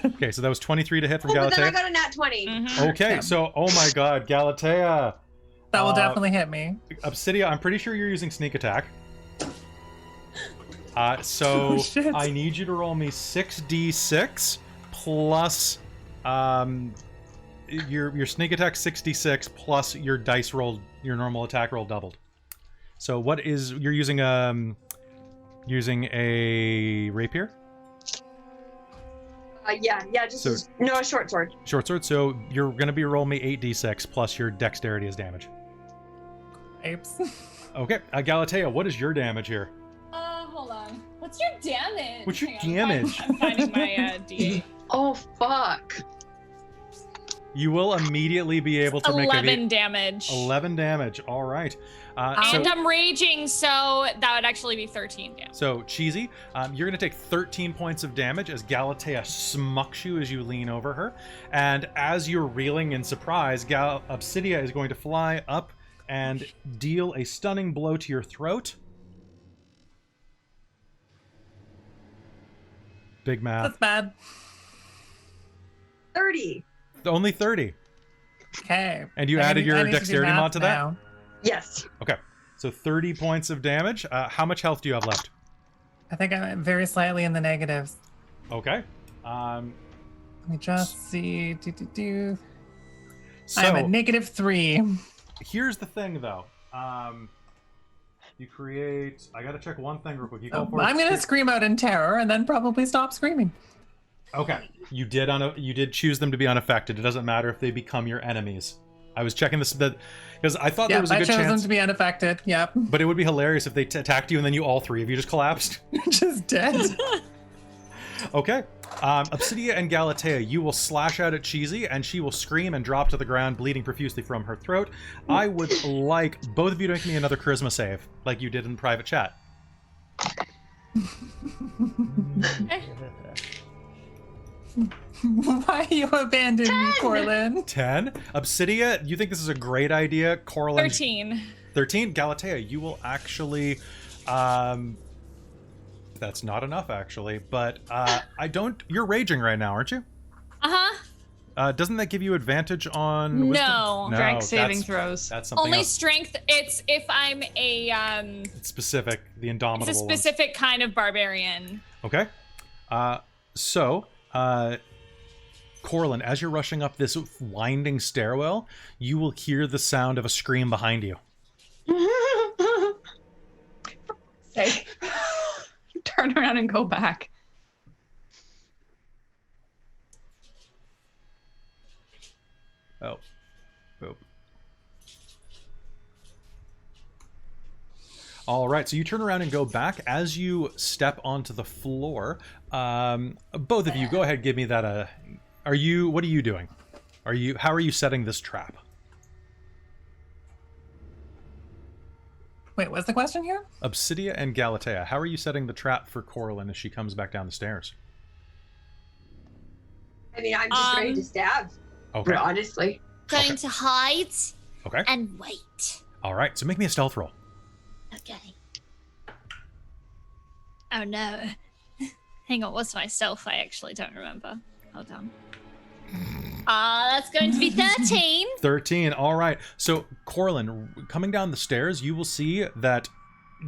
Okay, so that was 23 to hit from Oh, but then I Galatea. got a nat 20. Mhm. Okay, Yeah. so, oh my god, Galatea. That will definitely hit me. Obsidia, I'm pretty sure you're using sneak attack. So Oh, shit. I need you to roll me 6d6 plus your sneak attack 66 plus your dice roll, your normal attack roll doubled. So what is you're using a rapier? Yeah, just So- no, a short sword. Short sword. So you're gonna be roll me 8d6 plus your dexterity as damage. Apes. Okay, Galatea, what is your damage here? Hold on. What's your damage? What's your Hang on, damage? I'm finding my D8. Oh fuck. You will immediately be able to make 11 damage. 11 damage. All right. And I'm raging, so that would actually be 13 damage. So, Cheesy, you're going to take 13 points of damage as Galatea smucks you as you lean over her. And as you're reeling in surprise, Obsidia is going to fly up and deal a stunning blow to your throat. Big math. That's bad. 30. Only 30. Okay. And you I added need- your I need to do dexterity math mod to that? now. Yes. Okay. So 30 points of damage. How much health do you have left? I think I'm very slightly in the negatives. Okay. Let me just see. So I'm at -3. here's the thing, though. You create. I gotta check one thing real quick. You go for I'm gonna scream out in terror and then probably stop screaming. Okay, you did choose them to be unaffected. It doesn't matter if they become your enemies. I was checking this because I thought there was a good I chose them chance, to be unaffected. Yep. but it would be hilarious if they attacked you and then you all three of you just collapsed. Just dead. Okay, Obsidia and Galatea, you will slash out at Cheesy, and she will scream and drop to the ground, bleeding profusely from her throat. I would like both of you to make me another charisma save, like you did in private chat. Why you abandoned me, Corlin? 10. Obsidia, you think this is a great idea? Corlin. 13. 13. Galatea, you will actually. That's not enough, actually. But I don't. You're raging right now, aren't you? Doesn't that give you advantage on wisdom? No. Strength saving that's- throws. That's something Only else. strength. It's if I'm a It's specific. The indomitable. it's a ones. specific kind of barbarian. Okay. Corlin, as you're rushing up this winding stairwell, you will hear the sound of a scream behind you. Say, turn around and go back. Oh. Boop. All right, so you turn around and go back. As you step onto the floor, both of you, go ahead, give me that. What are you doing? How are you setting this trap? Wait, what's the question here? Obsidia and Galatea, how are you setting the trap for Corlin as she comes back down the stairs? I mean, I'm just ready to stab. Okay. But honestly. Going to hide Okay. and wait. All right, so make me a stealth roll. Okay. Oh no. Hang on, what's my stealth? I actually don't remember. Hold on. That's going to be 13. 13. All right. So, Corlin, coming down the stairs, you will see that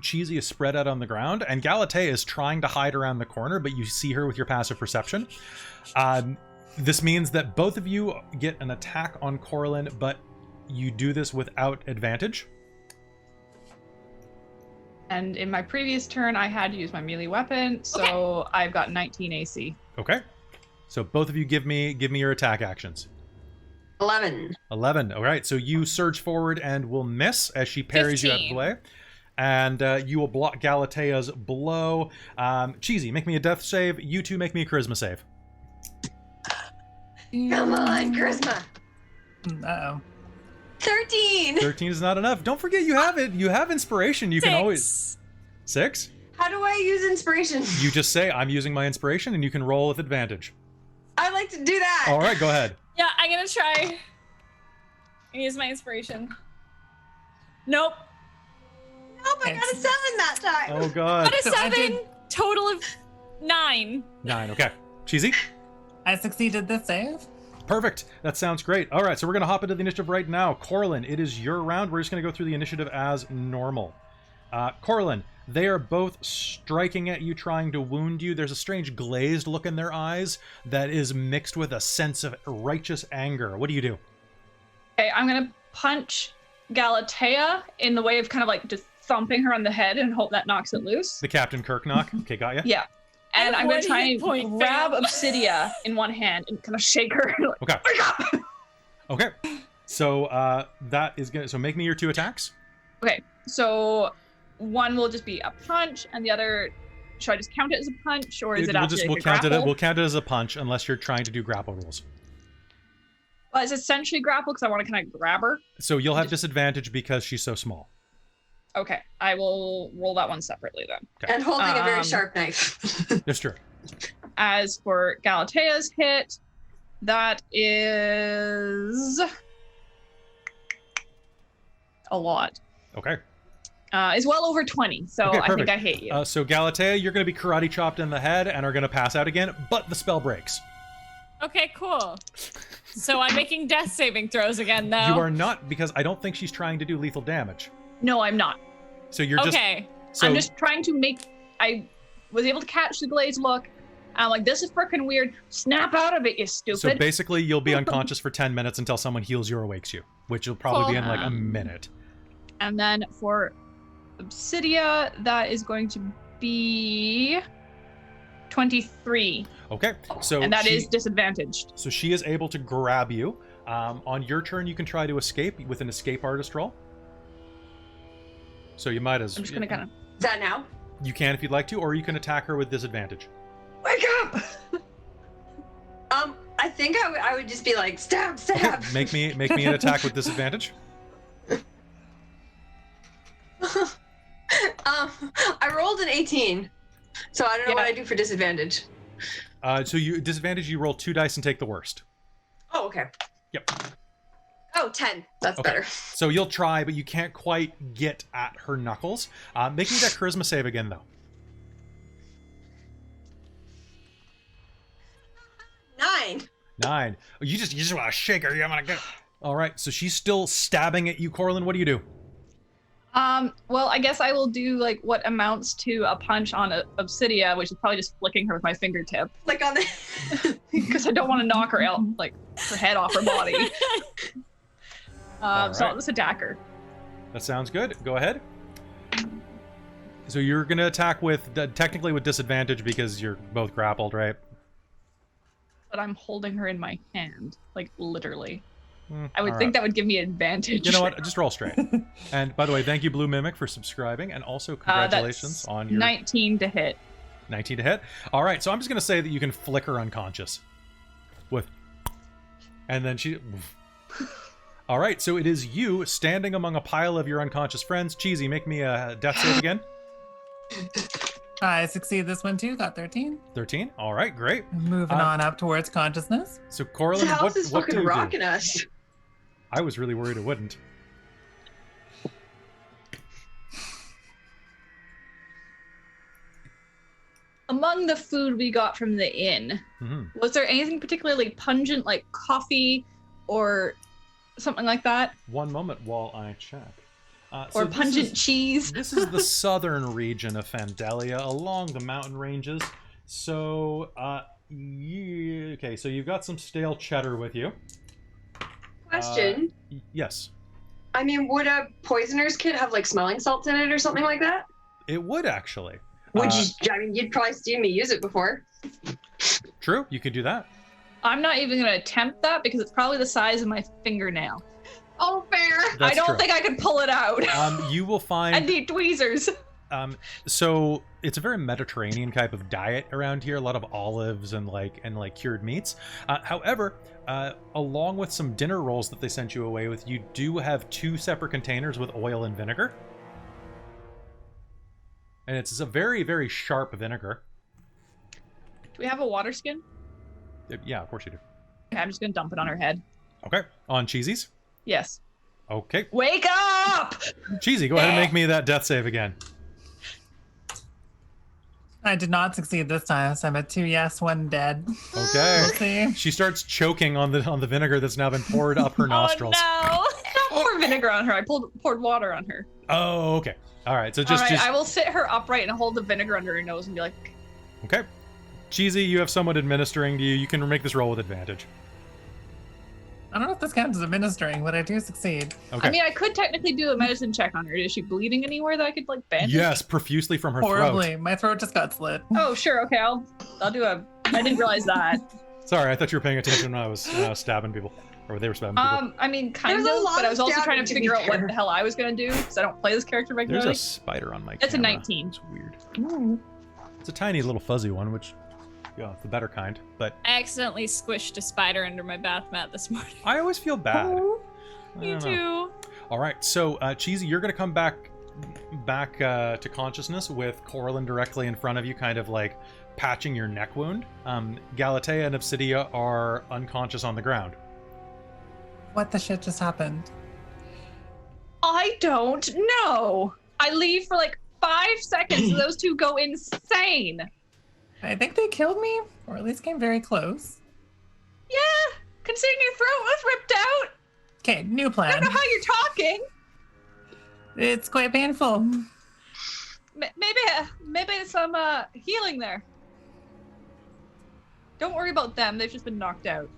Cheesy is spread out on the ground, and Galatea is trying to hide around the corner, but you see her with your passive perception. This means that both of you get an attack on Corlin, but you do this without advantage. And in my previous turn, I had to use my melee weapon, so I've got 19 AC. Okay. So both of you give me your attack actions. 11. 11. All right. So you surge forward and will miss as she parries you out of the 15. way. And you will block Galatea's blow. Cheesy, make me a death save. You two make me a charisma save. Come on, charisma. Uh-oh. 13. 13 is not enough. Don't forget you have it. You have inspiration. You can always... 6? How do I use inspiration? You just say, I'm using my inspiration, and you can roll with advantage. I like to do that. All right, go ahead. Yeah, I'm gonna try. And use my inspiration. Nope. Nope, I got a 7 that time. Oh, God. Got a So I 7. did- Total of 9. 9, okay. Cheesy? I succeeded the save. Perfect. That sounds great. All right, so we're going to hop into the initiative right now. Corlin, it is your round. We're just going to go through the initiative as normal. Corlin, they are both striking at you, trying to wound you. There's a strange glazed look in their eyes that is mixed with a sense of righteous anger. What do you do? Okay, I'm gonna punch Galatea in the way of kind of like just thumping her on the head and hope that knocks it loose. The Captain Kirk knock. Okay, got you. Yeah. And I'm gonna one try hit and point grab fail. Obsidia in one hand and kind of shake her. Like, Okay. wake up! Okay. So that is going to... So make me your 2 attacks. Okay, so one will just be a punch, and the other, should I just count it as a punch, or is it actually we'll like a count it. grapple? We'll count it as a punch unless you're trying to do grapple rules. Well, it's essentially grapple because I want to kind of grab her. So you'll have disadvantage because she's so small. Okay, I will roll that one separately then. And holding a very Um, sharp knife. That's true. As for Galatea's hit, that is a lot. Okay. It's well over 20, so Okay, I think perfect. I hate you. So Galatea, you're going to be karate chopped in the head and are going to pass out again, but the spell breaks. Okay, cool. So I'm making death saving throws again, though. You are not, because I don't think she's trying to do lethal damage. No, I'm not. So you're Okay. just... So, I'm just trying to make... I was able to catch the glazed look, I'm like, this is freaking weird. Snap out of it, you stupid. So basically, you'll be unconscious for 10 minutes until someone heals you or wakes you, which will probably be in like a minute. And then for Obsidia, that is going to be 23. Okay, so And that is disadvantaged. So she is able to grab you. On your turn, you can try to escape with an escape artist roll. So you might as. I'm just gonna kind of. Is that now? You can if you'd like to, or you can attack her with disadvantage. Wake up! I think I would just be like, stab, stab. Okay, make me an attack with disadvantage. I rolled an 18, so I don't know what I do for disadvantage. So you disadvantage, you roll 2 dice and take the worst. Oh, okay. Yep. Oh, 10. That's Okay. better. So you'll try, but you can't quite get at her knuckles. Make me that charisma save again, though. 9. Oh, you just want to shake her. You want to get. All right. So she's still stabbing at you, Corlin. What do you do? Well, I guess I will do like what amounts to a punch on Obsidia, which is probably just flicking her with my fingertip. Like on the. Because I don't want to knock her out, like her head off her body. All So right. I'll just attack her. That sounds good. Go ahead. So you're gonna attack with technically with disadvantage because you're both grappled, right? But I'm holding her in my hand, like literally. Mm, I would all think right. that would give me advantage. You know what? Just roll straight. And by the way, thank you, Blue Mimic, for subscribing, and also congratulations That's on your 19 to hit. 19 to hit. All right, so I'm just gonna say that you can flick her unconscious with, and then she. All right, so it is you standing among a pile of your unconscious friends. Cheesy, make me a death save again. I succeed this one too. Got 13. 13. All right, great. Moving on up towards consciousness. So Corlin, This house what is do fucking you rocking do? us. I was really worried it wouldn't. Among the food we got from the inn, was there anything particularly pungent, like coffee or something like that? One moment while I check. Or pungent cheese? This is the southern region of Fandelia, along the mountain ranges. So, okay, so you've got some stale cheddar with you. Question. Yes. I mean, would a poisoner's kit have like smelling salts in it or something like that? It would actually. Would you? I mean, you'd probably seen me use it before. True, you could do that. I'm not even going to attempt that because it's probably the size of my fingernail. Oh, fair. That's I don't true. think I could pull it out. You will find. I need tweezers. So it's a very Mediterranean type of diet around here. A lot of olives and like cured meats. However, along with some dinner rolls that they sent you away with, you do have 2 separate containers with oil and vinegar. And it's a very, very sharp vinegar. Do we have a water skin? Yeah, of course you do. Okay, I'm just going to dump it on her head. Okay, on Cheesy's. Yes. Okay, Wake up! Cheesy, go ahead and make me that death save again. I did not succeed this time, so I'm at 2 yes, 1 dead. Okay. We'll see. She starts choking on the vinegar that's now been poured up her nostrils. Oh no! Don't pour vinegar on her. I poured water on her. Oh, okay. All right, so All just right, I will sit her upright and hold the vinegar under her nose and be like, okay. Cheesy, you have someone administering to you. You can make this roll with advantage. I don't know if this counts as administering, but I do succeed. Okay. I mean, I could technically do a medicine check on her. Is she bleeding anywhere that I could like bandage? Yes, profusely from her Horribly. throat. My throat just got slit. Oh, sure. Okay, I'll do a. I didn't realize that. Sorry, I thought you were paying attention when I was stabbing people, or they were stabbing people. I mean, kind There's a of, lot but I of was also trying stabbing, to to be figure out what fair. the hell I was gonna do because I don't play this character There's regularly. a spider on my That's a camera. 19. It's weird. It's a tiny little fuzzy one, which, yeah, it's the better kind. But I accidentally squished a spider under my bath mat this morning. I always feel bad. I Me don't know. too. All right, so Cheesy, you're gonna come back to consciousness with Corlin directly in front of you, kind of like patching your neck wound. Galatea and Obsidia are unconscious on the ground. What the shit just happened? I don't know. I leave for like 5 seconds, and those two go insane. I think they killed me, or at least came very close. Yeah, considering your throat was ripped out. Okay, new I plan. don't know how you're talking. It's quite painful. Maybe some healing there. Don't worry about them. They've just been knocked out.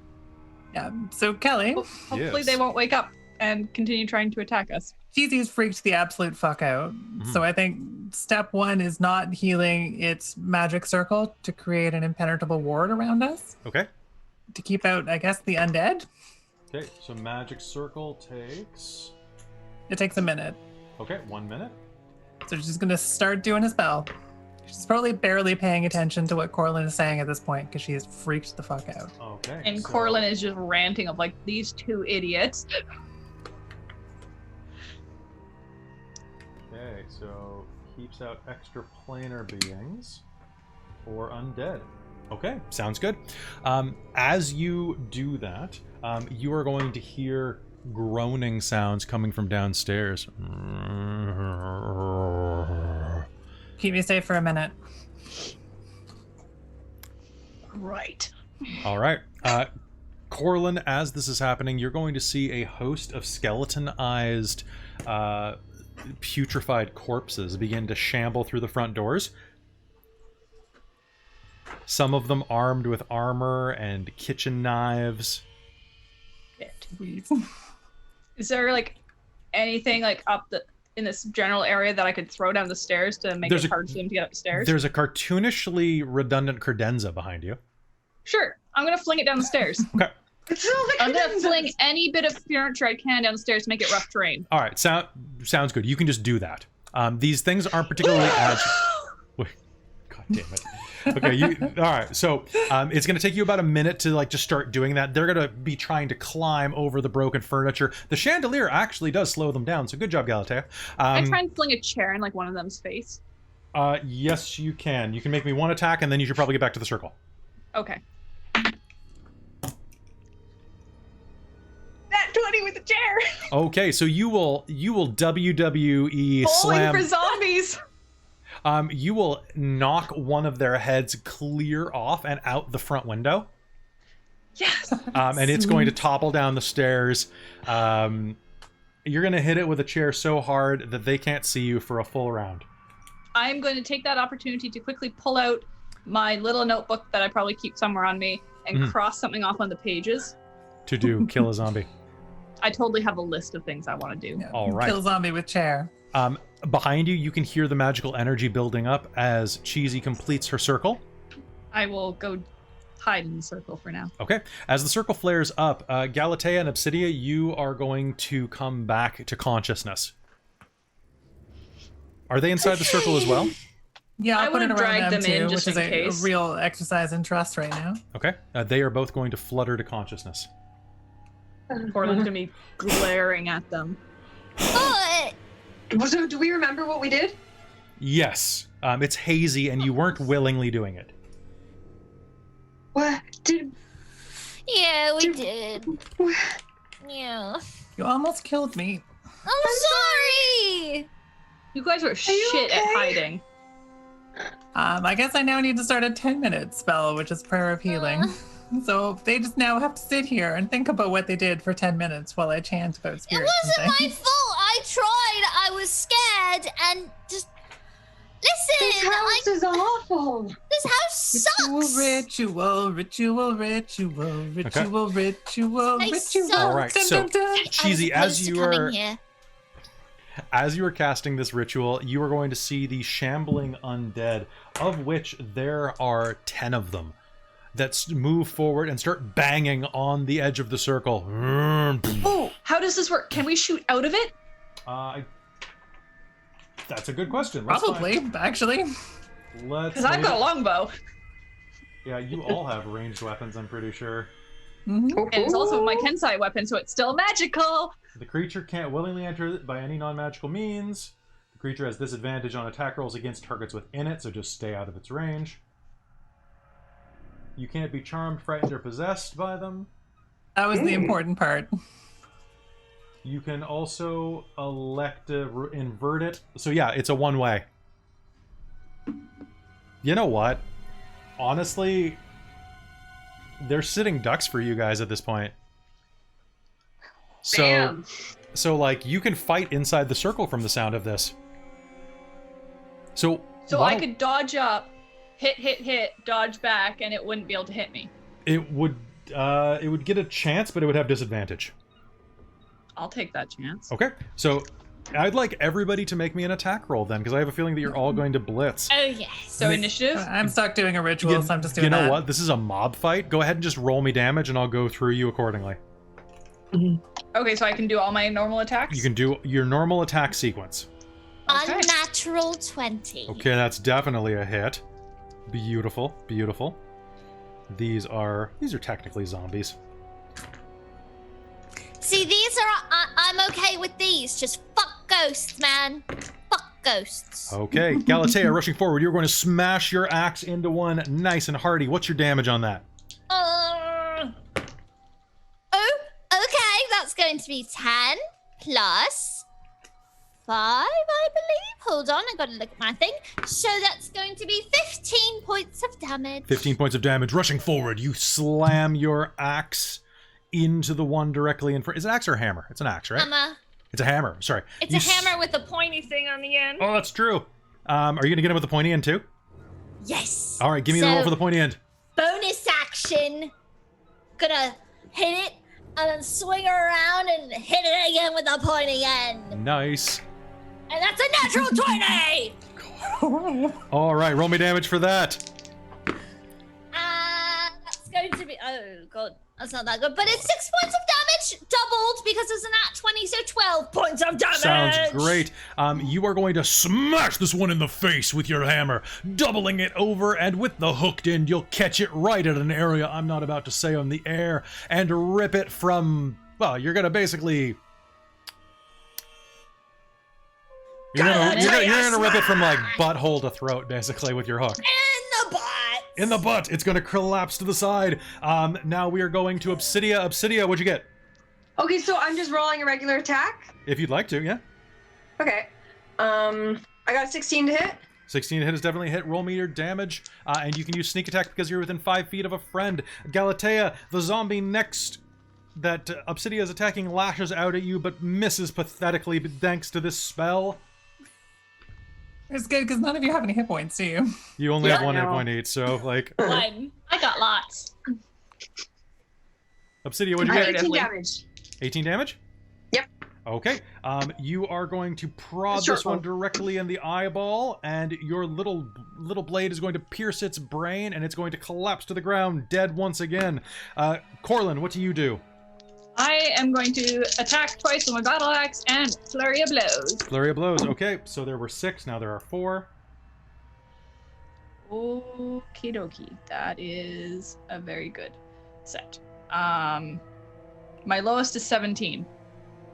Yeah. So Kelly, Hopefully Yes. they won't wake up and continue trying to attack us. Cheesy's freaked the absolute fuck out. So I think step one is not healing its magic circle to create an impenetrable ward around us Okay. to keep out, I guess, the undead. Okay, so magic circle takes... It takes a minute. Okay, 1 minute. So she's going to start doing a spell. She's probably barely paying attention to what Corlin is saying at this point because she is freaked the fuck out. Okay. And so- Corlin is just ranting of like, these two idiots. Okay, so keeps out extra planar beings or undead. Okay, sounds good. As you do that, you are going to hear groaning sounds coming from downstairs. Keep me safe for a minute. Right. All right. Corlin, as this is happening, you're going to see a host of skeletonized, putrefied corpses begin to shamble through the front doors. Some of them armed with armor and kitchen knives. Is there like anything like in this general area that I could throw down the stairs to make There's it hard for them to get up the stairs? There's a cartoonishly redundant credenza behind you. Sure. I'm gonna fling it down the stairs. Okay. I'm gonna fling any bit of furniture I can down the stairs to make it rough terrain. All right. Sounds good. You can just do that. These things aren't particularly agile. Wait, God damn it. Okay. All right. So it's going to take you about a minute to like just start doing that. They're going to be trying to climb over the broken furniture. The chandelier actually does slow them down. So good job, Galatea. I try and fling a chair in like one of them's face. Yes, you can. You can make me one attack, and then you should probably get back to the circle. Okay. That 20 with the chair. Okay, so you will WWE Bowling slam. for zombies. You will knock one of their heads clear off and out the front window. Yes. And it's going to topple down the stairs. You're going to hit it with a chair so hard that they can't see you for a full round. I'm going to take that opportunity to quickly pull out my little notebook that I probably keep somewhere on me and cross something off on the pages. To do kill a zombie. I totally have a list of things I want to do. Yeah. All right. Kill zombie with chair. Behind you, you can hear the magical energy building up as Cheesy completes her circle. I will go hide in the circle for now. Okay. As the circle flares up, Galatea and Obsidia, you are going to come back to consciousness. Are they inside the circle as well? Yeah, I I'll put it would've around dragged them them in too, just which is in a case. real exercise in trust right now. Okay. They are both going to flutter to consciousness. Corlin's going to be glaring at them. But So, do we remember what we did? Yes. It's hazy, and you weren't willingly doing it. What did? yeah, we did. Yeah. You almost killed me. I'm sorry. You guys are shit at hiding. I guess I now need to start a 10-minute spell, which is Prayer of Healing. So they just now have to sit here and think about what they did for 10 minutes while I chant about It spirits. wasn't and my things. fault. I tried. I was scared and just This listen. house is awful. This house sucks. Ritual. They suck. All right. So, Cheesy, I was opposed to coming here. as you are casting this ritual, you are going to see the shambling undead, of which there are 10 of them, that move forward and start banging on the edge of the circle. Oh, how does this work? Can we shoot out of it? That's a good question. Let's Probably, actually. Because I've got a longbow. Yeah, you all have ranged weapons, I'm pretty sure. Mhm. And it's also my Kensai weapon, so it's still magical. The creature can't willingly enter it by any non-magical means. The creature has disadvantage on attack rolls against targets within it, so just stay out of its range. You can't be charmed, frightened, or possessed by them. That was the important part. You can also elect to invert it. So yeah, it's a one-way. You know what? Honestly, they're sitting ducks for you guys at this point. So, Bam. like, you can fight inside the circle from the sound of this. So So why I don't- could dodge up, hit, dodge back, and it wouldn't be able to hit me. It would get a chance, but it would have disadvantage. I'll take that chance. Okay, so I'd like everybody to make me an attack roll then, because I have a feeling that you're all going to blitz. Oh yes. So initiative? I'm stuck doing a ritual, so I'm just doing that. You know what? This is a mob fight. Go ahead and just roll me damage, and I'll go through you accordingly. Okay, so I can do all my normal attacks? You can do your normal attack sequence. Okay. Unnatural 20. Okay, that's definitely a hit. Beautiful, beautiful. These are technically zombies. See, these are. I'm okay with these. Just fuck ghosts, man. Fuck ghosts. Okay, Galatea, rushing forward, you're going to smash your axe into one nice and hearty. What's your damage on that? Oh, okay. That's going to be 10 plus 5, I believe. Hold on, I gotta look at my thing. So that's going to be 15 points of damage. 15 points of damage. Rushing forward, you slam your axe into the one directly in front. Is it an axe or a hammer? It's an axe, right? Hammer. It's a hammer. Sorry. It's a hammer with a pointy thing on the end. Oh, that's true. Are you gonna get him with the pointy end too? Yes. All right, give me the roll for the pointy end. Bonus action. Gonna hit it and then swing around and hit it again with the pointy end. Nice. And that's a natural 20! All right, roll me damage for that. That's going to be... Oh, God. That's not that good. But it's 6 points of damage, doubled, because it's an at 20, so 12 points of damage! Sounds great. You are going to smash this one in the face with your hammer, doubling it over, and with the hooked end, you'll catch it right at an area I'm not about to say on the air, and rip it from... Well, you're going to basically... You're gonna rip it from, like, butthole to throat, basically, with your hook. In the butt! In the butt! It's gonna collapse to the side. Now we are going to Obsidia. Obsidia, what'd you get? Okay, so I'm just rolling a regular attack. If you'd like to, yeah. Okay. I got a 16 to hit. 16 to hit is definitely a hit. Roll me your damage, and you can use sneak attack because you're within 5 feet of a friend. Galatea, the zombie next that Obsidia is attacking, lashes out at you, but misses pathetically thanks to this spell. It's good because none of you have any hit points, do you? You only have one hit point each, so like. One. I got lots. Obsidia, what'd you get? 18 damage. 18 damage? Yep. Okay. You are going to prod this one directly in the eyeball, and your little blade is going to pierce its brain, and it's going to collapse to the ground, dead once again. Corlin, what do you do? I am going to attack twice with my battle axe and flurry of blows. Flurry of blows. Okay, so there were 6, now there are 4. Okie dokie. That is a very good set. My lowest is 17.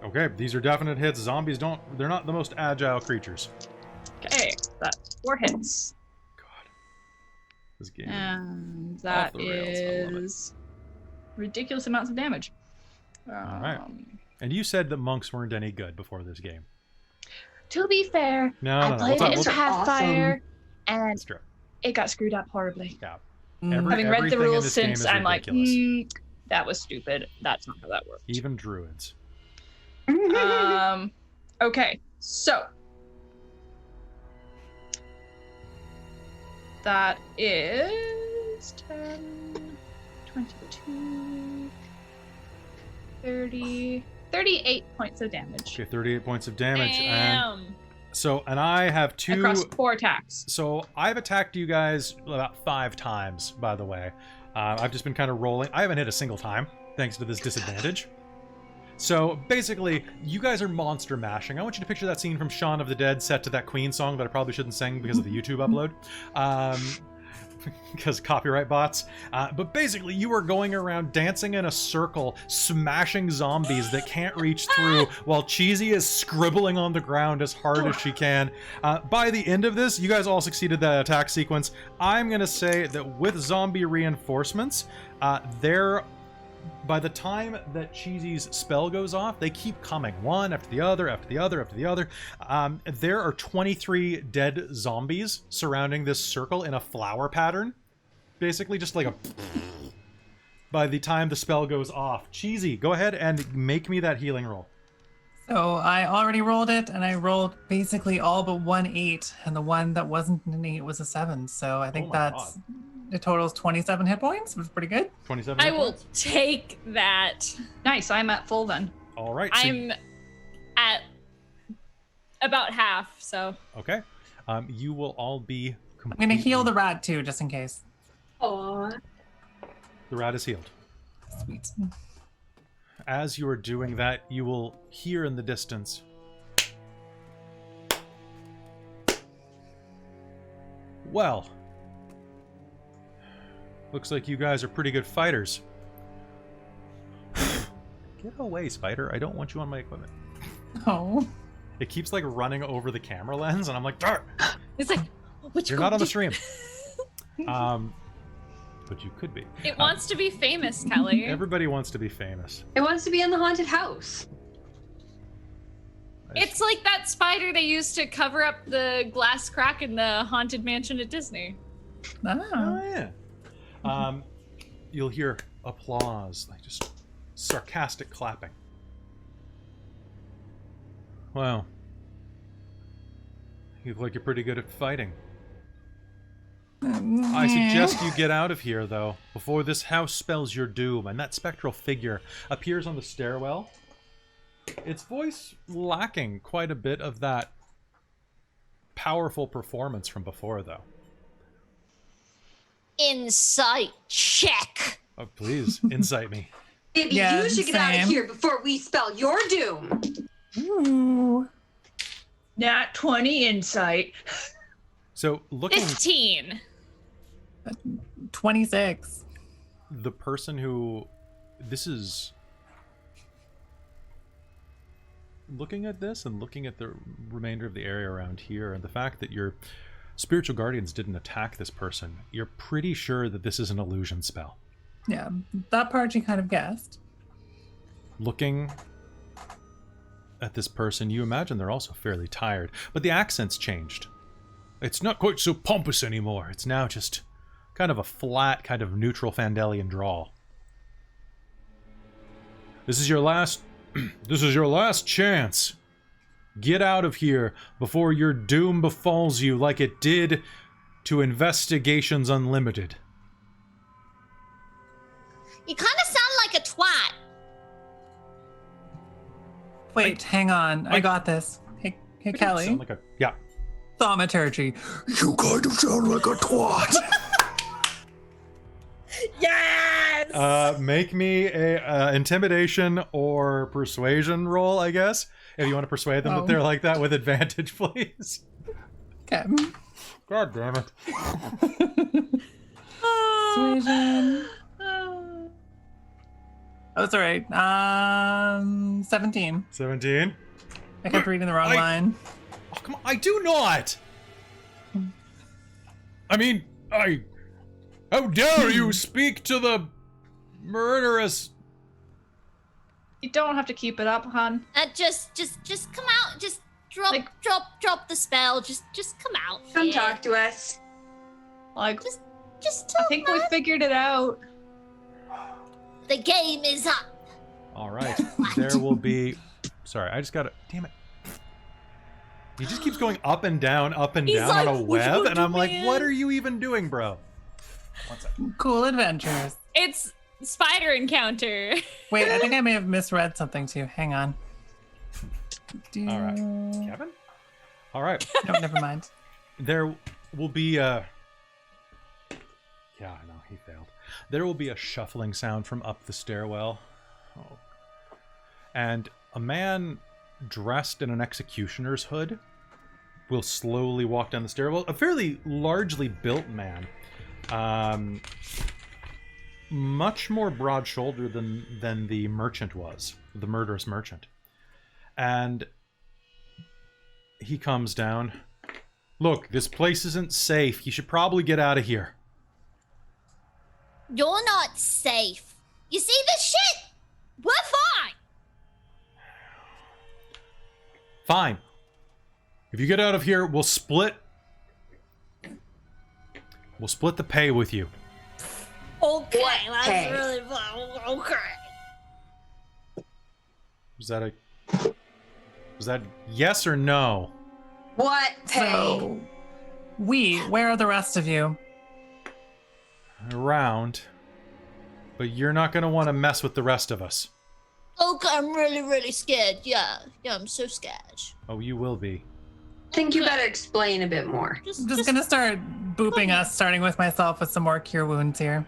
Okay, these are definite hits. Zombies they're not the most agile creatures. Okay, that's 4 hits. God. This game. And that is ridiculous amounts of damage. All right. And you said that monks weren't any good before this game. To be fair, I played it in Pathfire, and it got screwed up horribly. Yeah. Having read the rules since, I'm like, ridiculous. that was stupid. That's not how that works. Even druids. Okay, so that is 10, 22, 30, 38 points of damage. Okay, 38 points of damage. Damn. And I have 2 across 4 attacks. So I've attacked you guys about 5 times, by the way. I've just been kind of rolling. I haven't hit a single time, thanks to this disadvantage. So basically, you guys are monster mashing. I want you to picture that scene from Shaun of the Dead set to that Queen song that I probably shouldn't sing because of the YouTube upload. Because copyright bots. But basically, you are going around dancing in a circle, smashing zombies that can't reach through, while Cheesy is scribbling on the ground as hard as she can. By the end of this, you guys all succeeded that attack sequence. I'm going to say that with zombie reinforcements, by the time that Cheesy's spell goes off, they keep coming, one after the other, after the other, after the other. There are 23 dead zombies surrounding this circle in a flower pattern. Basically just like a... By the time the spell goes off. Cheesy, go ahead and make me that healing roll. So I already rolled it, and I rolled basically all but 1 8, and the one that wasn't an 8 was a 7. So I think my that's it totals 27 hit points. It was pretty good. 27 I hit will points? take that. Nice. I'm at full then. All right. So I'm at about half, so. okay. You will all be I'm completely... gonna heal the rat too, just in case. Aw. The rat is healed. Sweet. As you are doing that, you will hear in the distance. Well, looks like you guys are pretty good fighters. Get away, spider. I don't want you on my equipment. Oh. It keeps like running over the camera lens, and I'm like, "Dark! It's like, what You're not on the stream." But you could be. It wants to be famous, Kelly. Everybody wants to be famous. It wants to be in the haunted house. It's like that spider they used to cover up the glass crack in the Haunted Mansion at Disney. Oh yeah. You'll hear applause, like just sarcastic clapping. Wow. You look like you're pretty good at fighting. I suggest you get out of here, though, before this house spells your doom, and that spectral figure appears on the stairwell. Its voice lacking quite a bit of that powerful performance from before, though. Insight check. Oh, please, incite me. Maybe Yeah, you should get out of same. here before we spell your doom. Ooh. Nat 20 insight. So, looking... 15. 26. The person who... This is... Looking at this and looking at the remainder of the area around here, and the fact that your spiritual guardians didn't attack this person, you're pretty sure that this is an illusion spell. Yeah, that part you kind of guessed. Looking at this person, you imagine they're also fairly tired, but the accent's changed. It's not quite so pompous anymore. It's now just kind of a flat, kind of neutral Fandelian drawl. This is your last chance. Get out of here before your doom befalls you like it did to Investigations Unlimited. You kind of sound like a twat. Wait, hang on. I got this. Hey, Kelly. Sound like a... Yeah. Thaumaturgy. You kind of sound like a twat. Yes! Make me a intimidation or persuasion roll, I guess. If you want to persuade them that they're like that with advantage, please. Okay. God damn it. Persuasion. Oh, it's alright. 17. 17. I kept reading the wrong line. Oh, come on. I do not. I mean, how dare you speak to the murderous... You don't have to keep it up, hon. Just come out. Just drop the spell. Just come out. Come Yeah. talk to us. Like, Just I tell think we us figured it out. the game is up. All right. There will be... Sorry, I just got to... Damn it. He just keeps going up and down He's on like, a web, "What and I'm you like, mean?" what are you even doing, bro? One second. Cool adventures. It's spider encounter. Wait, I think I may have misread something too. Hang on. All right. Kevin? All right. No, never mind. There will be a... Yeah, no, he failed. There will be a shuffling sound from up the stairwell. Oh. And a man dressed in an executioner's hood will slowly walk down the stairwell. A fairly largely built man. Much more broad-shouldered than the merchant was. The murderous merchant. And he comes down. Look, this place isn't safe. You should probably get out of here. You're not safe. You see this shit? We're fine. Fine. If you get out of here, we'll split the pay with you. Okay, What that's pay? really fun. Okay. Is that a... Was that yes or no? What? Hey. So, where are the rest of you? Around. But you're not going to want to mess with the rest of us. Okay, I'm really, really scared. Yeah, I'm so scared. Oh, you will be. I think you better explain a bit more. I'm just gonna start booping us, starting with myself with some more cure wounds here.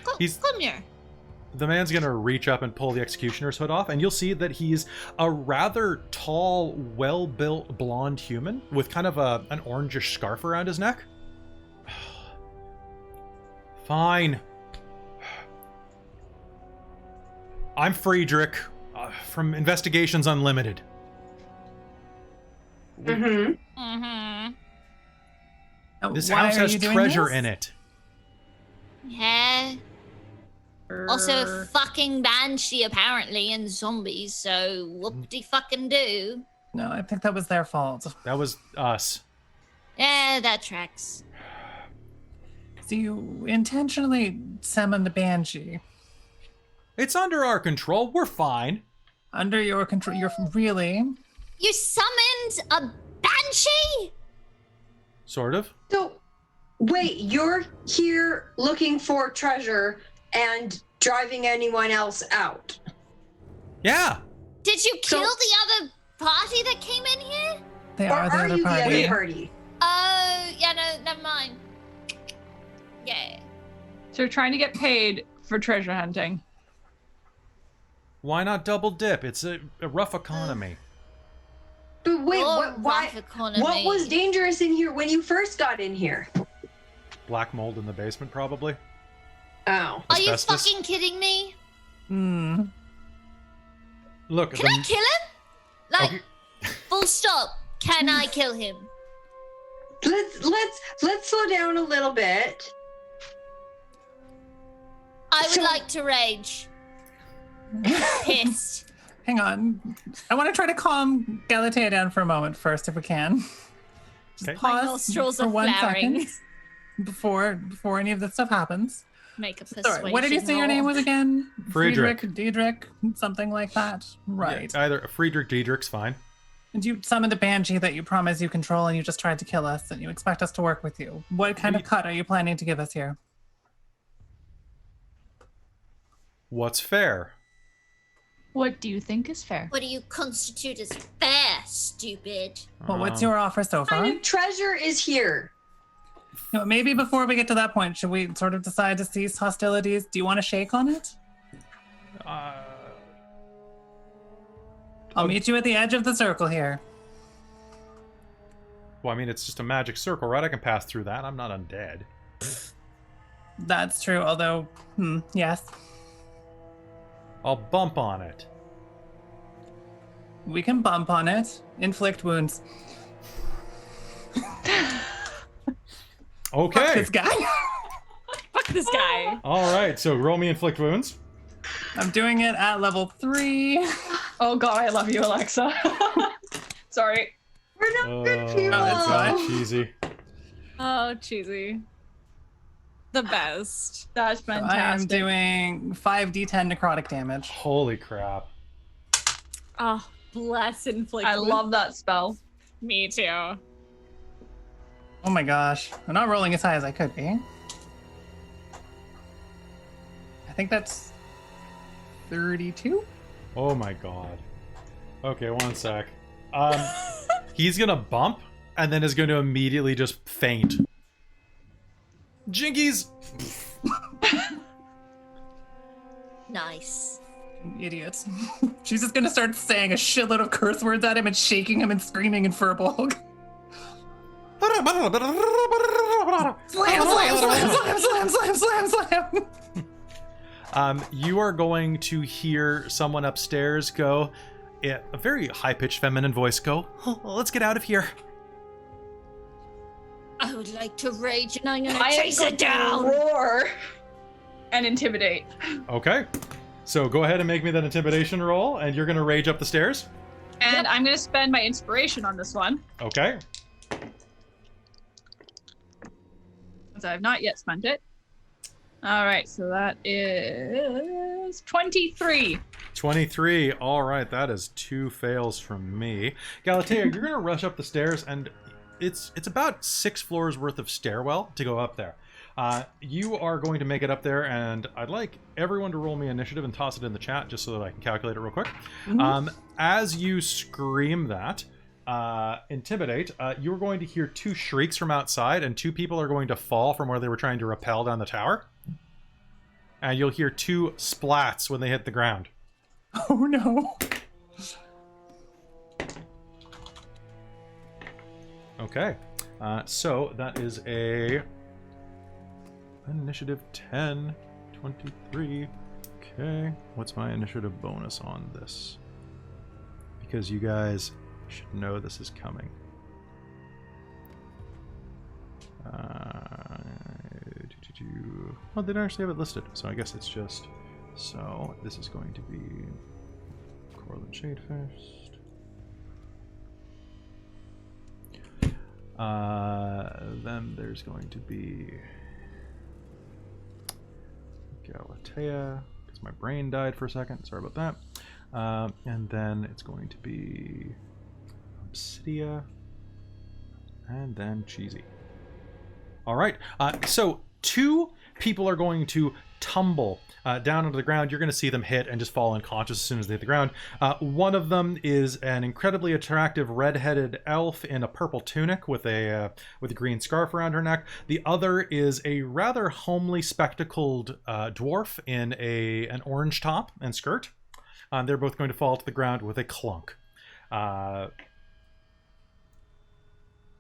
Come here. The man's going to reach up and pull the executioner's hood off, and you'll see that he's a rather tall, well-built blonde human with kind of an orangish scarf around his neck. Fine. I'm Friedrich from Investigations Unlimited. Mm-hmm. This Why house are has you doing treasure this? in it. Yeah. Also, fucking banshee apparently, and zombies. So whoop-de fucking do. No, I think that was their fault. That was us. Yeah, that tracks. So you intentionally summoned the banshee It's under our control. We're fine. under your control. You're really. You summoned a banshee? Sort of. So, wait, you're here looking for treasure and driving anyone else out? Yeah. Did you kill the other party that came in here? They Or are the are other you party. the other party? Oh, yeah, no, never mind. Yeah. So we're trying to get paid for treasure hunting. Why not double dip? It's a rough economy. But wait, Your why? rough economy. What was dangerous in here when you first got in here? Black mold in the basement, probably. Oh. Are you Asbestos? fucking kidding me? Hmm. Look. Can I kill him? Like, Okay. full stop. Can I kill him? Let's slow down a little bit. I would So- like to rage. Pissed. Hang on. I want to try to calm Galatea down for a moment first, if we can. Just Okay. My pause nostrils for are 1 flaring. second before any of this stuff happens. Make a persuasion Sorry, what did you say your name was again? Friedrich. Diedrich, something like that. Right. Yeah, either Friedrich Diedrich's fine. And you summoned a banshee that you promise you control, and you just tried to kill us, and you expect us to work with you. What kind of cut are you planning to give us here? What's fair? What do you think is fair? What do you constitute as fair, stupid? Well, what's your offer so What far? kind of treasure is here? No, maybe before we get to that point, should we sort of decide to cease hostilities? Do you want to shake on it? I'll meet you at the edge of the circle here. Well, I mean, it's just a magic circle, right? I can pass through that. I'm not undead. That's true, although, yes. I'll bump on it. We can bump on it, inflict wounds. Okay. This guy. Fuck this guy. All right. So roll me inflict wounds. I'm doing it at level 3. Oh god, I love you, Alexa. Sorry. We're not good people. that's fine. Cheesy. Oh, cheesy. The best. That's fantastic. I am doing 5d10 necrotic damage. Holy crap. Oh, bless inflict. I love that spell. Me too. Oh my gosh. I'm not rolling as high as I could be. I think that's 32? Oh my god. Okay, 1 sec. He's gonna bump and then is going to immediately just faint. Jinkies! Nice. Idiot. She's just gonna start saying a shitload of curse words at him and shaking him and screaming in firbolg. Slam, slam, slam, slam, slam, slam, slam, slam. You are going to hear someone upstairs go, a very high-pitched feminine voice go, "Oh, let's get out of here." I would like to rage and I'm gonna I am chase going it to down. roar and intimidate. Okay. So go ahead and make me that intimidation roll, and you're going to rage up the stairs. And I'm going to spend my inspiration on this one, Okay. because I have not yet spent it. All right, so that is 23. 23. All right, that is 2 fails from me. Galatea, you're going to rush up the stairs, and it's about 6 floors worth of stairwell to go up there. You are going to make it up there, and I'd like everyone to roll me initiative and toss it in the chat just so that I can calculate it real quick. As you scream that, intimidate, you're going to hear 2 shrieks from outside, and 2 people are going to fall from where they were trying to rappel down the tower. And you'll hear 2 splats when they hit the ground. Oh no. Okay. So that is an initiative 10, 23. Okay. What's my initiative bonus on this? Because you guys should know this is coming. Well, they don't actually have it listed, so I guess it's just... So, this is going to be Coral and Shadefist. Then there's going to be Galatea, because my brain died for a second, sorry about that. And then it's going to be Obsidia, and then Cheesy. All right, so 2 people are going to tumble down onto the ground. You're going to see them hit and just fall unconscious as soon as they hit the ground. One of them is an incredibly attractive red-headed elf in a purple tunic with a green scarf around her neck. The other is a rather homely spectacled dwarf in an orange top and skirt. They're both going to fall to the ground with a clunk.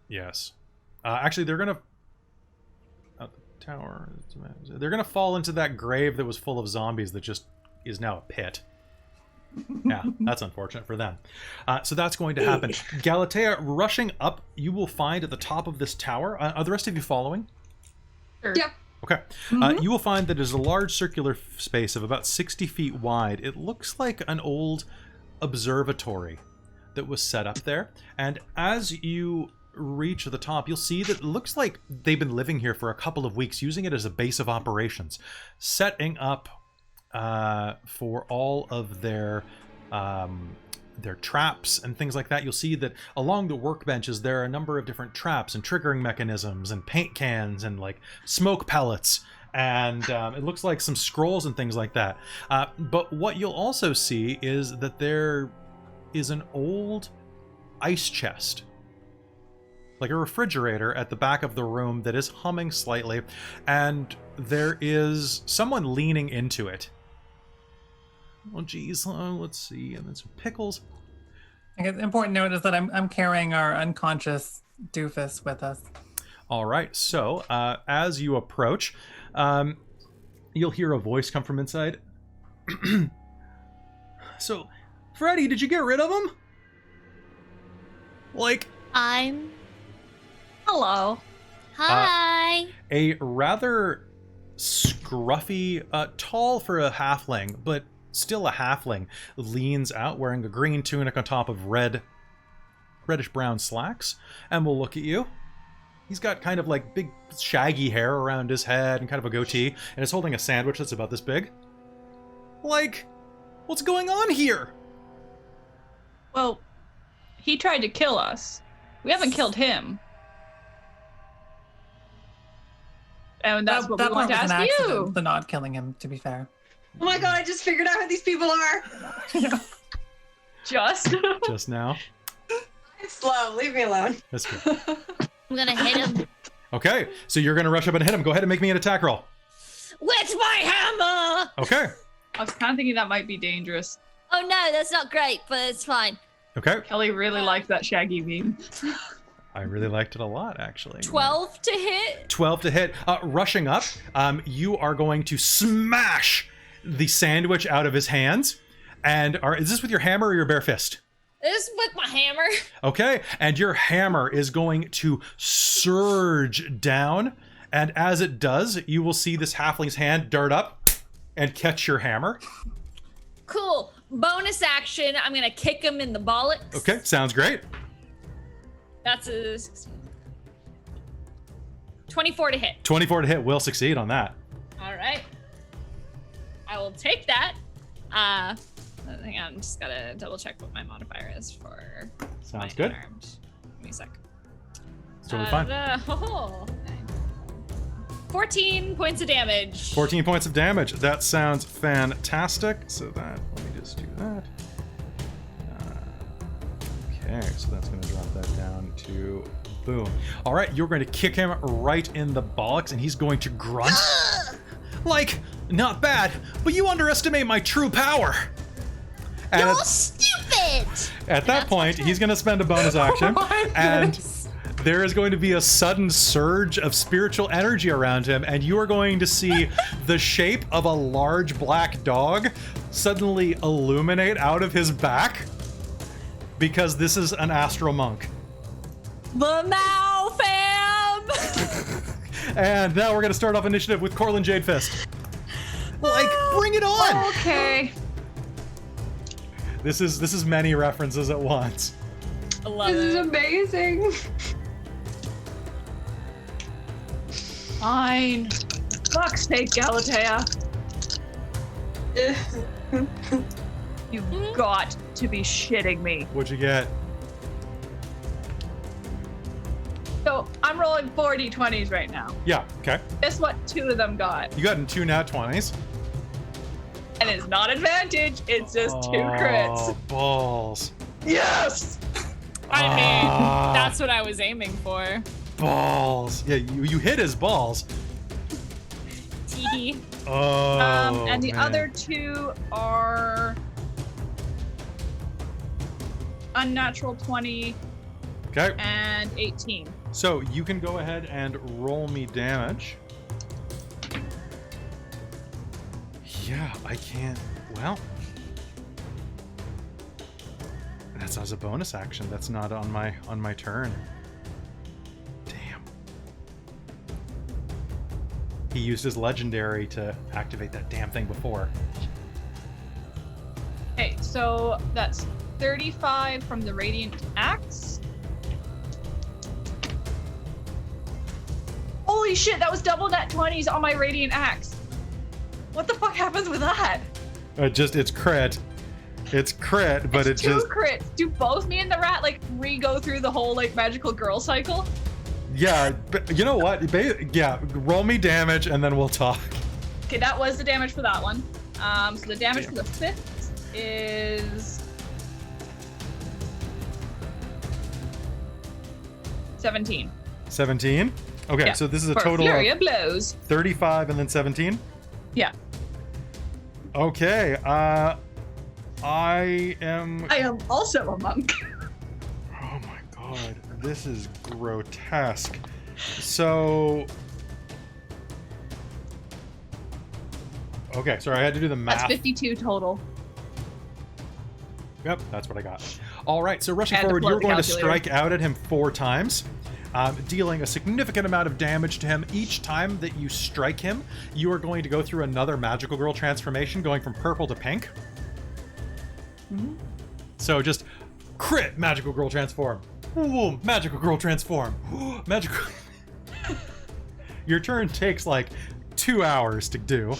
Yes. Actually, they're going to... Tower. They're going to fall into that grave that was full of zombies that just is now a pit. Yeah, that's unfortunate for them. So that's going to happen. Galatea, rushing up, you will find at the top of this tower... are the rest of you following? Sure. Yeah. Okay. You will find that there's a large circular space of about 60 feet wide. It looks like an old observatory that was set up there. And as you reach the top, you'll see that it looks like they've been living here for a couple of weeks, using it as a base of operations, setting up for all of their traps and things like that. You'll see that along the workbenches there are a number of different traps and triggering mechanisms and paint cans and like smoke pellets, and it looks like some scrolls and things like that. But what you'll also see is that there is an old ice chest, like a refrigerator at the back of the room that is humming slightly, and there is someone leaning into it. Oh geez, let's see, and then some pickles. I guess important note is that I'm carrying our unconscious doofus with us. All right, so as you approach, you'll hear a voice come from inside. So, Freddy, did you get rid of him? Like... Hello. Hi. A rather scruffy, tall for a halfling, but still a halfling, leans out wearing a green tunic on top of reddish-brown slacks, and will look at you. He's got kind of like big shaggy hair around his head and kind of a goatee, and is holding a sandwich that's about this big. Like, what's going on here? Well, he tried to kill us. We haven't killed him. And that's what we want to ask you. The not killing him, to be fair. Oh my god, I just figured out who these people are. Just now. It's slow, leave me alone. That's good. I'm gonna hit him. Okay, so you're gonna rush up and hit him. Go ahead and make me an attack roll. Where's my hammer? Okay. I was kind of thinking that might be dangerous. Oh no, that's not great, but it's fine. Okay. Kelly really liked that shaggy meme. I really liked it a lot, actually. 12 to hit? 12 to hit. Rushing up, you are going to smash the sandwich out of his hands. And is this with your hammer or your bare fist? This is with my hammer. Okay, and your hammer is going to surge down. And as it does, you will see this halfling's hand dart up and catch your hammer. Cool. Bonus action, I'm gonna kick him in the bollocks. Okay, sounds great. That's a 24 to hit. 24 to hit will succeed on that. All right. I will take that. Hang on, just gotta double check what my modifier is for Sounds my good. unarmed. Give me a sec. It's totally fine. 14 points of damage. 14 points of damage. That sounds fantastic. So that, let me just do that. Okay, so that's going to drop that down to boom. All right, you're going to kick him right in the bollocks, and he's going to grunt. Like, not bad, but you underestimate my true power. And You're stupid! at that point, he's going to spend a bonus action, and there is going to be a sudden surge of spiritual energy around him, and you are going to see the shape of a large black dog suddenly illuminate out of his back, because this is an astral monk. The now, fam! And now we're going to start off initiative with Corlin Jadefist. Like, bring it on! Okay. This is many references at once. I love This is it. amazing. Fine. Fuck's sake, Galatea. You've got to be shitting me. What'd you get? So I'm rolling 4 d20s right now. Yeah, okay. Guess what 2 of them got? You got 2 nat 20s. And it's not advantage, it's just 2 crits. Oh, balls. Yes! I mean, Ah. that's what I was aiming for. Balls. Yeah, you hit his balls. Tee. Oh, And the man. other 2 are unnatural 20 Okay, and 18. so you can go ahead and roll me damage. Yeah, I can't. Well, that's as a bonus action. That's not on my turn. Damn. He used his legendary to activate that damn thing before. Okay, so that's 35 from the Radiant Axe. Holy shit, that was double nat 20s on my Radiant Axe. What the fuck happens with that? It's crit. It's crit, but It's it just 2 crits. Do both me and the rat like re-go through the whole like magical girl cycle? yeah. But you know what? Yeah, roll me damage and then we'll talk. Okay, that was the damage for that one. So the damage Damn. for the 5th is 17. 17. Okay, Yeah, so this is a for total flurry of of blows. 35 and then 17. Yeah. Okay, I am. I am also a monk. Oh my god, this is grotesque. So. Okay, sorry, I had to do the math. That's 52 total. Yep, that's what I got. All right, so rushing And forward, the you're going to calculator. strike out at him 4 times, dealing a significant amount of damage to him. Each time that you strike him, you are going to go through another magical girl transformation, going from purple to pink. Mm-hmm. So just crit magical girl transform. Ooh, magical girl transform. Magical. Your turn takes like 2 hours to do.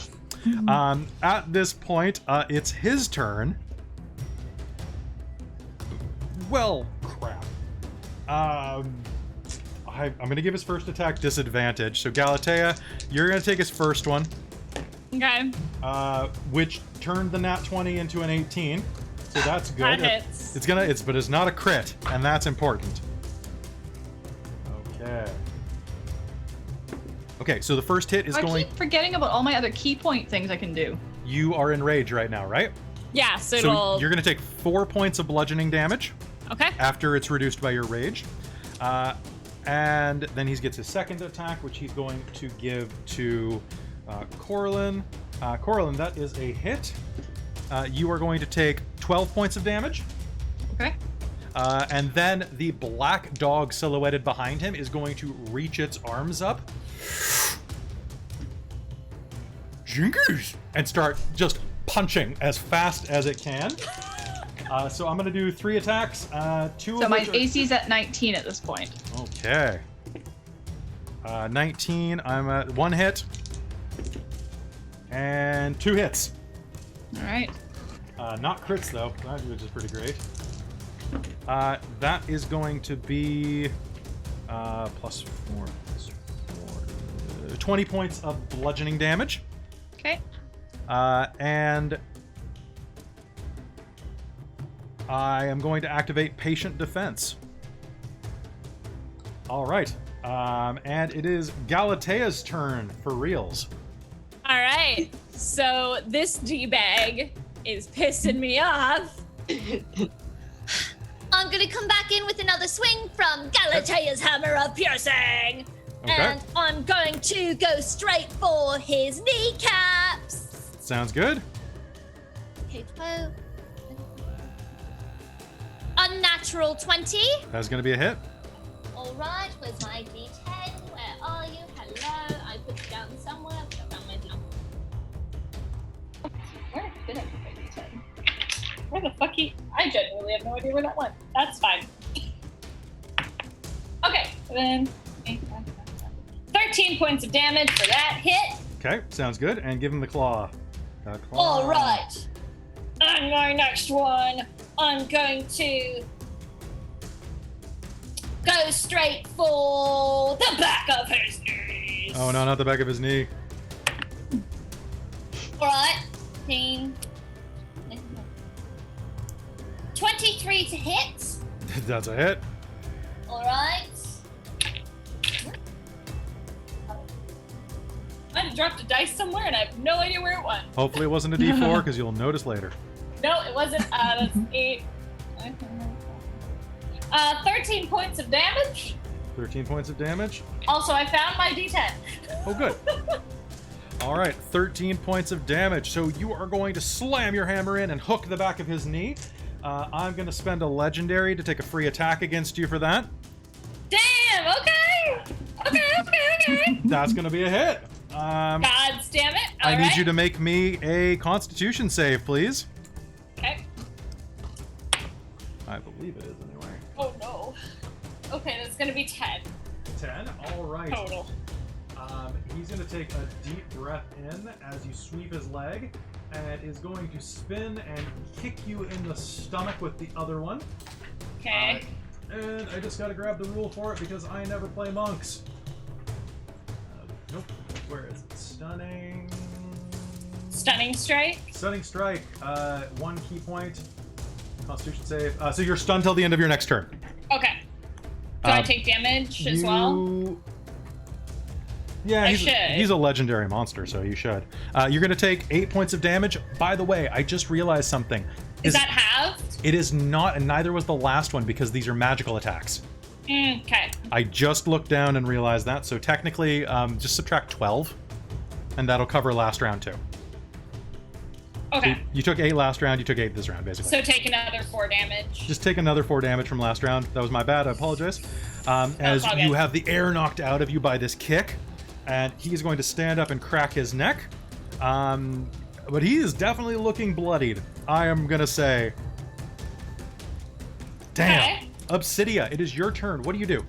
At this point, it's his turn. Well, crap. I'm going to give his first attack disadvantage. So Galatea, you're going to take his first one, Okay. which turned the nat 20 into an 18. So that's good. That hits. But it's not a crit, and that's important. Okay. Okay, so the first hit is I going. keep forgetting about all my other key point things I can do. You are in rage right now, right? Yeah, so So it'll. you're going to take 4 points of bludgeoning damage Okay. after it's reduced by your rage. And then he gets his second attack, which he's going to give to Corlin. Corlin, that is a hit. You are going to take 12 points of damage. Okay. And then the black dog silhouetted behind him is going to reach its arms up. Jinkies! And start just punching as fast as it can. So I'm going to do 3 attacks. 2 So of my which are... AC's at 19 at this point. Okay. 19. I'm at 1 hit. And 2 hits. All right. Not crits, though, which is pretty great. That is going to be plus 4. 20 points of bludgeoning damage. Okay. And I am going to activate Patient Defense. All right. And it is Galatea's turn for reals. All right. So this D-bag is pissing me off. I'm gonna come back in with another swing from Galatea's Hammer of Piercing. Okay. And I'm going to go straight for his kneecaps. Sounds good. Okay, 12. Unnatural 20. That's going to be a hit. All right, where's my D10? Where are you? Hello. I put it down somewhere. I found my D10. Where did I put my D10? Where the fuck I genuinely have no idea where that went. That's fine. Okay, then 13 points of damage for that hit. Okay, sounds good. And give him the claw. All right. On my next one, I'm going to Go straight for the back of his knees. Oh, no, not the back of his knee. All right. 23 to hit. That's a hit. All right. I had dropped a dice somewhere and I have no idea where it went. Hopefully it wasn't a D4 because you'll notice later. No, it wasn't. That's 8. 13 points of damage. 13 points of damage. Also, I found my D10. Oh, good. All right, 13 points of damage. So you are going to slam your hammer in and hook the back of his knee. I'm going to spend a legendary to take a free attack against you for that. Damn, okay. Okay. That's going to be a hit. God damn it. I need you to make me a Constitution save, please. Okay. I believe it is anyway. Oh, no. Okay, that's going to be 10. 10? All right. Total. He's going to take a deep breath in as you sweep his leg and is going to spin and kick you in the stomach with the other one. Okay. And I just got to grab the rule for it because I never play monks. Nope. Where is it? Stunning Strike. Stunning strike. 1 key point. Constitution save. So you're stunned till the end of your next turn. Okay. Do I take damage as well? Yeah, I should. He's a legendary monster, so you should. You're going to take 8 points of damage. By the way, I just realized something. Is that halved? It is not, and neither was the last one because these are magical attacks. Okay. I just looked down and realized that, so technically, just subtract 12, and that'll cover last round too. Okay. So you took 8 last round, you took 8 this round, basically. So take another 4 damage. Just take another 4 damage from last round. That was my bad, I apologize. As all you good. have the air knocked out of you by this kick, and he's going to stand up and crack his neck. But he is definitely looking bloodied, I am going to say. Damn. Okay. Obsidia, it is your turn. What do you do?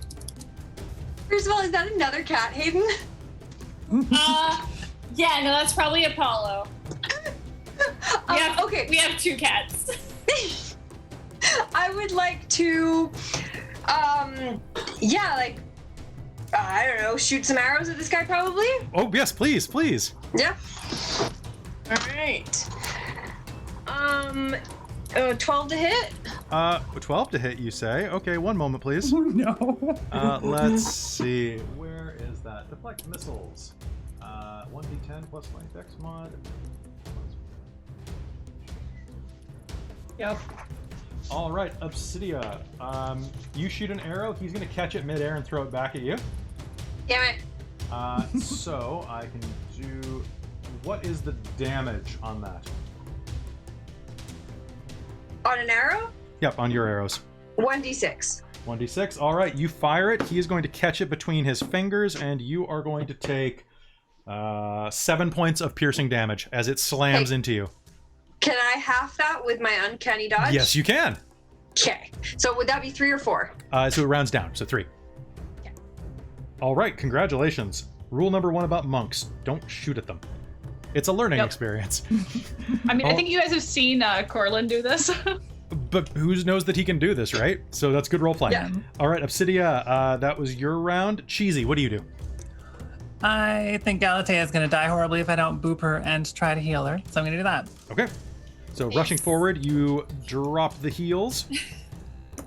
First of all, is that another cat, Hayden? Yeah, no, that's probably Apollo. Okay. We have 2 cats. I would like to, I don't know, shoot some arrows at this guy, probably? Oh, yes, please. Yeah. All right. 12 to hit? 12 to hit, you say? Okay, one moment, please. Oh, no. Let's see. Where is that? Deflect missiles. 1d10 plus my dex mod. Yep. All right, Obsidia. You shoot an arrow. He's going to catch it midair and throw it back at you. Damn it. So I can do... What is the damage on that? On an arrow? Yep, on your arrows. 1d6. 1d6. All right, you fire it. He is going to catch it between his fingers, and you are going to take 7 points of piercing damage as it slams into you. Can I half that with my Uncanny Dodge? Yes, you can. Okay. So would that be 3 or 4? So it rounds down, so 3. Okay. All right, congratulations. Rule number 1 about monks: don't shoot at them. It's a learning Yep. experience. I mean, I think you guys have seen Corlin do this. But who knows that he can do this, right? So that's good role playing. Yeah. All right, Obsidia, that was your round. Cheesy, what do you do? I think Galatea is going to die horribly if I don't boop her and try to heal her. So I'm going to do that. Okay. So rushing forward, you drop the heals.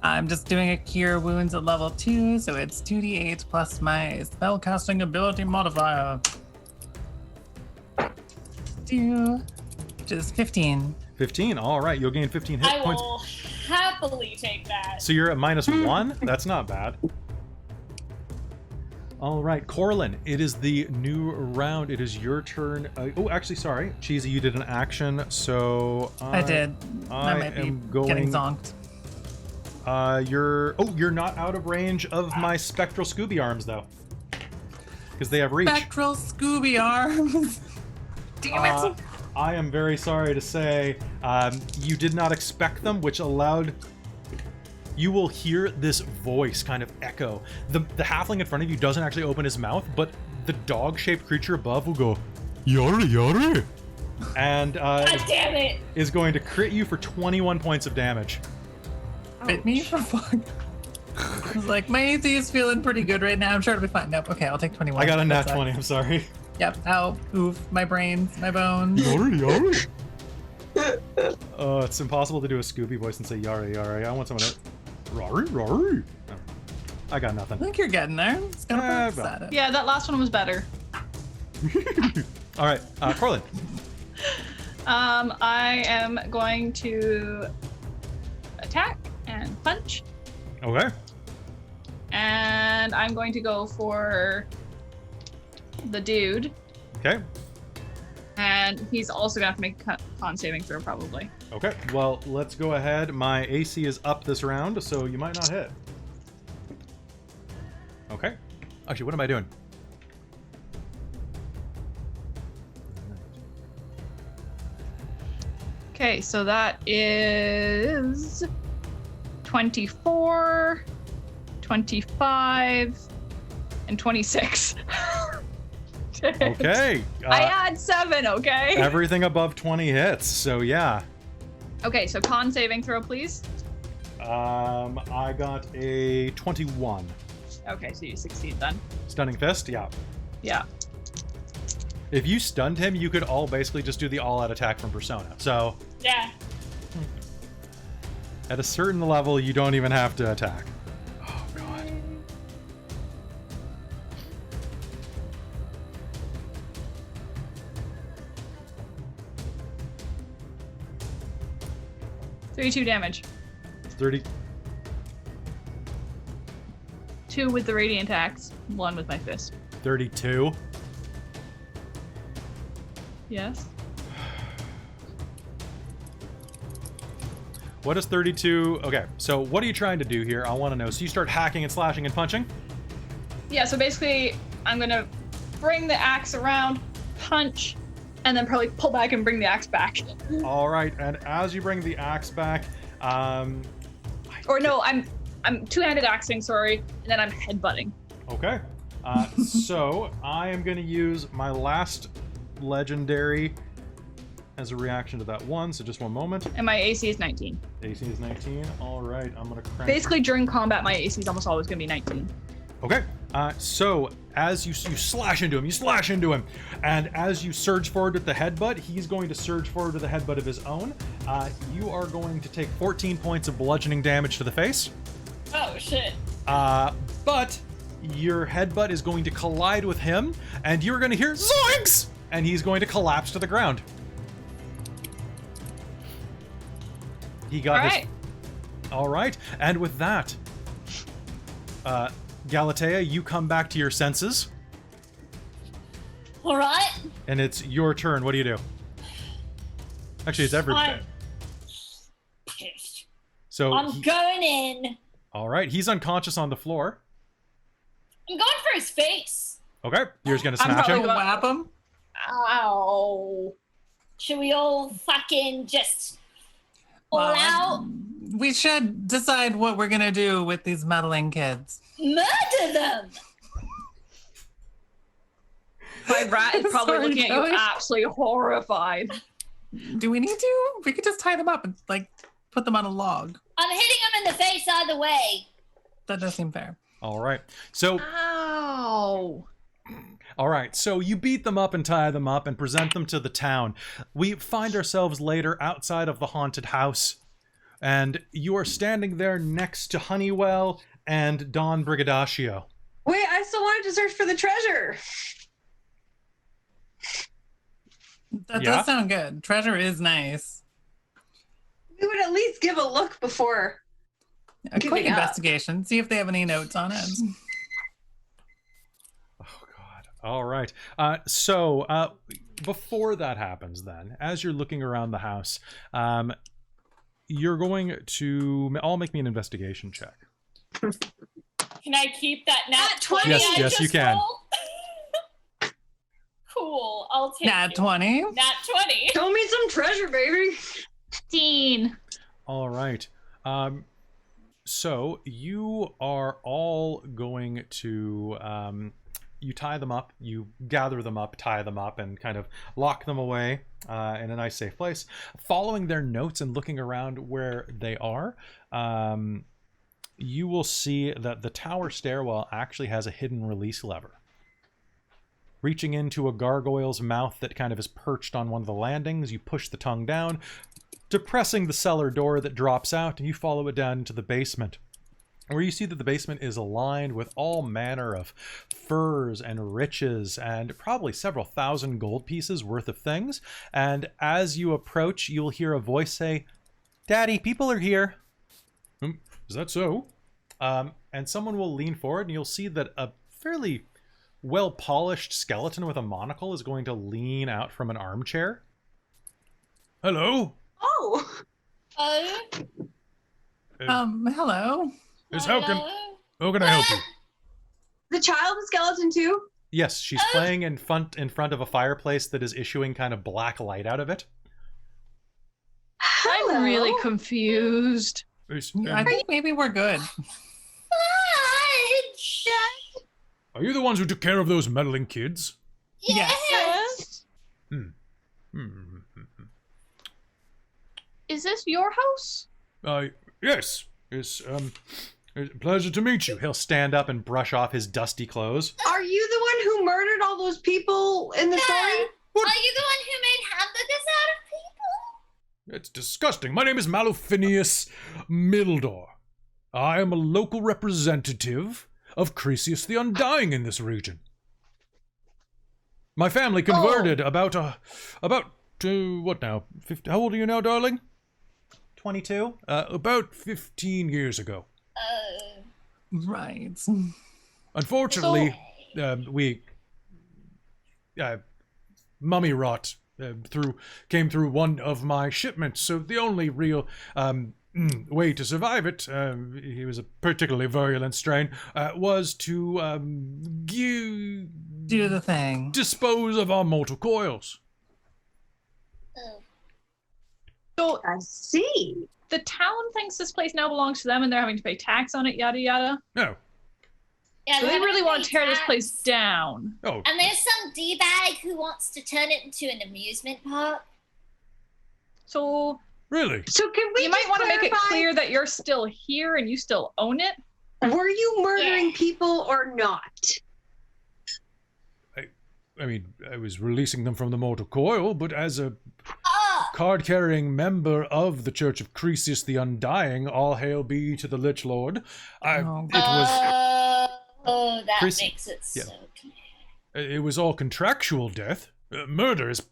I'm just doing a cure wounds at level 2, so it's 2d8 plus my spellcasting ability modifier. Which is 15. 15. All right, you'll gain 15 hit I points. will happily take that. So you're at -1. That's not bad. All right, Corlin, it is the new round. It is your turn. Oh, actually, sorry. Cheesy, you did an action, so... I did. I might be getting zonked. You're not out of range of my spectral Scooby arms, though. Because they have reach. Spectral Scooby arms. Damn it. I am very sorry to say, you did not expect them, which allowed... You will hear this voice kind of echo. The halfling in front of you doesn't actually open his mouth, but the dog-shaped creature above will go, "Yari, yari," and God damn it! is going to crit you for 21 points of damage. Bit me for fun. I was like, my AC is feeling pretty good right now. I'm sure it'll be fine. Nope. Okay, I'll take 21. I got a nat That's 20, I'm sorry. Yep. Ow. Oof. My brains. My bones. Yari, yari. It's impossible to do a Scooby voice and say yari, yari. I want someone to... Rari, rari. No. I got I nothing. think you're getting there. It's gonna practice well. at it. Yeah, that last one was better. All right, Corlin. I am going to attack and punch, Okay. and I'm going to go for the dude, Okay. and he's also gonna have to make a con saving throw probably. Okay. Well, let's go ahead. My AC is up this round, so you might not hit. Okay. Actually, what am I doing? Okay, so that is 24, 25, and 26. Okay. I add 7, okay? Everything above 20 hits, so yeah. Okay, so con saving throw, please. I got a 21. Okay, so you succeed then. Stunning Fist? Yeah. Yeah. If you stunned him, you could all basically just do the all-out attack from Persona. So, Yeah. at a certain level, you don't even have to attack. Oh, God. $32 damage. 30. 2 with the radiant axe, 1 with my fist. 32. Yes. What is 32? Okay, so what are you trying to do here? I want to know. So you start hacking and slashing and punching? Yeah, so basically, I'm gonna bring the axe around, punch, and then probably pull back and bring the axe back. All right, and as you bring the axe back, Or no, I'm two-handed axing, sorry, and then I'm headbutting. okay. So I am going to use my last legendary as a reaction to that one. So just one moment. And my AC is 19. AC is 19. All right, I'm going to crank. Basically, during combat, my AC is almost always gonna be 19. Okay. So as you slash into him, and as you surge forward with the headbutt, he's going to surge forward with a headbutt of his own. You are going to take 14 points of bludgeoning damage to the face. Oh shit. But your headbutt is going to collide with him, and you're going to hear zoinks, and he's going to collapse to the ground. He got All his. right. All right, and with that, Galatea, you come back to your senses, All right. and it's your turn. What do you do? Actually, it's every. I'm pissed. So. I'm going in. All right, he's unconscious on the floor. I'm going for his face. Okay, you're just gonna I'm smash probably him. going- Whap him. Ow. Should we all fucking just all Well, out We should decide what we're gonna do with these meddling kids. murder them? My rat is probably Sorry, looking at Joey. you absolutely horrified. Do we need to? We could just tie them up and like put them on a log. I'm hitting him in the face either way. That does seem fair. All right. So, Ow. all right. So you beat them up and tie them up and present them to the town. We find ourselves later outside of the haunted house, and you are standing there next to Honeywell and Don Brigadaccio. Wait, I still wanted to search for the treasure. That Yeah? does sound good. Treasure is nice. We would at least give a look before. A quick Giving up. investigation. See if they have any notes on it. Oh, God. All right. So before that happens, then, as you're looking around the house, you're going to all make me an investigation check. Can I keep that nat 20? Yes, I yes, just you can. rolled? Cool. I'll take Nat it. 20. Nat 20. Show me some treasure, baby. 15. All right. So you are all going to you tie them up, you gather them up, tie them up, and kind of lock them away in a nice safe place. Following their notes and looking around where they are, you will see that the tower stairwell actually has a hidden release lever. Reaching into a gargoyle's mouth that kind of is perched on one of the landings, you push the tongue down, depressing the cellar door that drops out, and you follow it down into the basement, where you see that the basement is aligned with all manner of furs and riches and probably several thousand gold pieces worth of things. And as you approach, you'll hear a voice say, "Daddy, people are here." Is that so? And someone will lean forward, and you'll see that a fairly well-polished skeleton with a monocle is going to lean out from an armchair. Hello? Oh, Hello. How can I help you? the child is skeleton too? Yes, she's playing in front of a fireplace that is issuing kind of black light out of it. I'm really confused. I think maybe we're good. Are you the ones who took care of those meddling kids? Yes. Is this your house? Yes. It's a pleasure to meet you. He'll stand up and brush off his dusty clothes. Are you the one who murdered all those people in the story? Are you the one who made hamburgers out of people? It's disgusting. My name is Malufinius Mildor. I am a local representative of Crisius the Undying in this region. My family converted about what now? 50, how old are you now, darling? 22. About 15 years ago. Right. Unfortunately, we mummy rot came through one of my shipments. So the only real way to survive it, he was a particularly virulent strain, was to Do the thing. dispose of our mortal coils. So I see. the town thinks this place now belongs to them and they're having to pay tax on it, yada yada. No. Yeah, So they they're really having want to tear this tax. place down. Oh, And there's some D-bag who wants to turn it into an amusement park. So So really? can we you might want to make it clarify, clear that you're still here and you still own it. were you murdering Yeah. people or not? I mean, I was releasing them from the mortal coil, but as a Oh, card-carrying member of the Church of Crisius the Undying, all hail be to the Lich Lord. Oh, It was that Chris- makes it yeah. so clear. it was all contractual death. Murder is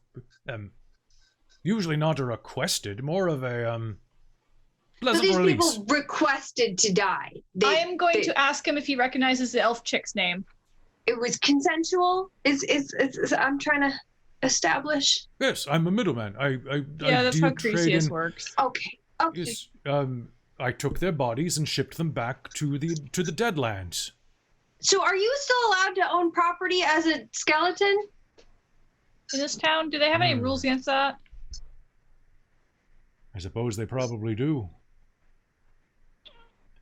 usually not a requested, more of a So pleasant these release. people requested to die. I am going to ask him if he recognizes the elf chick's name. It was consensual. Is I'm trying to establish. Yes, I'm a middleman. I Yeah, that's do how trade Crisius in- works. Okay. Okay. Yes, I took their bodies and shipped them back to the Deadlands. So are you still allowed to own property as a skeleton? In this town, do they have any rules against that? I suppose they probably do.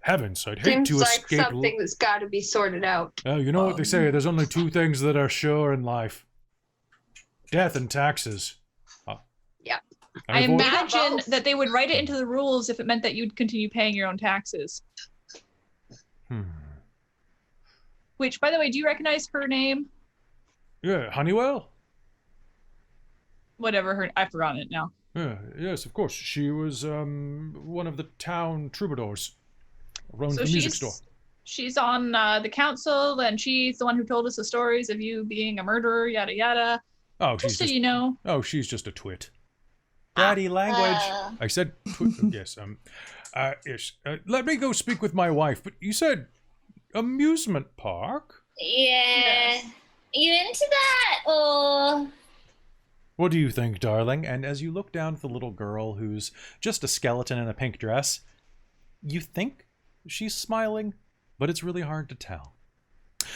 Heavens, I'd hate Seems to like escape. something that's got to be sorted out. You know what they say, there's only two things that are sure in life. Death and taxes. Yeah. I I've always- imagine that they would write it into the rules if it meant that you'd continue paying your own taxes. Which, by the way, do you recognize her name? Yeah, Honeywell? Whatever her, I've forgotten it now. Yeah, yes, of course. She was one of the town troubadours. Runs the music store. She's on the council, and she's the one who told us the stories of you being a murderer, yada yada. Oh, Just so you know. Oh, she's just a twit. Daddy language. I said twit. Yes. Yes. Let me go speak with my wife. But you said amusement park. Yeah. You into that, or? What do you think, darling? And as you look down at the little girl who's just a skeleton in a pink dress, you think she's smiling, but it's really hard to tell.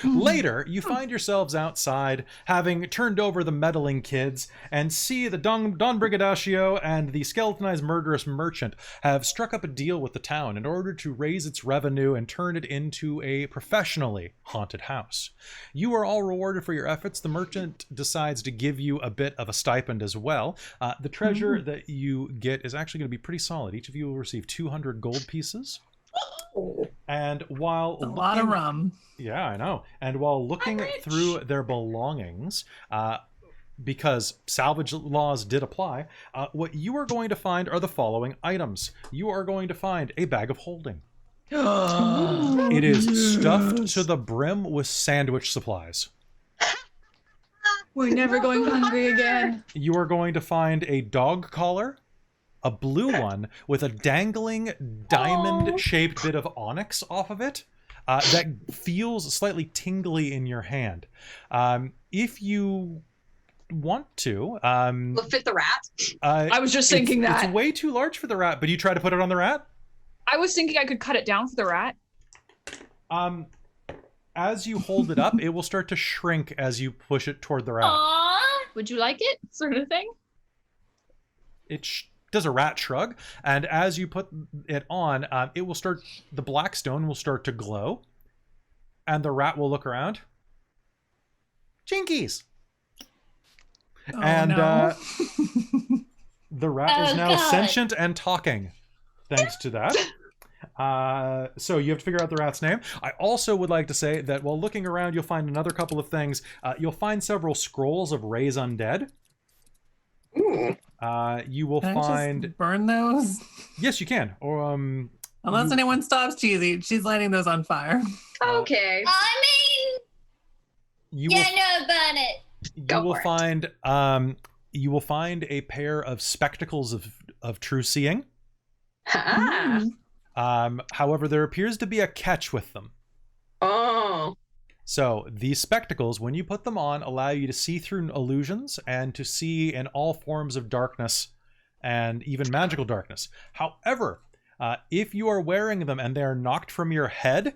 Later, you find yourselves outside, having turned over the meddling kids, and see the Don Brigadaccio and the skeletonized murderous merchant have struck up a deal with the town in order to raise its revenue and turn it into a professionally haunted house. You are all rewarded for your efforts. The merchant decides to give you a bit of a stipend as well. The treasure that you get is actually going to be pretty solid. Each of you will receive 200 gold pieces. And while A lot of rum. Yeah, I know. And while looking through their belongings, because salvage laws did apply, what you are going to find are the following items. You are going to find a bag of holding. It is stuffed to the brim with sandwich supplies. We're never going hungry again. You are going to find a dog collar, a blue one with a dangling diamond-shaped bit of onyx off of it that feels slightly tingly in your hand. If you want to... Will it fit the rat? I was just thinking that. It's way too large for the rat, but you try to put it on the rat? I was thinking I could cut it down for the rat. As you hold it up, it will start to shrink as you push it toward the rat. Aww. Would you like it? Sort of thing. It does a rat shrug, and as you put it on, it will start. The black stone will start to glow, and the rat will look around. Jinkies! Oh, And no. the rat is now God. sentient and talking, thanks to that. So you have to figure out the rat's name. I also would like to say that while looking around, you'll find another couple of things. You'll find several scrolls of Raise Undead. You will Can I find... just burn those? Yes, you can. Or Unless anyone stops Cheesy, she's lighting those on fire. Okay. I mean, you yeah, will, no, burn it. Go you will for it. find you will find a pair of spectacles of true seeing. Ah. However, there appears to be a catch with them. Oh. So these spectacles, when you put them on, allow you to see through illusions and to see in all forms of darkness and even magical darkness. However, if you are wearing them and they are knocked from your head,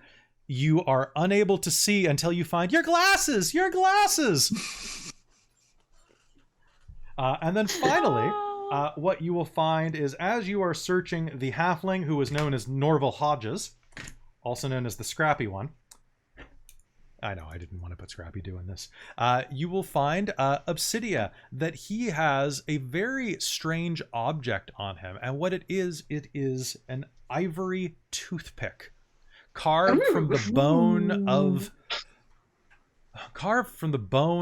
you are unable to see until you find your glasses. And then finally, what you will find is as you are searching the halfling who is known as Norval Hodges, also known as the Scrappy One. I know, I didn't want to put Scrappy doing this. You will find Obsidia, that he has a very strange object on him. And what it is an ivory toothpick carved from the bone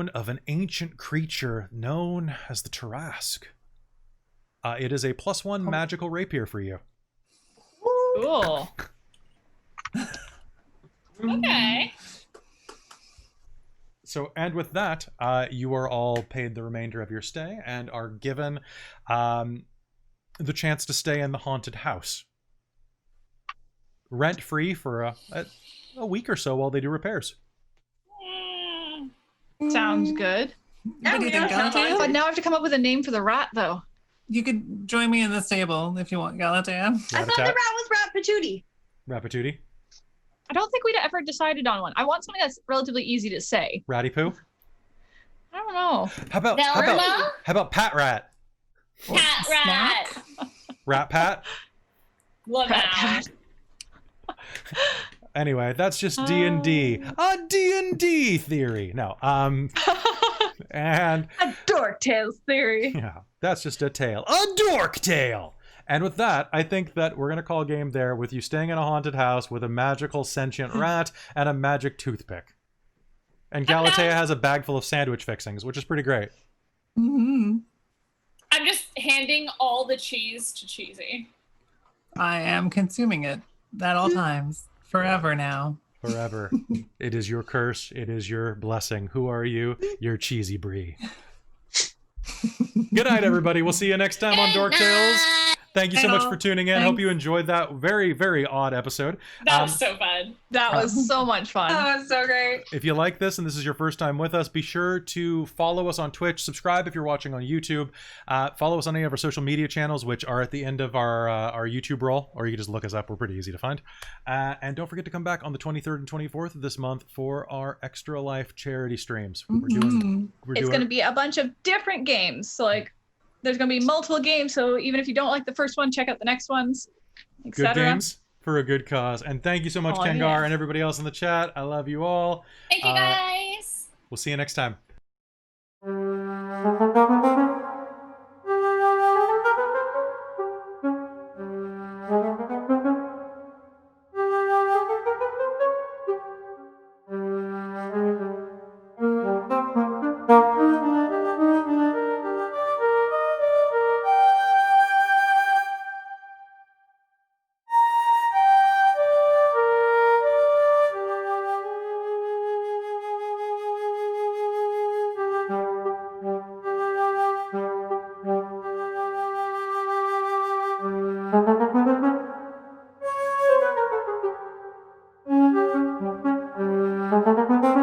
of an ancient creature known as the Tarrasque. It is a +1 magical rapier for you. Cool. Okay. So, and with that, you are all paid the remainder of your stay and are given the chance to stay in the haunted house. Rent-free for a week or so while they do repairs. Sounds good. What do you think, Galatea? But now I have to come up with a name for the rat, though. You could join me in the stable if you want, Galatea. I thought the rat was Rat Patootie. Rapatootie? I don't think we'd ever decided on one. I want something that's relatively easy to say. Ratty Poo? I don't know. How about Pat Rat? Cat rat. Rat Pat? Love that. Anyway, that's just D&D. A D&D theory. No. And A dork tales theory. yeah, that's just a tale. A dork tale! And with that, I think that we're going to call game there with you staying in a haunted house with a magical sentient rat and a magic toothpick. And Galatea has a bag full of sandwich fixings, which is pretty great. Mm-hmm. I'm just handing all the cheese to Cheesy. I am consuming it at all times, forever now. Forever. It is your curse. It is your blessing. Who are you? You're Cheesy Brie. Good night, everybody. We'll see you next time on Dork Tales. Thank you so much for tuning in. Hope you enjoyed that very, very odd episode. That was so fun. That was so much fun. That was so great. If you like this and this is your first time with us, be sure to follow us on Twitch, subscribe if you're watching on YouTube, follow us on any of our social media channels, which are at the end of our YouTube roll, or you can just look us up. We're pretty easy to find. And don't forget to come back on the 23rd and 24th of this month for our Extra Life charity streams. It's going to be a bunch of different games. So like, there's going to be multiple games. So even if you don't like the first one, check out the next ones, etc. Good games for a good cause. And thank you so much, Kengar, and everybody else in the chat. I love you all. Thank you, guys. We'll see you next time. Thank you.